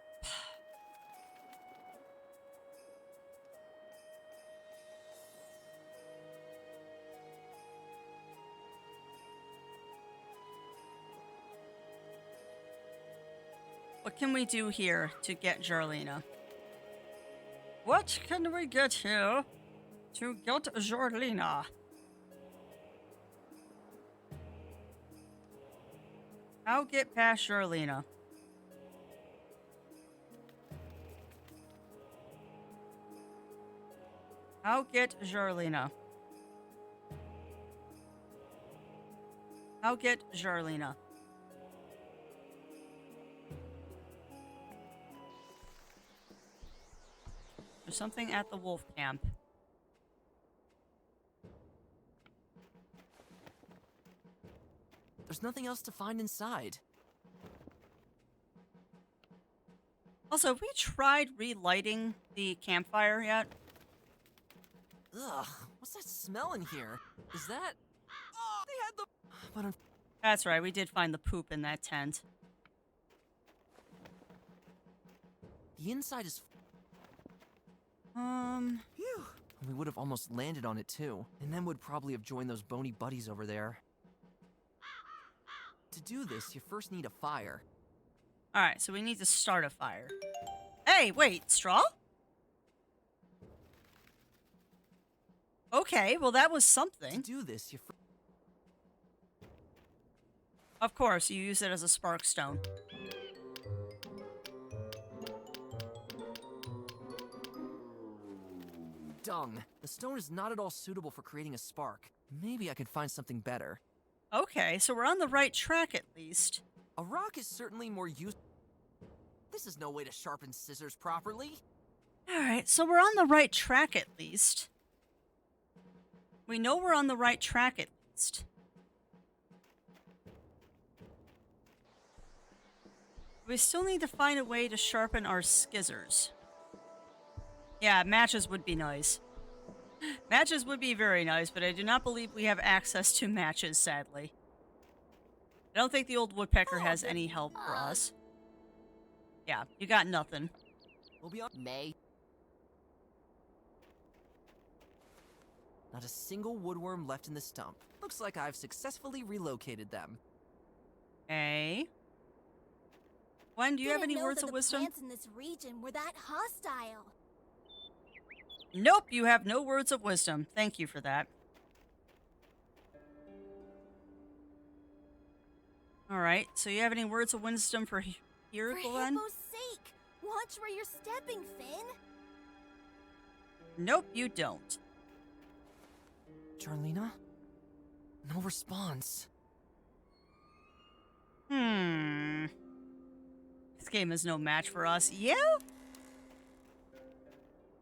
What can we do here to get Jarlina? What can we get here to get Jarlina? How get past Jarlina? How get Jarlina? How get Jarlina? There's something at the wolf camp. There's nothing else to find inside. Also, have we tried relighting the campfire yet? Ugh, what's that smell in here? Is that... Oh, they had the... But That's right, we did find the poop in that tent. the inside is... Phew. We would have almost landed on it too, and then would probably have joined those bony buddies over there. To do this, you first need a fire. Alright, so we need to start a fire. Hey, wait, straw? Okay, well that was To something. do this, you Of course, you use it as a spark stone. Dung. The stone is not at all suitable for creating a spark. Maybe I could find something better. Okay, so we're on the right track at least. A rock is certainly more useful. This is no way to sharpen scissors properly. Alright, so we're on the right track at least. We know we're on the right track at least. We still need to find a way to sharpen our scissors. Yeah, matches would be nice. Matches would be very nice, but I do not believe we have access to matches, sadly. I don't think the old woodpecker has any help for us. Yeah, you got nothing. We'll be on May. Not a single woodworm left in the stump. Looks like I've successfully relocated them. Okay. Gwen, do you have any words of wisdom? Plants in this region were that hostile. Nope, you have no words of wisdom. Thank you for that. Alright, so you have any words of wisdom for here, For Glenn? Hippo's sake, watch where you're stepping, Finn. Nope, you don't. Jarlina? No response. This game is no match for us. Yeah?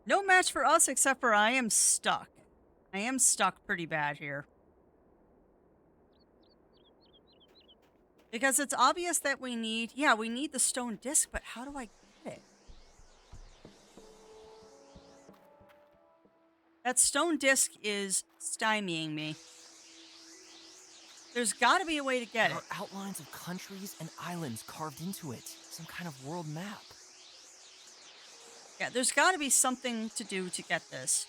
No match for us except for I am stuck. I am stuck pretty bad here. Because it's obvious that we need... Yeah, we need the stone disc, but how do I get it? That stone disc is stymieing me. There's got to be a way to get There it. are outlines of countries and islands carved into it. Some kind of world map. Yeah, there's got to be something to do to get this.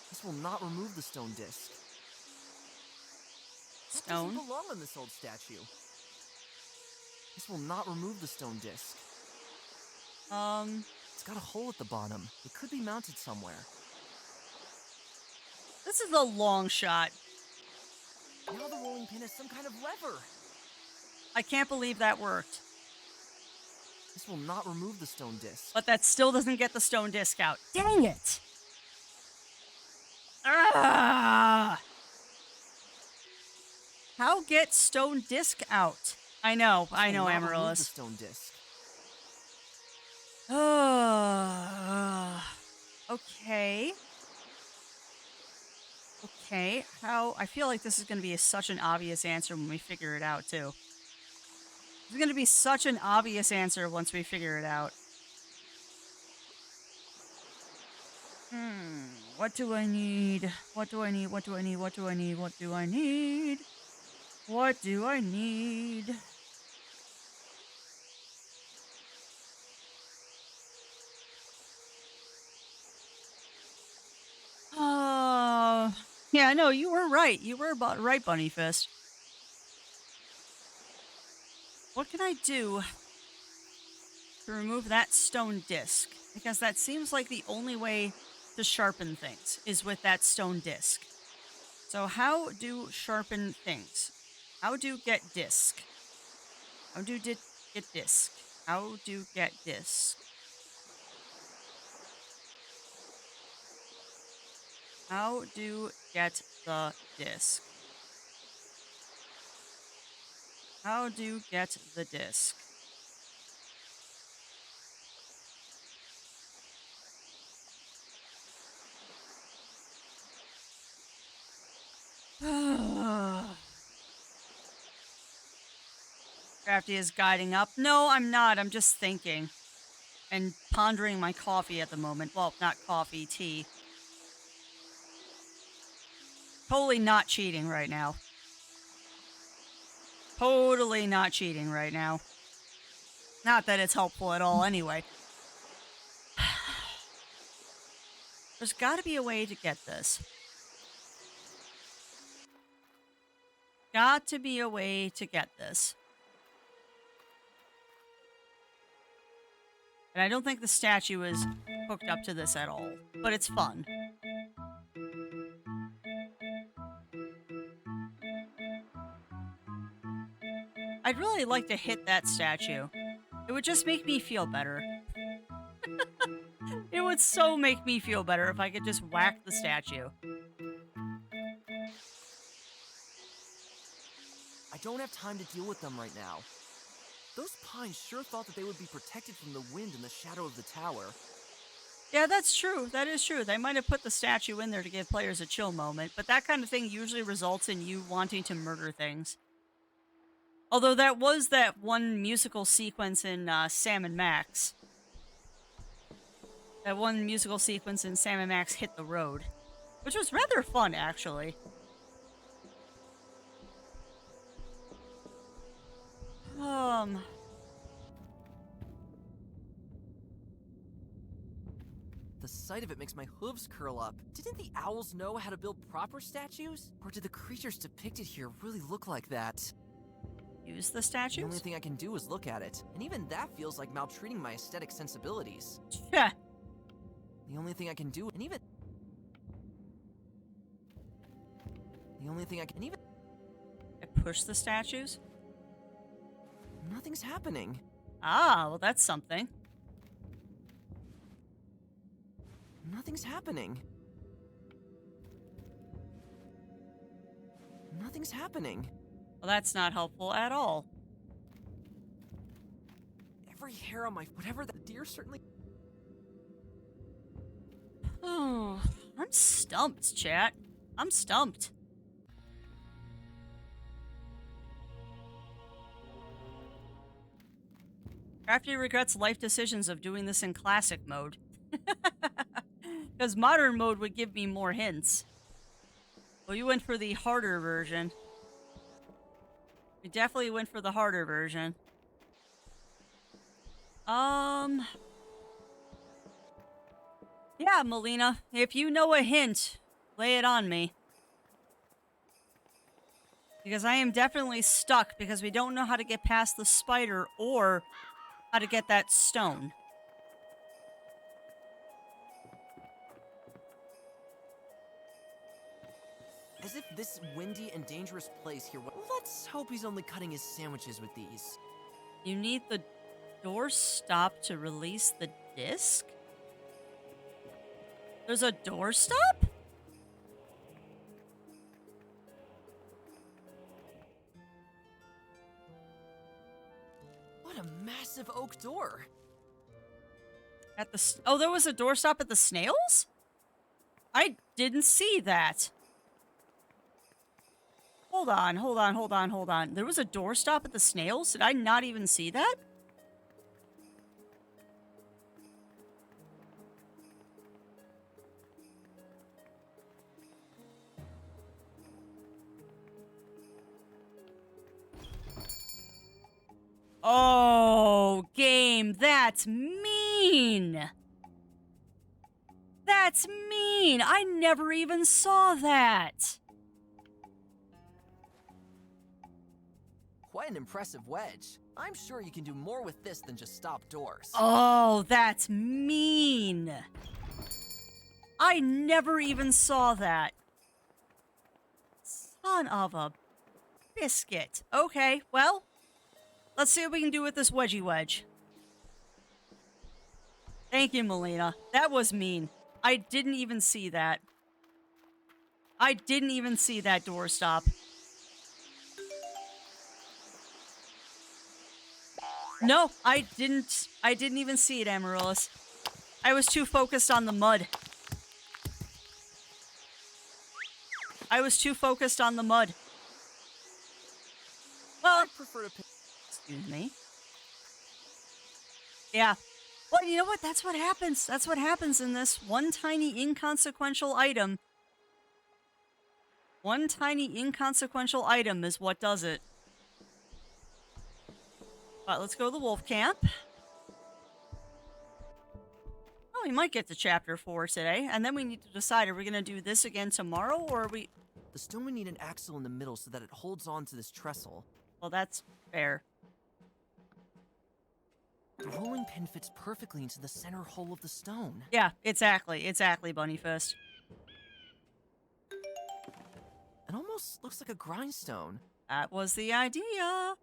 This will not remove the stone disc. That Stone? doesn't belong on this old statue. This will not remove the stone disc. It's got a hole at the bottom. It could be mounted somewhere. This is a long shot. Now the rolling pin has some kind of lever. I can't believe that worked. This will not remove the stone disc. But that still doesn't get the stone disc out. Dang it! Ah! How get stone disc out? I know, This will not remove Amaryllis. the stone disc. Okay. Okay. How? I feel like this is going to be such an obvious answer when we figure it out, too. It's going to be such an obvious answer once we figure it out. What do I need? What do I need? What do I need? What do I need? What do I need? What do I need? Yeah, no, you were right. You were about right, Bunny Fist. What can I do to remove that stone disc? Because that seems like the only way to sharpen things is with that stone disc. So how do sharpen things? How do get disc? How do get disc? How do get disc? How do get the disc? How do get the disc? Crafty is guiding up. No, I'm not. I'm just thinking and pondering my coffee at the moment. Well, not coffee, tea. Totally not cheating right now. Totally not cheating right now. Not that it's helpful at all anyway. There's got to be a way to get this. Got to be a way to get this. And I don't think the statue is hooked up to this at all. But it's fun. I'd really like to hit that statue. It would just make me feel better. It would so make me feel better if I could just whack the statue. I don't have time to deal with them right now. Those pines sure thought that they would be protected from the wind in the shadow of the tower. Yeah, that's true. That is true. They might have put the statue in there to give players a chill moment, but that kind of thing usually results in you wanting to murder things. Although that was that one musical sequence in Sam and Max. That one musical sequence in Sam and Max Hit the Road. Which was rather fun, actually. The sight of it makes my hooves curl up. Didn't the owls know how to build proper statues? Or did the creatures depicted here really look like that? Use the The statues? only thing I can do is look at it, and even that feels like maltreating my aesthetic sensibilities. Yeah. The only thing I can do, and even... The only thing I can even... I push the statues? Nothing's happening. Ah, well that's something. Nothing's happening. Nothing's happening. Well, that's not helpful at all. Every hair on my... Whatever that deer certainly... Oh, I'm stumped, chat. I'm stumped. Crafty regrets life decisions of doing this in classic mode. Because modern mode would give me more hints. Well, you went for the harder version. We definitely went for the harder version. Yeah, Melina, if you know a hint, lay it on me. Because I am definitely stuck because we don't know how to get past the spider or how to get that stone. As if this windy and dangerous place here... Let's hope he's only cutting his sandwiches with these. You need the door stop to release the disc? There's a door stop? What a massive oak door! At the oh, there was a doorstop at the snails? I didn't see that. Hold on, hold on, hold on, hold on. There was a doorstop at the snails? Did I not even see that? Oh, game, that's mean. That's mean. I never even saw that. Quite an impressive wedge. I'm sure you can do more with this than just stop doors. Oh, that's mean. I never even saw that. Son of a biscuit. Okay, well, let's see what we can do with this wedgie wedge. Thank you, Melina. That was mean. I didn't even see that. I didn't even see that doorstop. No, I didn't even see it, Amaryllis. I was too focused on the mud. I was too focused on the mud. Well, I prefer to pick. excuse me. Yeah. Well, you know what? That's what happens. That's what happens in this one tiny inconsequential item. One tiny inconsequential item is what does it. But let's go to the wolf camp. Oh, we might get to chapter 4 today, and then we need to decide, are we going to do this again tomorrow, or are we... The stone would need an axle in the middle so that it holds on to this trestle. Well, that's fair. The rolling pin fits perfectly into the center hole of the stone. Yeah, exactly. Exactly, Bunnyfist. It almost looks like a grindstone. That was the idea.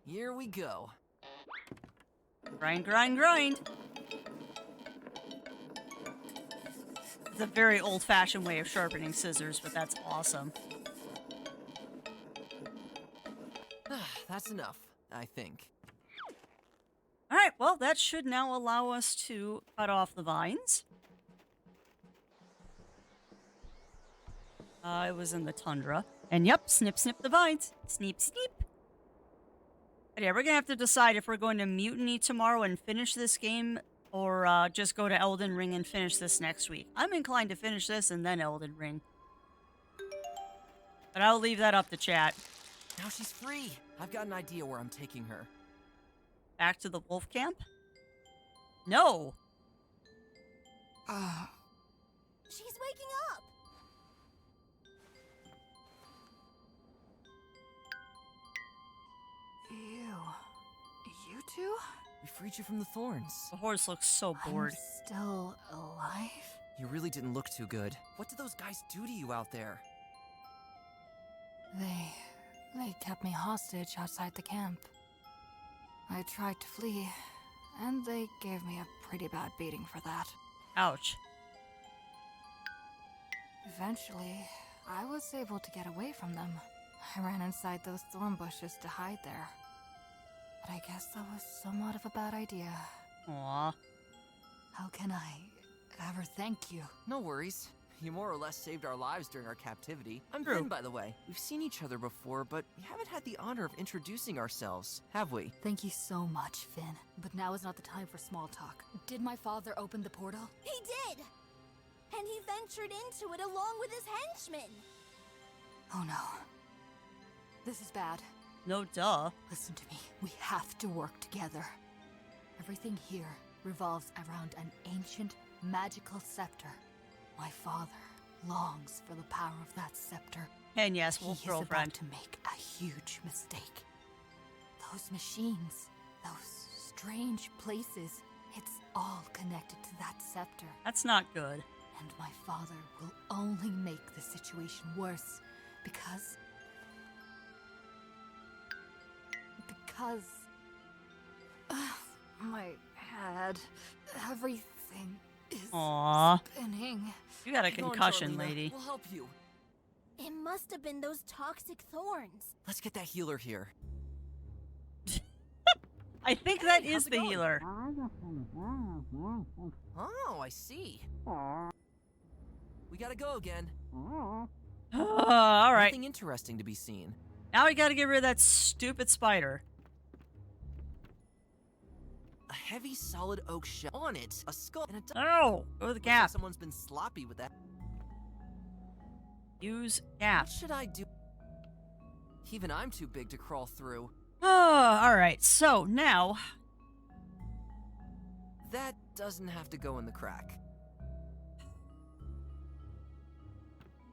Here we go. Grind, grind, grind. It's a very old-fashioned way of sharpening scissors, but that's awesome. That's enough, I think. All right, well, that should now allow us to cut off the vines. It was in the tundra. And yep, snip, snip the vines. Sneep, sneep. But yeah, we're gonna have to decide if we're going to mutiny tomorrow and finish this game, or just go to Elden Ring and finish this next week. I'm inclined to finish this and then Elden Ring. But I'll leave that up to chat. Now she's free. I've got an idea where I'm taking her. Back to the wolf camp? No. She's waking up! You two? We freed you from the thorns. The horse looks so bored. I'm still alive? You really didn't look too good. What did those guys do to you out there? They kept me hostage outside the camp. I tried to flee, and they gave me a pretty bad beating for that. Ouch. Eventually, I was able to get away from them. I ran inside those thorn bushes to hide there. But I guess that was somewhat of a bad idea. Aw. How can I ever thank you? No worries. You more or less saved our lives during our captivity. I'm True. Finn, by the way. We've seen each other before, but we haven't had the honor of introducing ourselves, have we? Thank you so much, Finn. But now is not the time for small talk. Did my father open the portal? He did! And he ventured into it along with his henchmen! Oh no. This is bad. No duh. Listen to me. We have to work together. Everything here revolves around an ancient magical scepter. My father longs for the power of that scepter. And yes, wolf He is about girlfriend. to make a huge mistake. Those machines, those strange places, it's all connected to that scepter. That's not good. And my father will only make the situation worse because my head, everything is Aw. spinning. You got a Come on, concussion, Charlena. lady. We'll help you. It must have been those toxic thorns. Let's get that healer here. I think that Hey, is how's it the going? healer. Oh, I see. We gotta go again. All right. Nothing interesting to be seen. Now we gotta get rid of that stupid spider. A heavy, solid oak shell. On it, a skull, and a Oh, go to the Looks like gap. someone's been sloppy with that. Use gap. What should I do? Even I'm too big to crawl through. Oh, all right. So now, That doesn't have to go in the crack.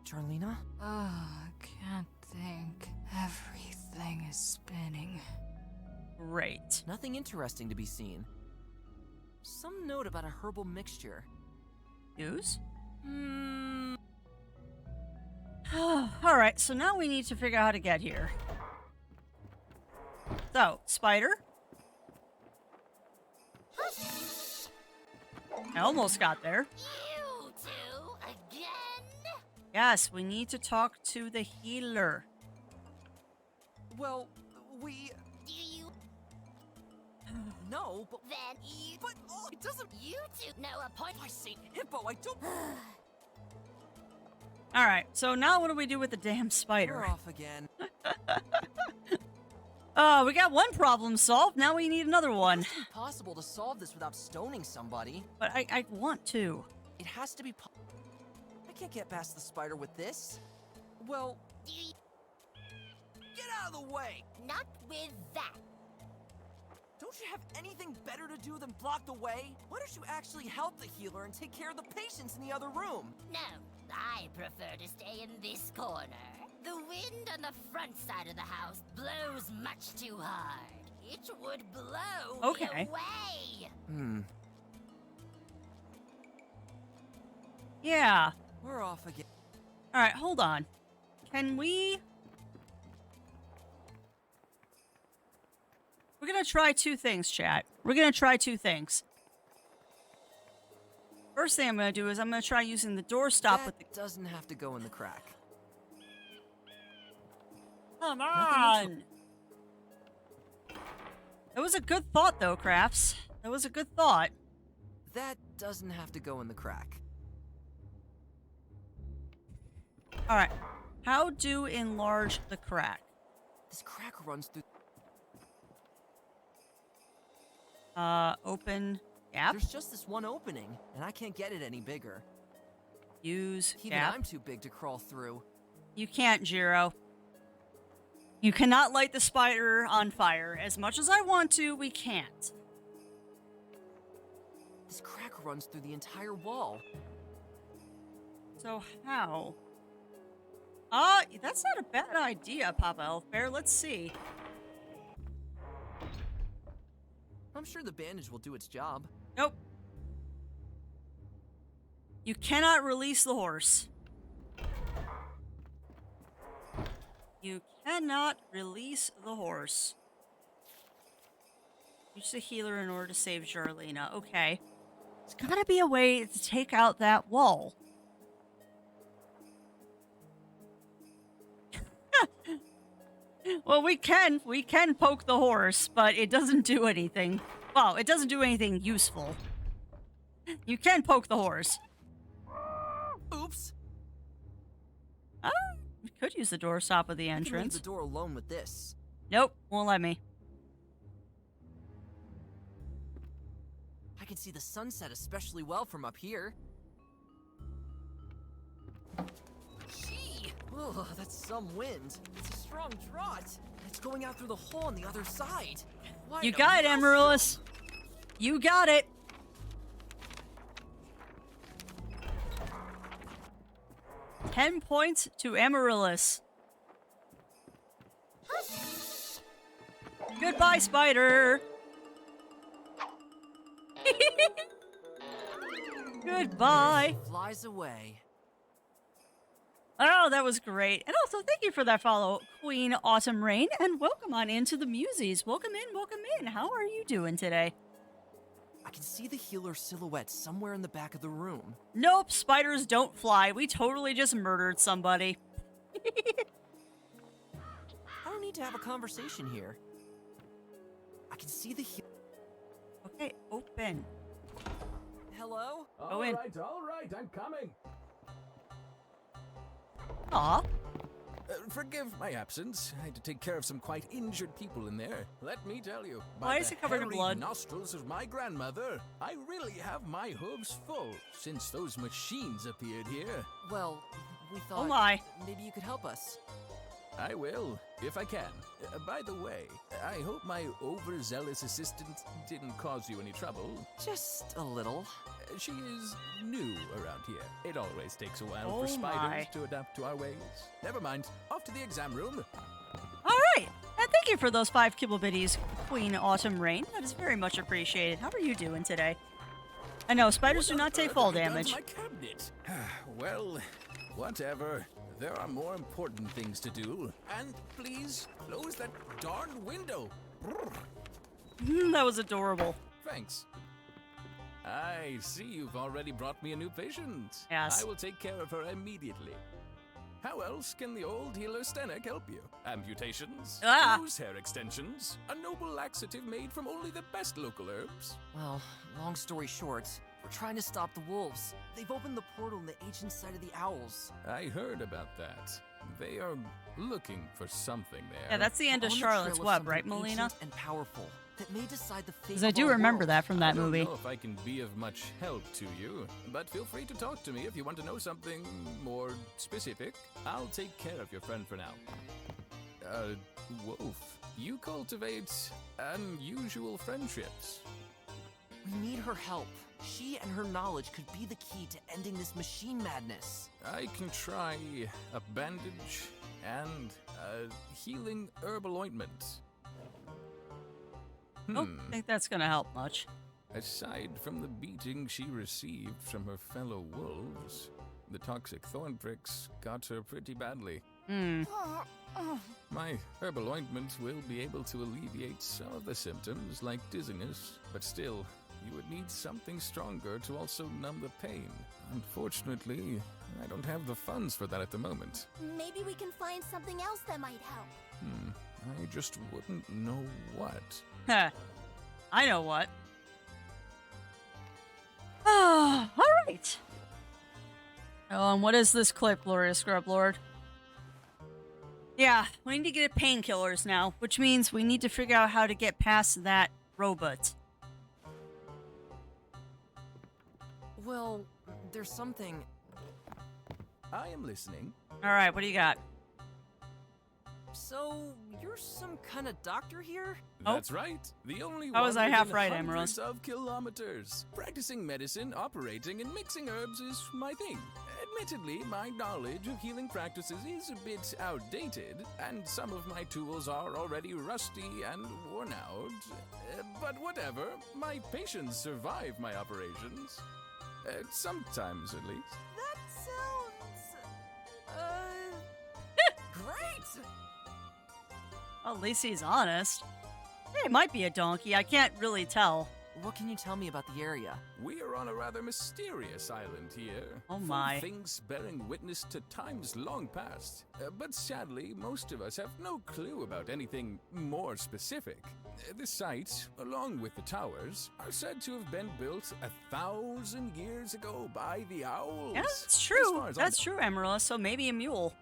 Charlena? Can't think. Everything is spinning. great. Nothing interesting to be seen. Some note about a herbal mixture. Use. Hmm. All right. So now we need to figure out how to get here. So, spider. I almost got there. You two again? Yes, we need to talk to the healer. Well, we. Do you No, but. then you But. Oh, it doesn't. you two know a point? I say, Hippo, I don't. All right. So now what do we do with the damn We're spider? off again. We got one problem solved. Now we need another one. It's impossible to solve this without stoning somebody. But I want to. It has to be. I can't get past the spider with this. Well, Do you get out of the way! not with that? Don't you have anything better to do than block the way? Why don't you actually help the healer and take care of the patients in the other room? No, I prefer to stay in this corner. The wind on the front side of the house blows much too hard. It would blow me Okay. away. Yeah. We're off again. All right, hold on. Can we... We're going to try two things, chat. We're going to try two things. First thing I'm going to do is I'm going to try using the doorstop That with the... doesn't have to go in the crack. Come Nothing on! That was a good thought, though, Crafts. That was a good thought. That doesn't have to go in the crack. All right. How do enlarge the crack? This crack runs through. Open gap. There's just this one opening, and I can't get it any bigger. Use Even gap. I'm too big to crawl through. You can't, Jiro. You cannot light the spider on fire. As much as I want to, we can't. This crack runs through the entire wall. So how? That's not a bad idea, Papa Elf Bear. Let's see. I'm sure the bandage will do its job. Nope. You cannot release the horse. You cannot release the horse. Use the healer in order to save Jarlina. Okay. There's gotta be a way to take out that wall. Well, we can poke the horse, but it doesn't do anything. Well, it doesn't do anything useful. You can poke the horse. Oops! Oh, we could use the doorstop of the I can leave entrance. the door alone with this. Nope, won't let me. I can see the sunset especially well from up here. Gee! Oh, that's some wind. It's a strong draught. It's going out through the hole on the other side. Why You in a got it, maelstrom? Amaryllis. You got it. $10 points to Amaryllis. Goodbye, spider. Goodbye. Flies away. Oh, that was great. And also, thank you for that follow, Queen Autumn Rain. And welcome on into the Muses. Welcome in, welcome in. How are you doing today? I can see the healer silhouette somewhere in the back of the room. Nope, spiders don't fly. We totally just murdered somebody. I don't need to have a conversation here. I I can see the Okay, open. Hello? Go in. All right, I'm coming. Aw. Forgive my absence. I had to take care of some quite injured people in there. Let me tell you, Why by is the it covered in hairy blood? nostrils of my grandmother, I really have my hooves full since those machines appeared here. Well, we thought Oh my. maybe you could help us. I will, if I can. By the way, I hope my overzealous assistant didn't cause you any trouble. Just a little. She is new around here. It always takes a while Oh for spiders my. to adapt to our ways. Never mind. Off to the exam room. All right. And thank you for those 5 kibble bitties, Queen Autumn Rain. That is very much appreciated. How are you doing today? I know, spiders do What not on take earth fall have you done to damage. my cabinet? Well, whatever. There are more important things to do. And please, close that darn window. That was adorable. Thanks. I see you've already brought me a new patient. Yes. I will take care of her immediately. How else can the old healer Stenek help you? Amputations, Ah. loose hair extensions, a noble laxative made from only the best local herbs. Well, long story short, we're trying to stop the wolves. They've opened the portal in the ancient site of the owls. I heard about that. They are looking for something there. Yeah, that's the end We're of on the Charlotte's trail of Web, right, something Melina? ancient and powerful that may decide the fate Because I of do our remember world. that from that I don't movie. know if I can be of much help to you, but feel free to talk to me if you want to know something more specific. I'll take care of your friend for now. Wolf, you cultivate unusual friendships. We need her help. She and her knowledge could be the key to ending this machine madness. I can try a bandage and a healing herbal ointment. Don't think that's gonna help much. Aside from the beating she received from her fellow wolves, the toxic thorn pricks got her pretty badly. My herbal ointment will be able to alleviate some of the symptoms, like dizziness, but still, you would need something stronger to also numb the pain. Unfortunately, I don't have the funds for that at the moment. Maybe we can find something else that might help. I just wouldn't know what. Heh. I know what. All right. Oh, and what is this clip, Glorious Scrub Lord? Yeah, we need to get painkillers now, which means we need to figure out how to get past that robot. Well, there's something. I am listening. All right, what do you got? So, you're some kind of doctor here? Oh. That's right. The only How one was I within half right, hundreds Emerald? of kilometers. Practicing medicine, operating, and mixing herbs is my thing. Admittedly, my knowledge of healing practices is a bit outdated, and some of my tools are already rusty and worn out. But whatever, my patients survive my operations. Sometimes, at least. That sounds. Great! Well, at least he's honest. It might be a donkey. I can't really tell. What can you tell me about the area? We are on a rather mysterious island here. Oh full of my. things bearing witness to times long past. But sadly, most of us have no clue about anything more specific. The site, along with the towers, are said to have been built 1,000 years ago by the owls. Yeah, that's As true. far as I That's true, Emerald. So maybe a mule.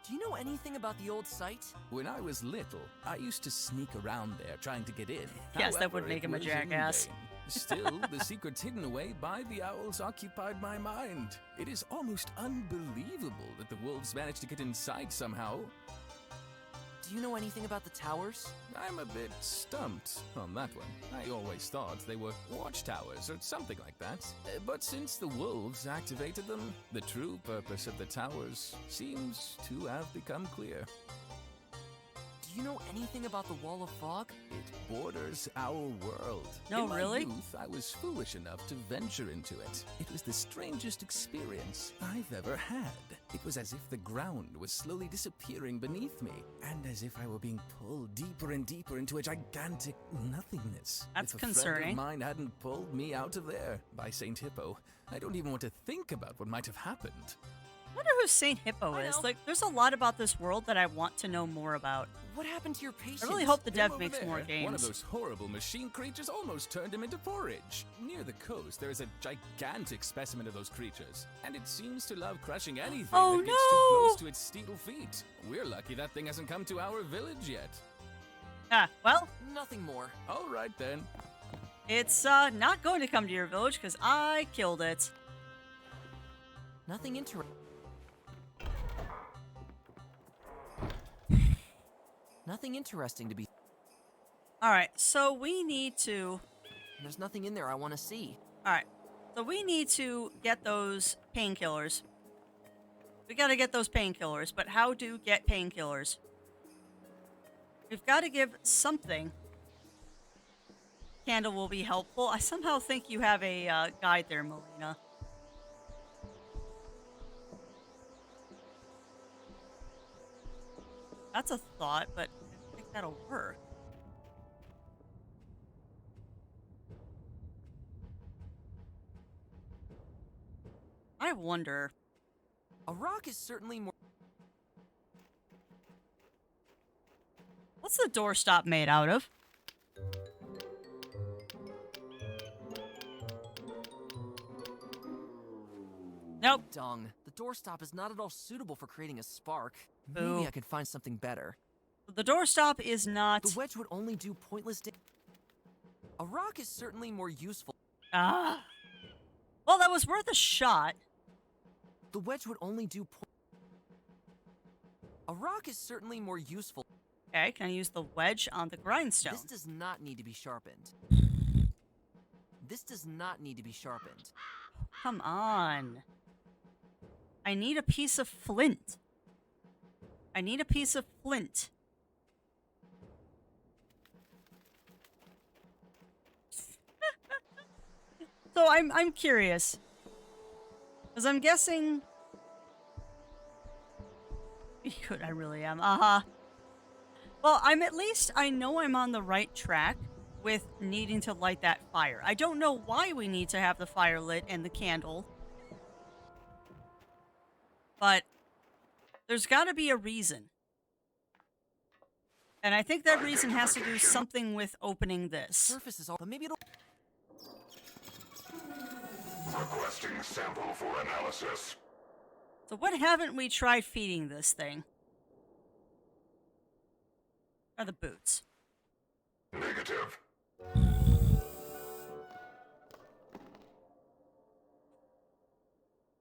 Do you know anything about the old site? When I was little, I used to sneak around there trying to get in. Yes, that would However, make it him a was in jackass. vain. Still, the secrets hidden away by the owls occupied my mind. It is almost unbelievable that the wolves managed to get inside somehow. Do you know anything about the towers? I'm a bit stumped on that one. I always thought they were watchtowers or something like that. But since the wolves activated them, the true purpose of the towers seems to have become clear. Do you know anything about the Wall of Fog? It borders our world. No, In my really? youth, I was foolish enough to venture into it. It was the strangest experience I've ever had. It was as if the ground was slowly disappearing beneath me, and as if I were being pulled deeper and deeper into a gigantic nothingness. That's if a friend concerning. of mine hadn't pulled me out of there, by Saint Hippo, I don't even want to think about what might have happened. wonder who Saint Hippo I is. know. Like, there's a lot about this world that I want to know more about. What happened to your patience? I really hope the Him dev over makes there, more games. One of those horrible machine creatures almost turned him into porridge. Near the coast, there is a gigantic specimen of those creatures, and it seems to love crushing anything Oh, that gets too no! close to its steel feet. We're lucky that thing hasn't come to our village yet. Ah, well, Nothing more. All right then. it's not going to come to your village because I killed it. Nothing interesting. Nothing interesting to be. All right, so we need to. There's nothing in there I want to see. All right, so we need to get those painkillers. We got to get those painkillers, but how to get painkillers? We've got to give something. Candle will be helpful. I somehow think you have a guide there, Melina. That's a thought, but I don't think that'll work. I wonder. A rock is certainly more. What's the doorstop made out of? Nope. Dung. The doorstop is not at all suitable for creating a spark. Boo. Maybe I could find something better. The doorstop is not. The wedge would only do pointless A rock is certainly more useful. Ah. Well, that was worth a shot. The wedge would only do A rock is certainly more useful. Okay, can I use the wedge on the grindstone? This does not need to be sharpened. This does not need to be sharpened. Come on. I need a piece of flint. I need a piece of flint. So I'm curious. Because I'm guessing... Good, I really am. Well, I know I'm on the right track with needing to light that fire. I don't know why we need to have the fire lit and the candle. But there's got to be a reason. And I think that reason has to do something with opening this. Surface is all, but maybe it'll. Requesting sample for analysis. So what haven't we tried feeding this thing? Are the boots. Negative.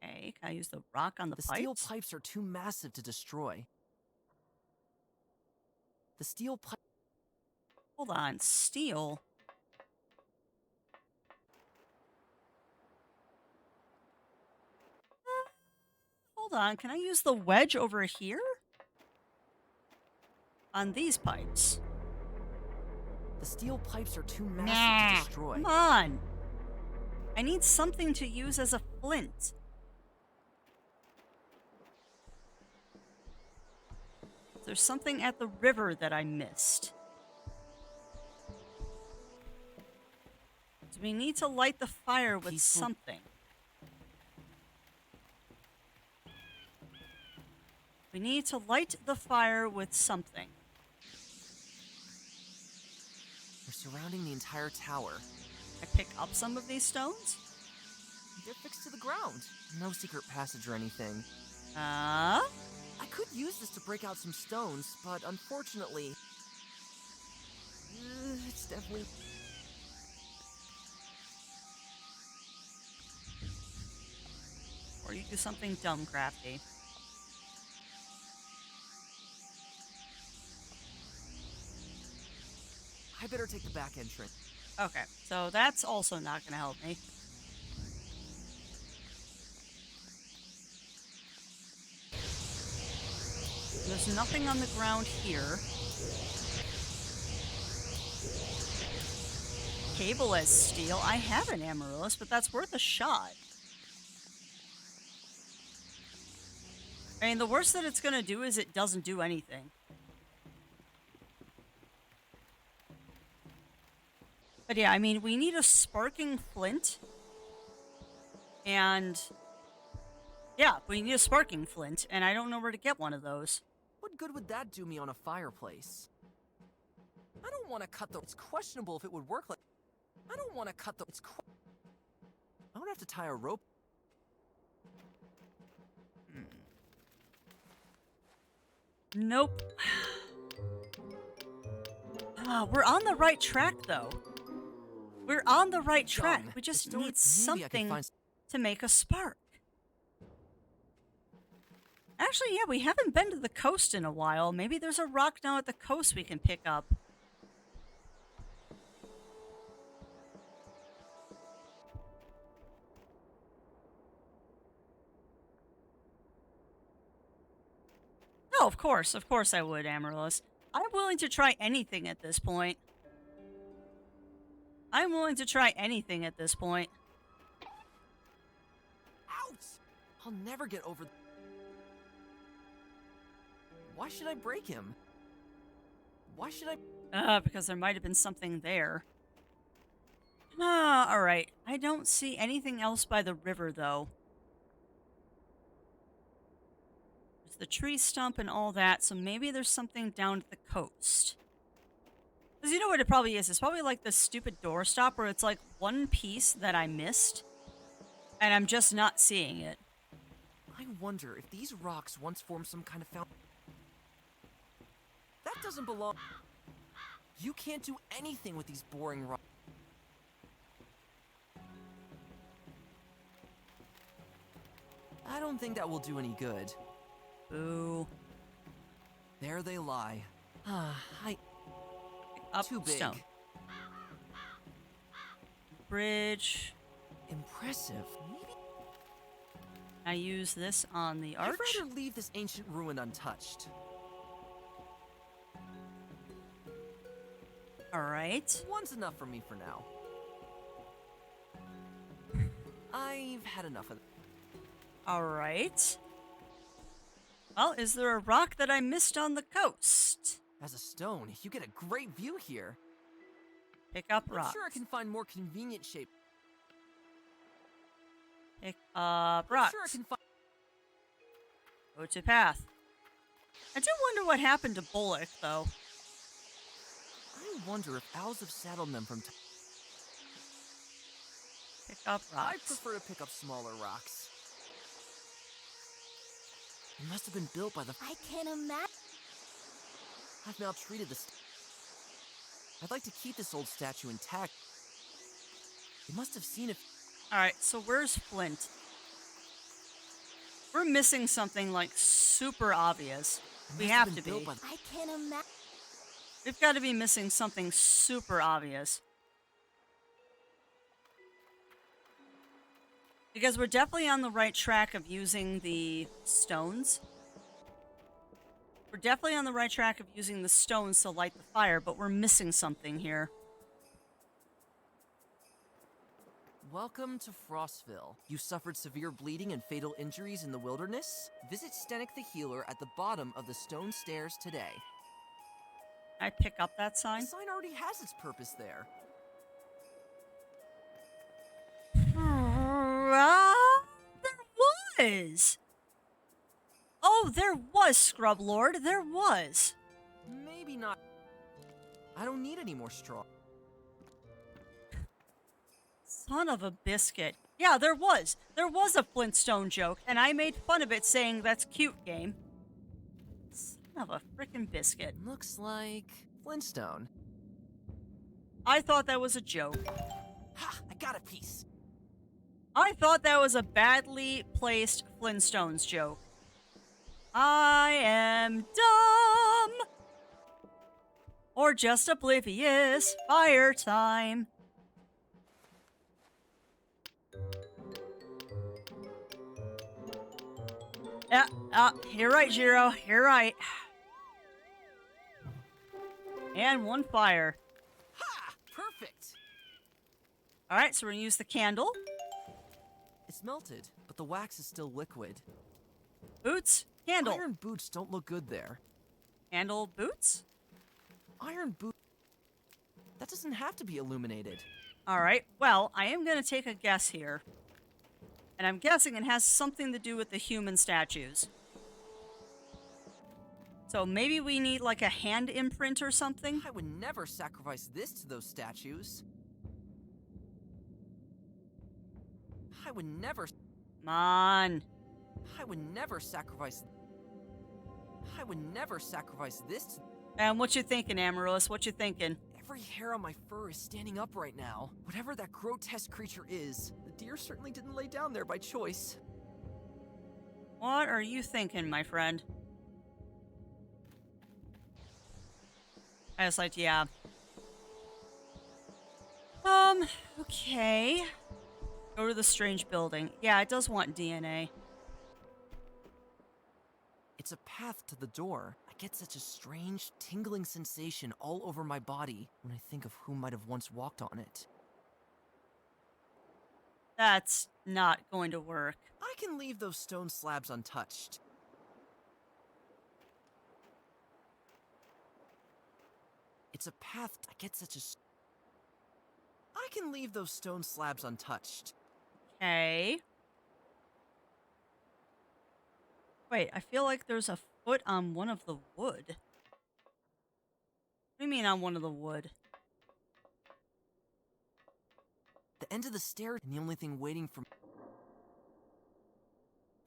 Okay, can I use the rock on the The pipes? steel pipes are too massive to destroy. The steel pipe. Hold on, steel. Hold on, can I use the wedge over here? On these pipes. The steel pipes are too massive Nah, to destroy. come on. I need something to use as a flint. There's something at the river that I missed. So we need to light the fire with Peaceful. something. We need to light the fire with something. They're surrounding the entire tower. I pick up some of these stones? They're fixed to the ground. No secret passage or anything. I could use this to break out some stones, but unfortunately... it's definitely... Or you do something dumb crafty. I better take the back entrance. Okay, so that's also not going to help me. There's nothing on the ground here. Cable as steel. I have an amaryllis, but that's worth a shot. I mean, the worst that it's going to do is it doesn't do anything. But yeah, I mean, we need a sparking flint. And Yeah, we need a sparking flint, and I don't know where to get one of those. What good would that do me on a fireplace? I don't want to cut the. It's questionable if it would work like. I don't want to cut the. I would have to tie a rope. Nope. We're on the right track, though. We're on the right track. Done. We just Maybe I need can something find. to make a spark. Actually, yeah, we haven't been to the coast in a while. Maybe there's a rock down at the coast we can pick up. Oh, of course I would, Amaryllis. I'm willing to try anything at this point. I'm willing to try anything at this point. Ouch! I'll never get over. Why should I break him? Why should I? Because there might have been something there. Alright. I don't see anything else by the river, though. There's the tree stump and all that, so maybe there's something down at the coast. Because you know what it probably is? It's probably like this stupid doorstop where it's like one piece that I missed, and I'm just not seeing it. I wonder if these rocks once formed some kind of fountain. That doesn't belong. You can't do anything with these boring rocks. I don't think that will do any good. Boo. There they lie. Up Too big. stone. Bridge. Impressive. Maybe I use this on the I'd arch. rather leave this ancient ruin untouched. Alright. One's enough for me for now. I've had enough of. Alright. Well, is there a rock that I missed on the coast? As a stone, you get a great view here. Pick up I'm rock. sure I can find more convenient shape. Pick up I'm rocks. sure I can find. Go to path. I do wonder what happened to Bullock, though. I wonder if owls have saddled them from. Pick up I rocks. prefer to pick up smaller rocks. It must have been built by the. I can imagine. I've maltreated this. I'd like to keep this old statue intact. It must have seen it. Alright, so where's Flint? We're missing something, like, super obvious. It We must have been to be. built by the- I can imagine. We've got to be missing something super obvious. Because we're definitely on the right track of using the stones. We're definitely on the right track of using the stones to light the fire, but we're missing something here. Welcome to Frostville. You suffered severe bleeding and fatal injuries in the wilderness? Visit Stenik the Healer at the bottom of the stone stairs today. Can I pick up that The sign? sign already has its purpose there. There was. Oh, there was, Scrub Lord. There was. Maybe not. I don't need any more straw. Son of a biscuit. Yeah, there was. There was a Flintstone joke, and I made fun of it saying that's cute, game. Son of a frickin' biscuit. Looks like Flintstone. I thought that was a joke. Ha! I got a piece. I thought that was a badly placed Flintstones joke. I am dumb. Or just oblivious. Fire time. Yeah, you're right, Jiro. You're right. And one fire. Ha! Perfect. Alright, so we're gonna use the candle. It's melted, but the wax is still liquid. Boots, candle. Iron boots don't look good there. Candle, boots. Iron boot. That doesn't have to be illuminated. Alright, well, I am gonna take a guess here. And I'm guessing it has something to do with the human statues. So maybe we need like a hand imprint or something? I would never sacrifice this to those statues. I would never. Come on. I would never sacrifice. I would never sacrifice this to. And what you thinking, Amaryllis? What you thinking? Every hair on my fur is standing up right now. Whatever that grotesque creature is, the deer certainly didn't lay down there by choice. What are you thinking, my friend? I was like, yeah. Okay. Go to the strange building. Yeah, it does want DNA. It's a path to the door. I get such a strange, tingling sensation all over my body when I think of who might have once walked on it. That's not going to work. I can leave those stone slabs untouched. It's a path. I get such a. I can leave those stone slabs untouched. Okay. Wait, I feel like there's a foot on one of the wood. What do you mean on one of the wood? The end of the stair, and the only thing waiting for.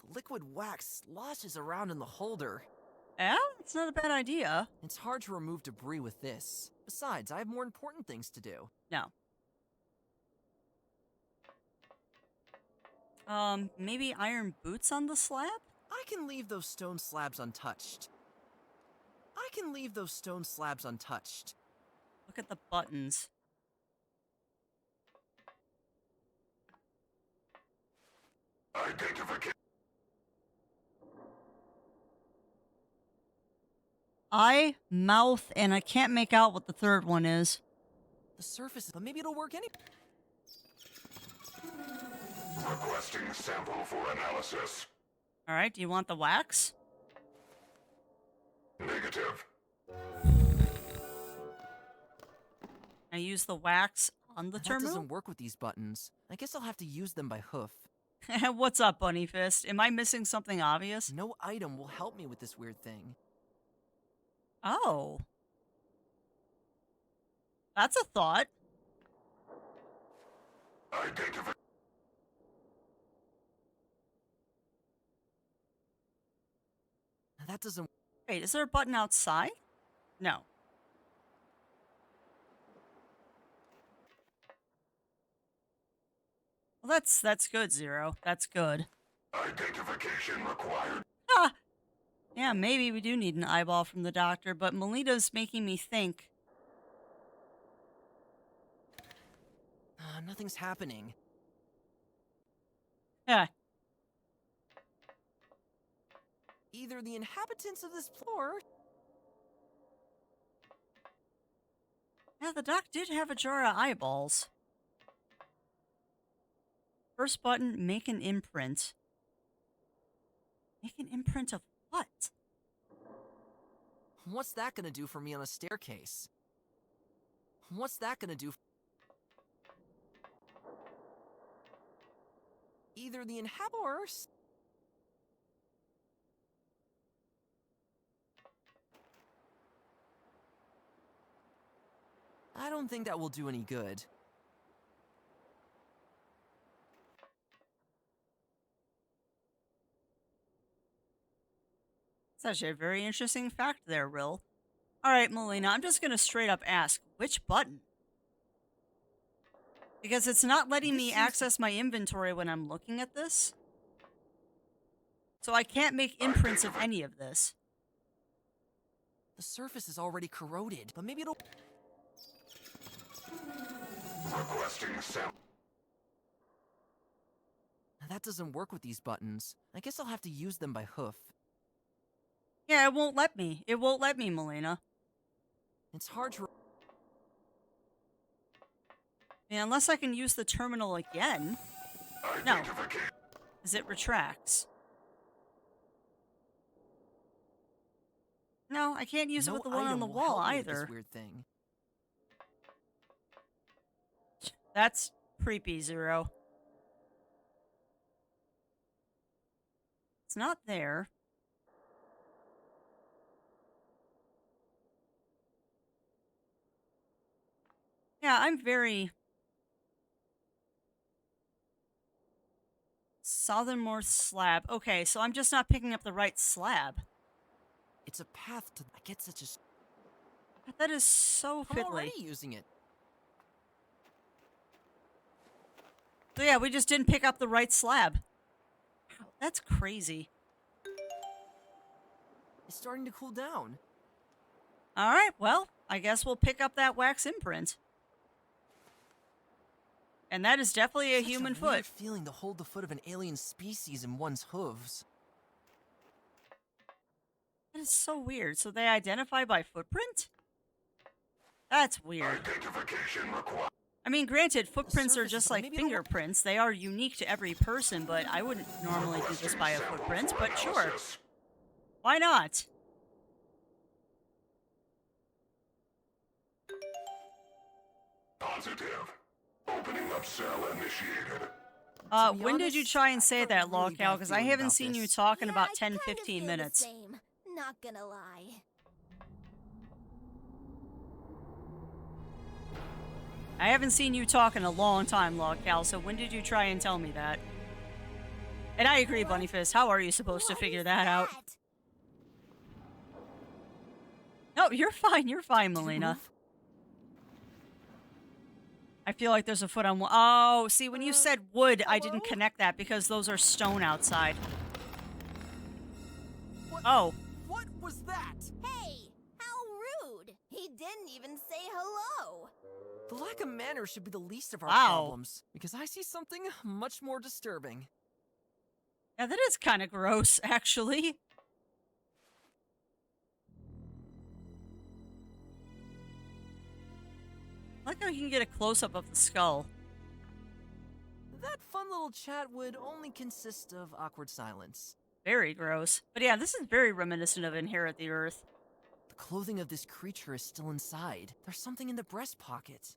The liquid wax sloshes around in the holder. Yeah, it's not a bad idea. It's hard to remove debris with this. Besides, I have more important things to do. No. Maybe iron boots on the slab? I can leave those stone slabs untouched. I can leave those stone slabs untouched. Look at the buttons. Identification. Eye, mouth, and I can't make out what the third one is. The surface, but maybe it'll work any. Requesting sample for analysis. All right, do you want the wax? Negative. I use the wax on the That terminal? doesn't work with these buttons. I guess I'll have to use them by hoof. What's up, Bunny Fist? Am I missing something obvious? No item will help me with this weird thing. Oh. That's a thought. Identify. That doesn't. Wait, is there a button outside? No. Well, that's good, Zero. That's good. Identification required. Ah! Yeah, maybe we do need an eyeball from the doctor, but Melita's making me think. Nothing's happening. Yeah. Either the inhabitants of this floor. Yeah, the doc did have a jar of eyeballs. First button, make an imprint. Make an imprint of what? What's that gonna do for me on a staircase? What's that gonna do? Either the inhabitants. I don't think that will do any good. It's actually a very interesting fact there, Rill. Alright, Melina, I'm just gonna straight up ask, which button? Because it's not letting me access my inventory when I'm looking at this. So I can't make imprints of any of this. The surface is already corroded, but maybe it'll. Requesting sample. That doesn't work with these buttons. I guess I'll have to use them by hoof. Yeah, it won't let me. It won't let me, Melina. It's hard to. Yeah, unless I can use the terminal again. No, because it retracts. No, I can't use it with the one on item the will wall help me with either. This weird thing. That's creepy, Zero. It's not there. Yeah, I'm very southernmost slab. Okay, so I'm just not picking up the right slab. It's a path to. I get such a. That is so I'm fiddly. already using it. So yeah, we just didn't pick up the right slab. That's crazy. It's starting to cool down. All right, well, I guess we'll pick up that wax imprint. And that is definitely a Such human a weird foot. feeling to hold the foot of an alien species in one's hooves. That is so weird. So they identify by footprint? That's weird. Identification required. I mean, granted, footprints are surfaces, just but like maybe the- fingerprints. They are unique to every person, but I wouldn't normally do this by a footprint, but sure. Why not? Positive. Opening up cell initiated. To be When did you honest, try and I've say got a that, really Lawcal? bad Because I feeling haven't about seen you this. talking Yeah, about I 10, kinda 15 feel minutes. The same. Not gonna lie. I haven't seen you talk in a long time, Lawcal, so when did you try and tell me that? And I agree, Bunnyfist. How are you supposed to What figure is that out? that? No, you're fine. You're fine, Did it Melina. move? I feel like there's a foot on. Oh, see, when you said wood, I didn't hello? connect that because those are stone outside. What? Oh, What was that? Hey, how rude! He didn't even say hello. The lack of manners should be the least of our Wow. problems, because I see something much more disturbing. yeah, that is kind of gross, actually. I like how you can get a close-up of the skull. That fun little chat would only consist of awkward silence. Very gross. But yeah, this is very reminiscent of Inherit the Earth. The clothing of this creature is still inside. There's something in the breast pocket.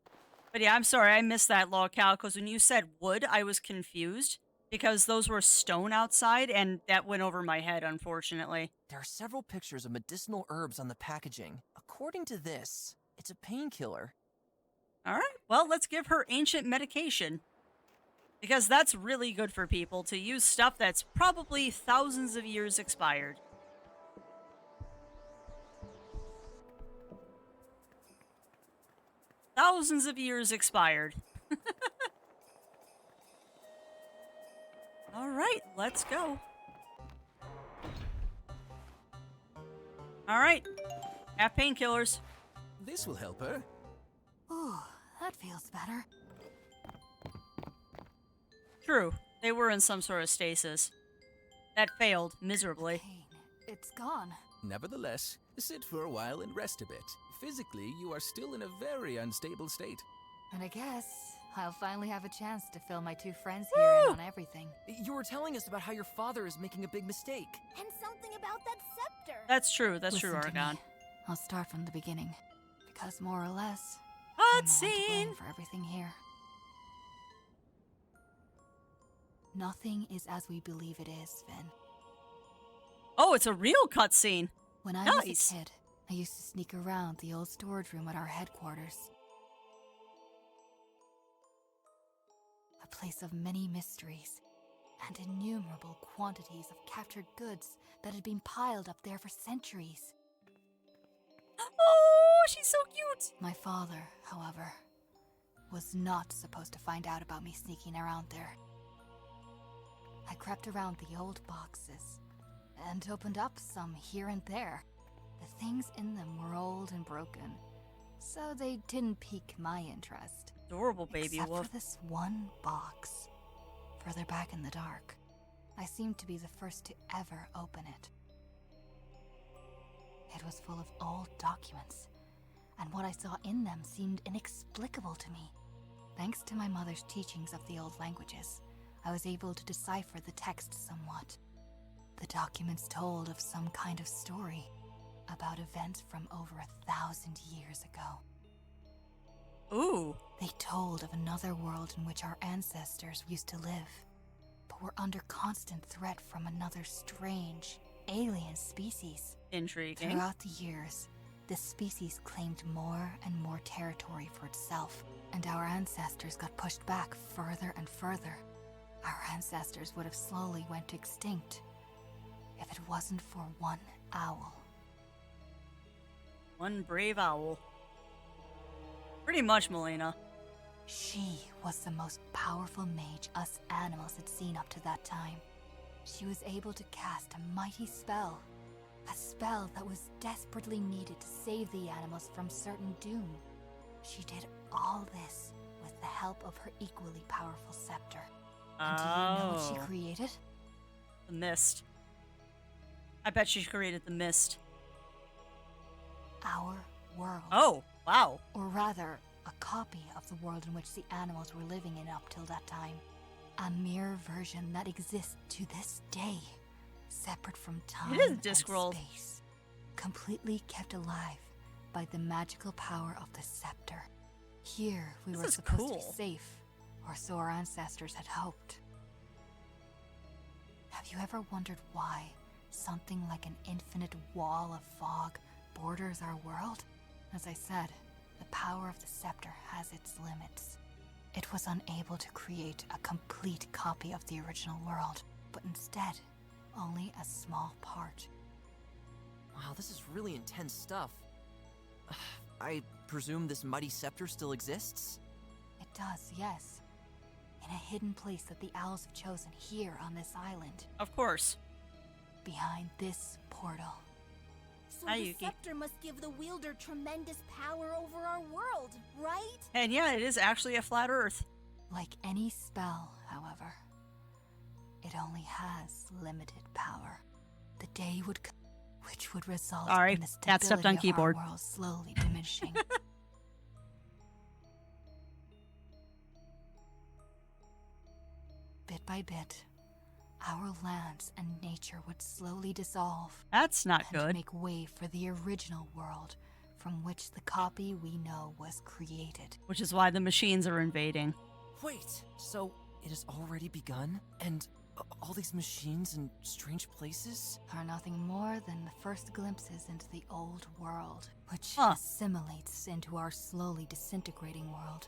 But yeah, I'm sorry, I missed that, Lawcal, because when you said wood, I was confused. Because those were stone outside, and that went over my head, unfortunately. There are several pictures of medicinal herbs on the packaging. According to this, it's a painkiller. Alright, well, let's give her ancient medication. Because that's really good for people, to use stuff that's probably thousands of years expired. Thousands of years expired. Alright, let's go. Alright, have painkillers. This will help her. Ooh, that feels better. True, they were in some sort of stasis. That failed miserably. Pain. It's gone. Nevertheless, sit for a while and rest a bit. Physically, you are still in a very unstable state. And I guess I'll finally have a chance to fill my two friends here in on everything. You were telling us about how your father is making a big mistake. And something about that scepter. That's true, that's true, Listen to Argon. me. I'll start from the beginning. Because more or less, I'm the one to blame Cutscene! for everything here. Nothing is as we believe it is, Finn. Oh, it's a real cutscene. When I Nice. was a kid, I used to sneak around the old storage room at our headquarters. A place of many mysteries and innumerable quantities of captured goods that had been piled up there for centuries. Oh, she's so cute. My father, however, was not supposed to find out about me sneaking around there. I crept around the old boxes and opened up some here and there. The things in them were old and broken, so they didn't pique my interest. Adorable baby Except wolf. for this one box, further back in the dark. I seemed to be the first to ever open it. It was full of old documents, and what I saw in them seemed inexplicable to me. Thanks to my mother's teachings of the old languages, I was able to decipher the text somewhat. The documents told of some kind of story about events from over 1,000 years ago. Ooh. They told of another world in which our ancestors used to live. But were under constant threat from another strange, alien species. Intriguing. Throughout the years, the species claimed more and more territory for itself, and our ancestors got pushed back further and further. Our ancestors would have slowly went extinct if it wasn't for one owl. One brave owl. Pretty much, Melina. She was the most powerful mage us animals had seen up to that time. She was able to cast a mighty spell. A spell that was desperately needed to save the animals from certain doom. She did all this with the help of her equally powerful scepter. And do you know what she created? The mist. I bet she created the mist. Our world. Oh, wow. Or rather, a copy of the world in which the animals were living in up till that time. A mirror version that exists to this day, separate from time It is and Discworld. space, completely kept alive by the magical power of the scepter. Here we This were is supposed to cool. be safe, or so our ancestors had hoped. Have you ever wondered why something like an infinite wall of fog borders our world? As I said, the power of the scepter has its limits. It was unable to create a complete copy of the original world, but instead, only a small part. Wow, this is really intense stuff. I presume this mighty scepter still exists? It does, yes. In a hidden place that the owls have chosen here on this island, Of course. behind this portal. So Hi, the Yuki. scepter must give the wielder tremendous power over our world, right? And yeah, it is actually a flat Earth. Like any spell, however, it only has limited power. The day would come which would result Sorry, in the Cat stepped on stability of keyboard. our world slowly diminishing. Bit by bit, our lands and nature would slowly dissolve That's not and good. make way for the original world from which the copy we know was created. Which is why the machines are invading. Wait, so it has already begun? And all these machines and strange places? Are nothing more than the first glimpses into the old world, which Huh. assimilates into our slowly disintegrating world.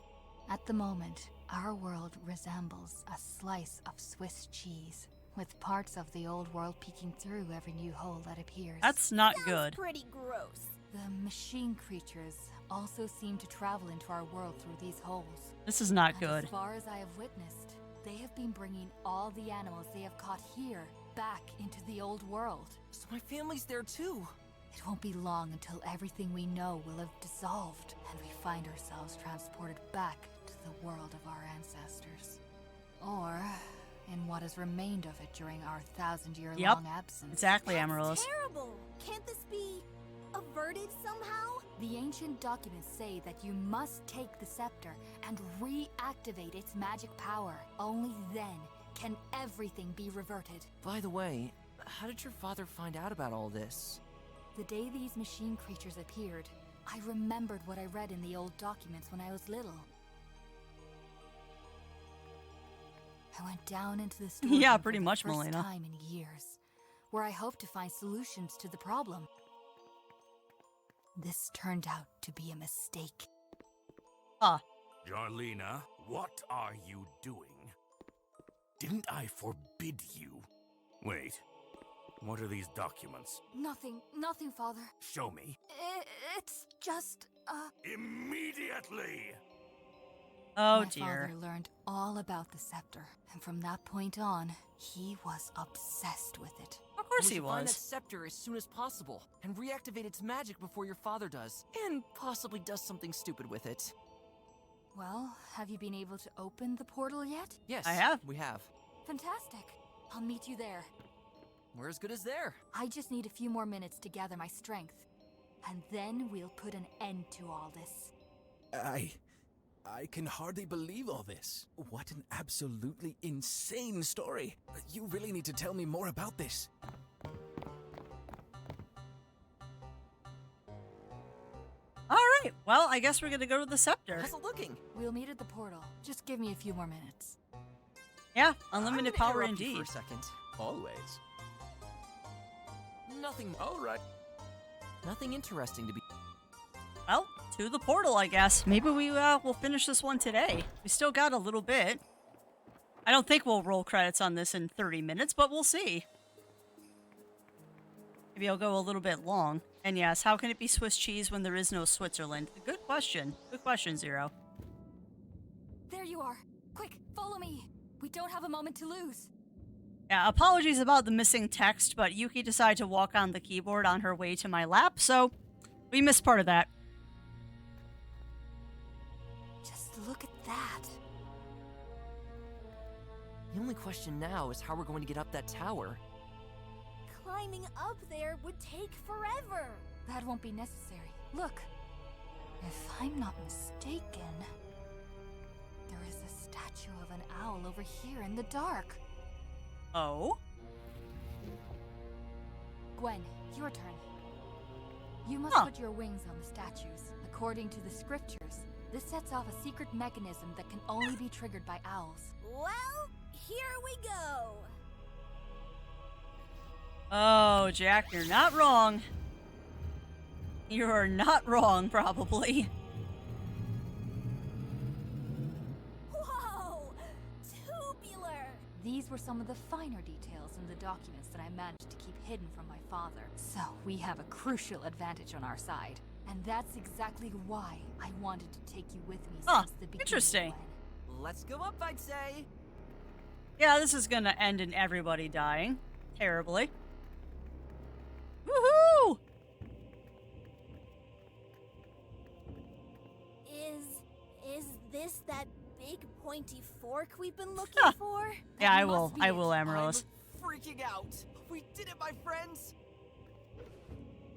At the moment, our world resembles a slice of Swiss cheese, with parts of the old world peeking through every new hole that appears. That's not Sounds good. pretty gross. The machine creatures also seem to travel into our world through these holes. This is not And good. as far as I have witnessed, they have been bringing all the animals they have caught here back into the old world. So my family's there too. It won't be long until everything we know will have dissolved, and we find ourselves transported back to the world of our ancestors. Or in what has remained of it during our 1,000-year-long absence. Exactly, That's Amaryllis. terrible. Can't this be averted somehow? The ancient documents say that you must take the scepter and reactivate its magic power. Only then can everything be reverted. By the way, how did your father find out about all this? The day these machine creatures appeared, I remembered what I read in the old documents when I was little. I went down into the storeroom Yeah, for pretty the much, first Melina. time in years, where I hoped to find solutions to the problem. This turned out to be a mistake. Jarlina, what are you doing? Didn't I forbid you? Wait, what are these documents? Nothing, Father. Show me. It's just, Immediately! Oh My dear. father learned all about the scepter, and from that point on, he was obsessed with it. Of course We he should find that was. scepter as soon as possible and reactivate its magic before your father does, and possibly does something stupid with it. Well, have you been able to open the portal yet? Yes, I have. We have. Fantastic. I'll meet you there. We're as good as there. I just need a few more minutes to gather my strength. And then we'll put an end to all this. I can hardly believe all this. What an absolutely insane story. You really need to tell me more about this. All right. Well, I guess we're going to go to the scepter. How's it looking? We'll meet at the portal. Just give me a few more minutes. Yeah, I'm unlimited gonna power interrupt you indeed. for a second. Always. Nothing. All right. Nothing interesting to be. Well, to the portal, I guess. Maybe we'll finish this one today. We still got a little bit. I don't think we'll roll credits on this in 30 minutes, but we'll see. Maybe I'll go a little bit long. And yes, how can it be Swiss cheese when there is no Switzerland? Good question. Good question, Zero. There you are. Quick, follow me. We don't have a moment to lose. Yeah, apologies about the missing text, but Yuki decided to walk on the keyboard on her way to my lap, so we missed part of that. Just look at that. The only question now is how we're going to get up that tower. Climbing up there would take forever. That won't be necessary. Look. If I'm not mistaken, there is a statue of an owl over here in the dark. Oh? Gwen, your turn. You must Huh. put your wings on the statues. According to the scriptures, this sets off a secret mechanism that can only be triggered by owls. Well, here we go. Oh, Jack, you're not wrong. You're not wrong, probably. Whoa! Tubular! These were some of the finer details in the documents that I managed to keep hidden from my father. So we have a crucial advantage on our side. And that's exactly why I wanted to take you with me Huh, since the beginning. interesting. Gwen. Let's go up, I'd say. Yeah, this is gonna end in everybody dying. Terribly. Woohoo! Is this that big pointy fork we've been looking Huh. for? Yeah, That I will. must be I it. will, Amaryllis. I'm freaking out. We did it, my friends.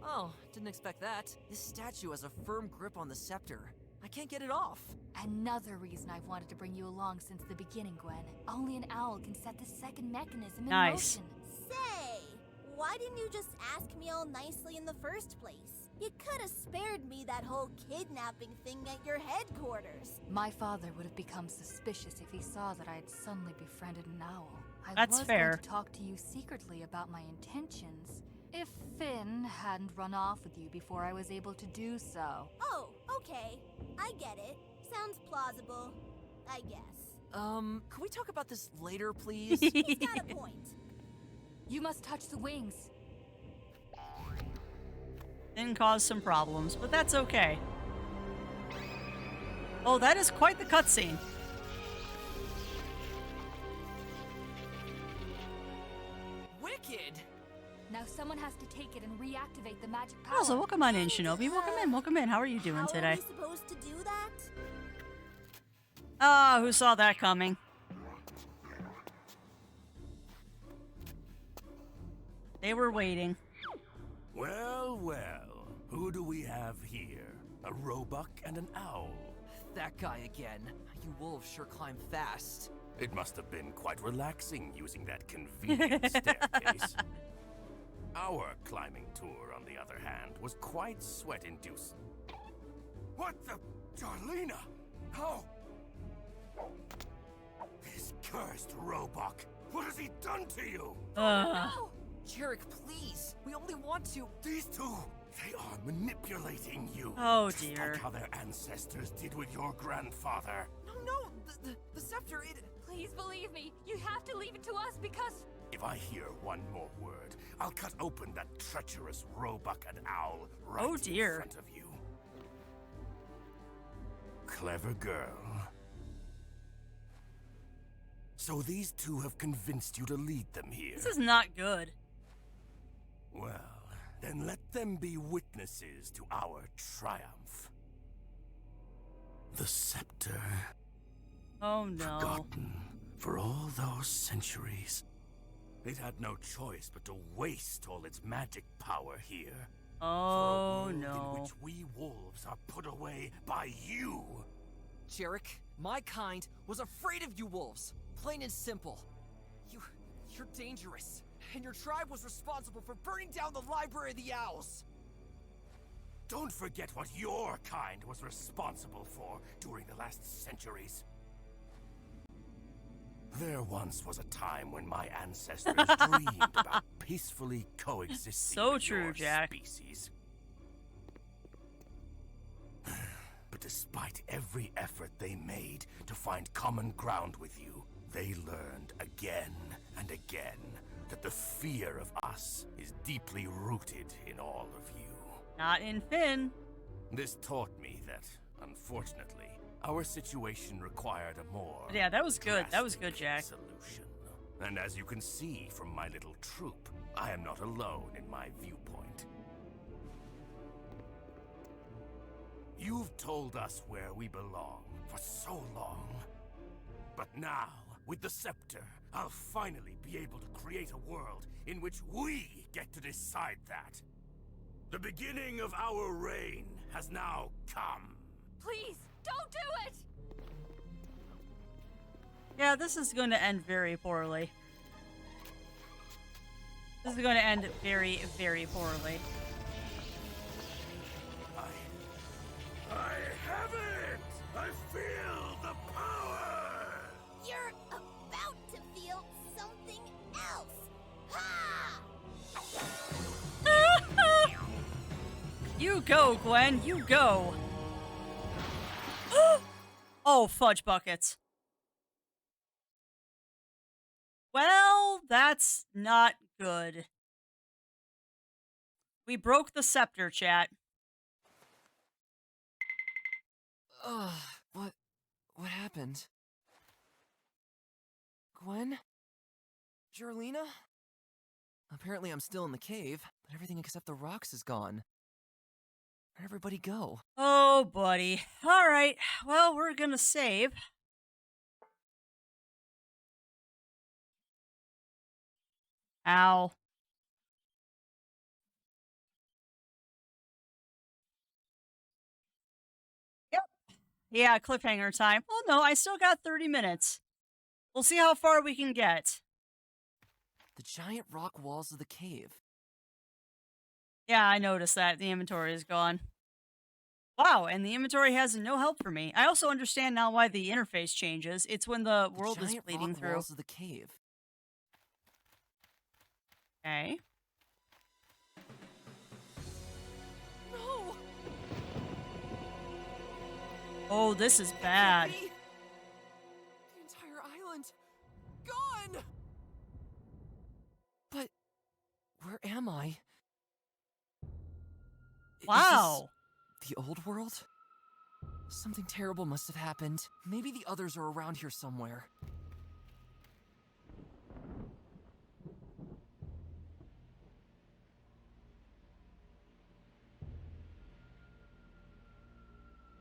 Oh, didn't expect that. This statue has a firm grip on the scepter. I can't get it off. Another reason I've wanted to bring you along since the beginning, Gwen. Only an owl can set the second mechanism in Nice. motion. Say, why didn't you just ask me all nicely in the first place? You could have spared me that whole kidnapping thing at your headquarters. My father would have become suspicious if he saw that I had suddenly befriended an owl. I That's was fair. going to talk to you secretly about my intentions, if Finn hadn't run off with you before I was able to do so. Oh, okay. I get it. Sounds plausible, I guess. Can we talk about this later, please? He's got a point. You must touch the wings. Didn't cause some problems, but that's okay. Oh, that is quite the cutscene. Wicked! Now someone has to take it and reactivate the magic power. Oh, so welcome on in, Shinobi. Welcome in. Welcome in. How are you doing How today? are we supposed to do that? Ah, who saw that coming? They were waiting. Well, well, who do we have here? A roebuck and an owl. That guy again. You wolves sure climb fast. It must have been quite relaxing using that convenient staircase. Our climbing tour, on the other hand, was quite sweat-inducing. What the... Darlena! How? This cursed roebuck! What has he done to you? Oh, Jarek, please. We only want to. These two, they are manipulating you. Oh, just dear. like how their ancestors did with your grandfather. No, the scepter, it. Please believe me. You have to leave it to us because... If I hear one more word, I'll cut open that treacherous roebuck and owl right Oh, dear. in front of you. Clever girl. So these two have convinced you to lead them here. This is not good. Well, then let them be witnesses to our triumph. The scepter, Oh, no. forgotten for all those centuries. It had no choice but to waste all its magic power here. Oh, for a world no. in which we wolves are put away by you. Jarek, my kind was afraid of you wolves. Plain and simple. You're dangerous. And your tribe was responsible for burning down the Library of the Owls. Don't forget what your kind was responsible for during the last centuries. There once was a time when my ancestors dreamed about peacefully coexisting So with true, your Jack. species. But despite every effort they made to find common ground with you, they learned again and again that the fear of us is deeply rooted in all of you. Not in Finn. This taught me that, unfortunately, our situation required a more Yeah, that was good. That was good, drastic Jack. solution. And as you can see from my little troop, I am not alone in my viewpoint. You've told us where we belong for so long. But now, with the scepter, I'll finally be able to create a world in which we get to decide that. The beginning of our reign has now come. Please, don't do it! Yeah, this is going to end very poorly. This is going to end very, very poorly. I have it! I feel the power! You're about to feel something else. Ha! You go, Gwen. You go. Oh, fudge buckets. Well, that's not good. We broke the scepter, chat. Ugh, what happened? Gwen? Jarlina? Apparently I'm still in the cave, but everything except the rocks is gone. Where'd everybody go? Oh, buddy. All right. Well, we're gonna save. Ow. Yep. Yeah, cliffhanger time. Oh, no, I still got 30 minutes. We'll see how far we can get. The giant rock walls of the cave. Yeah, I noticed that. The inventory is gone. Wow, and the inventory has no help for me. I also understand now why the interface changes. It's when the world is giant bleeding rock through. walls of the cave. Okay. No! Oh, this is bad. The entire island gone. But where am I? Wow. Is this the old world? Something terrible must have happened. Maybe the others are around here somewhere.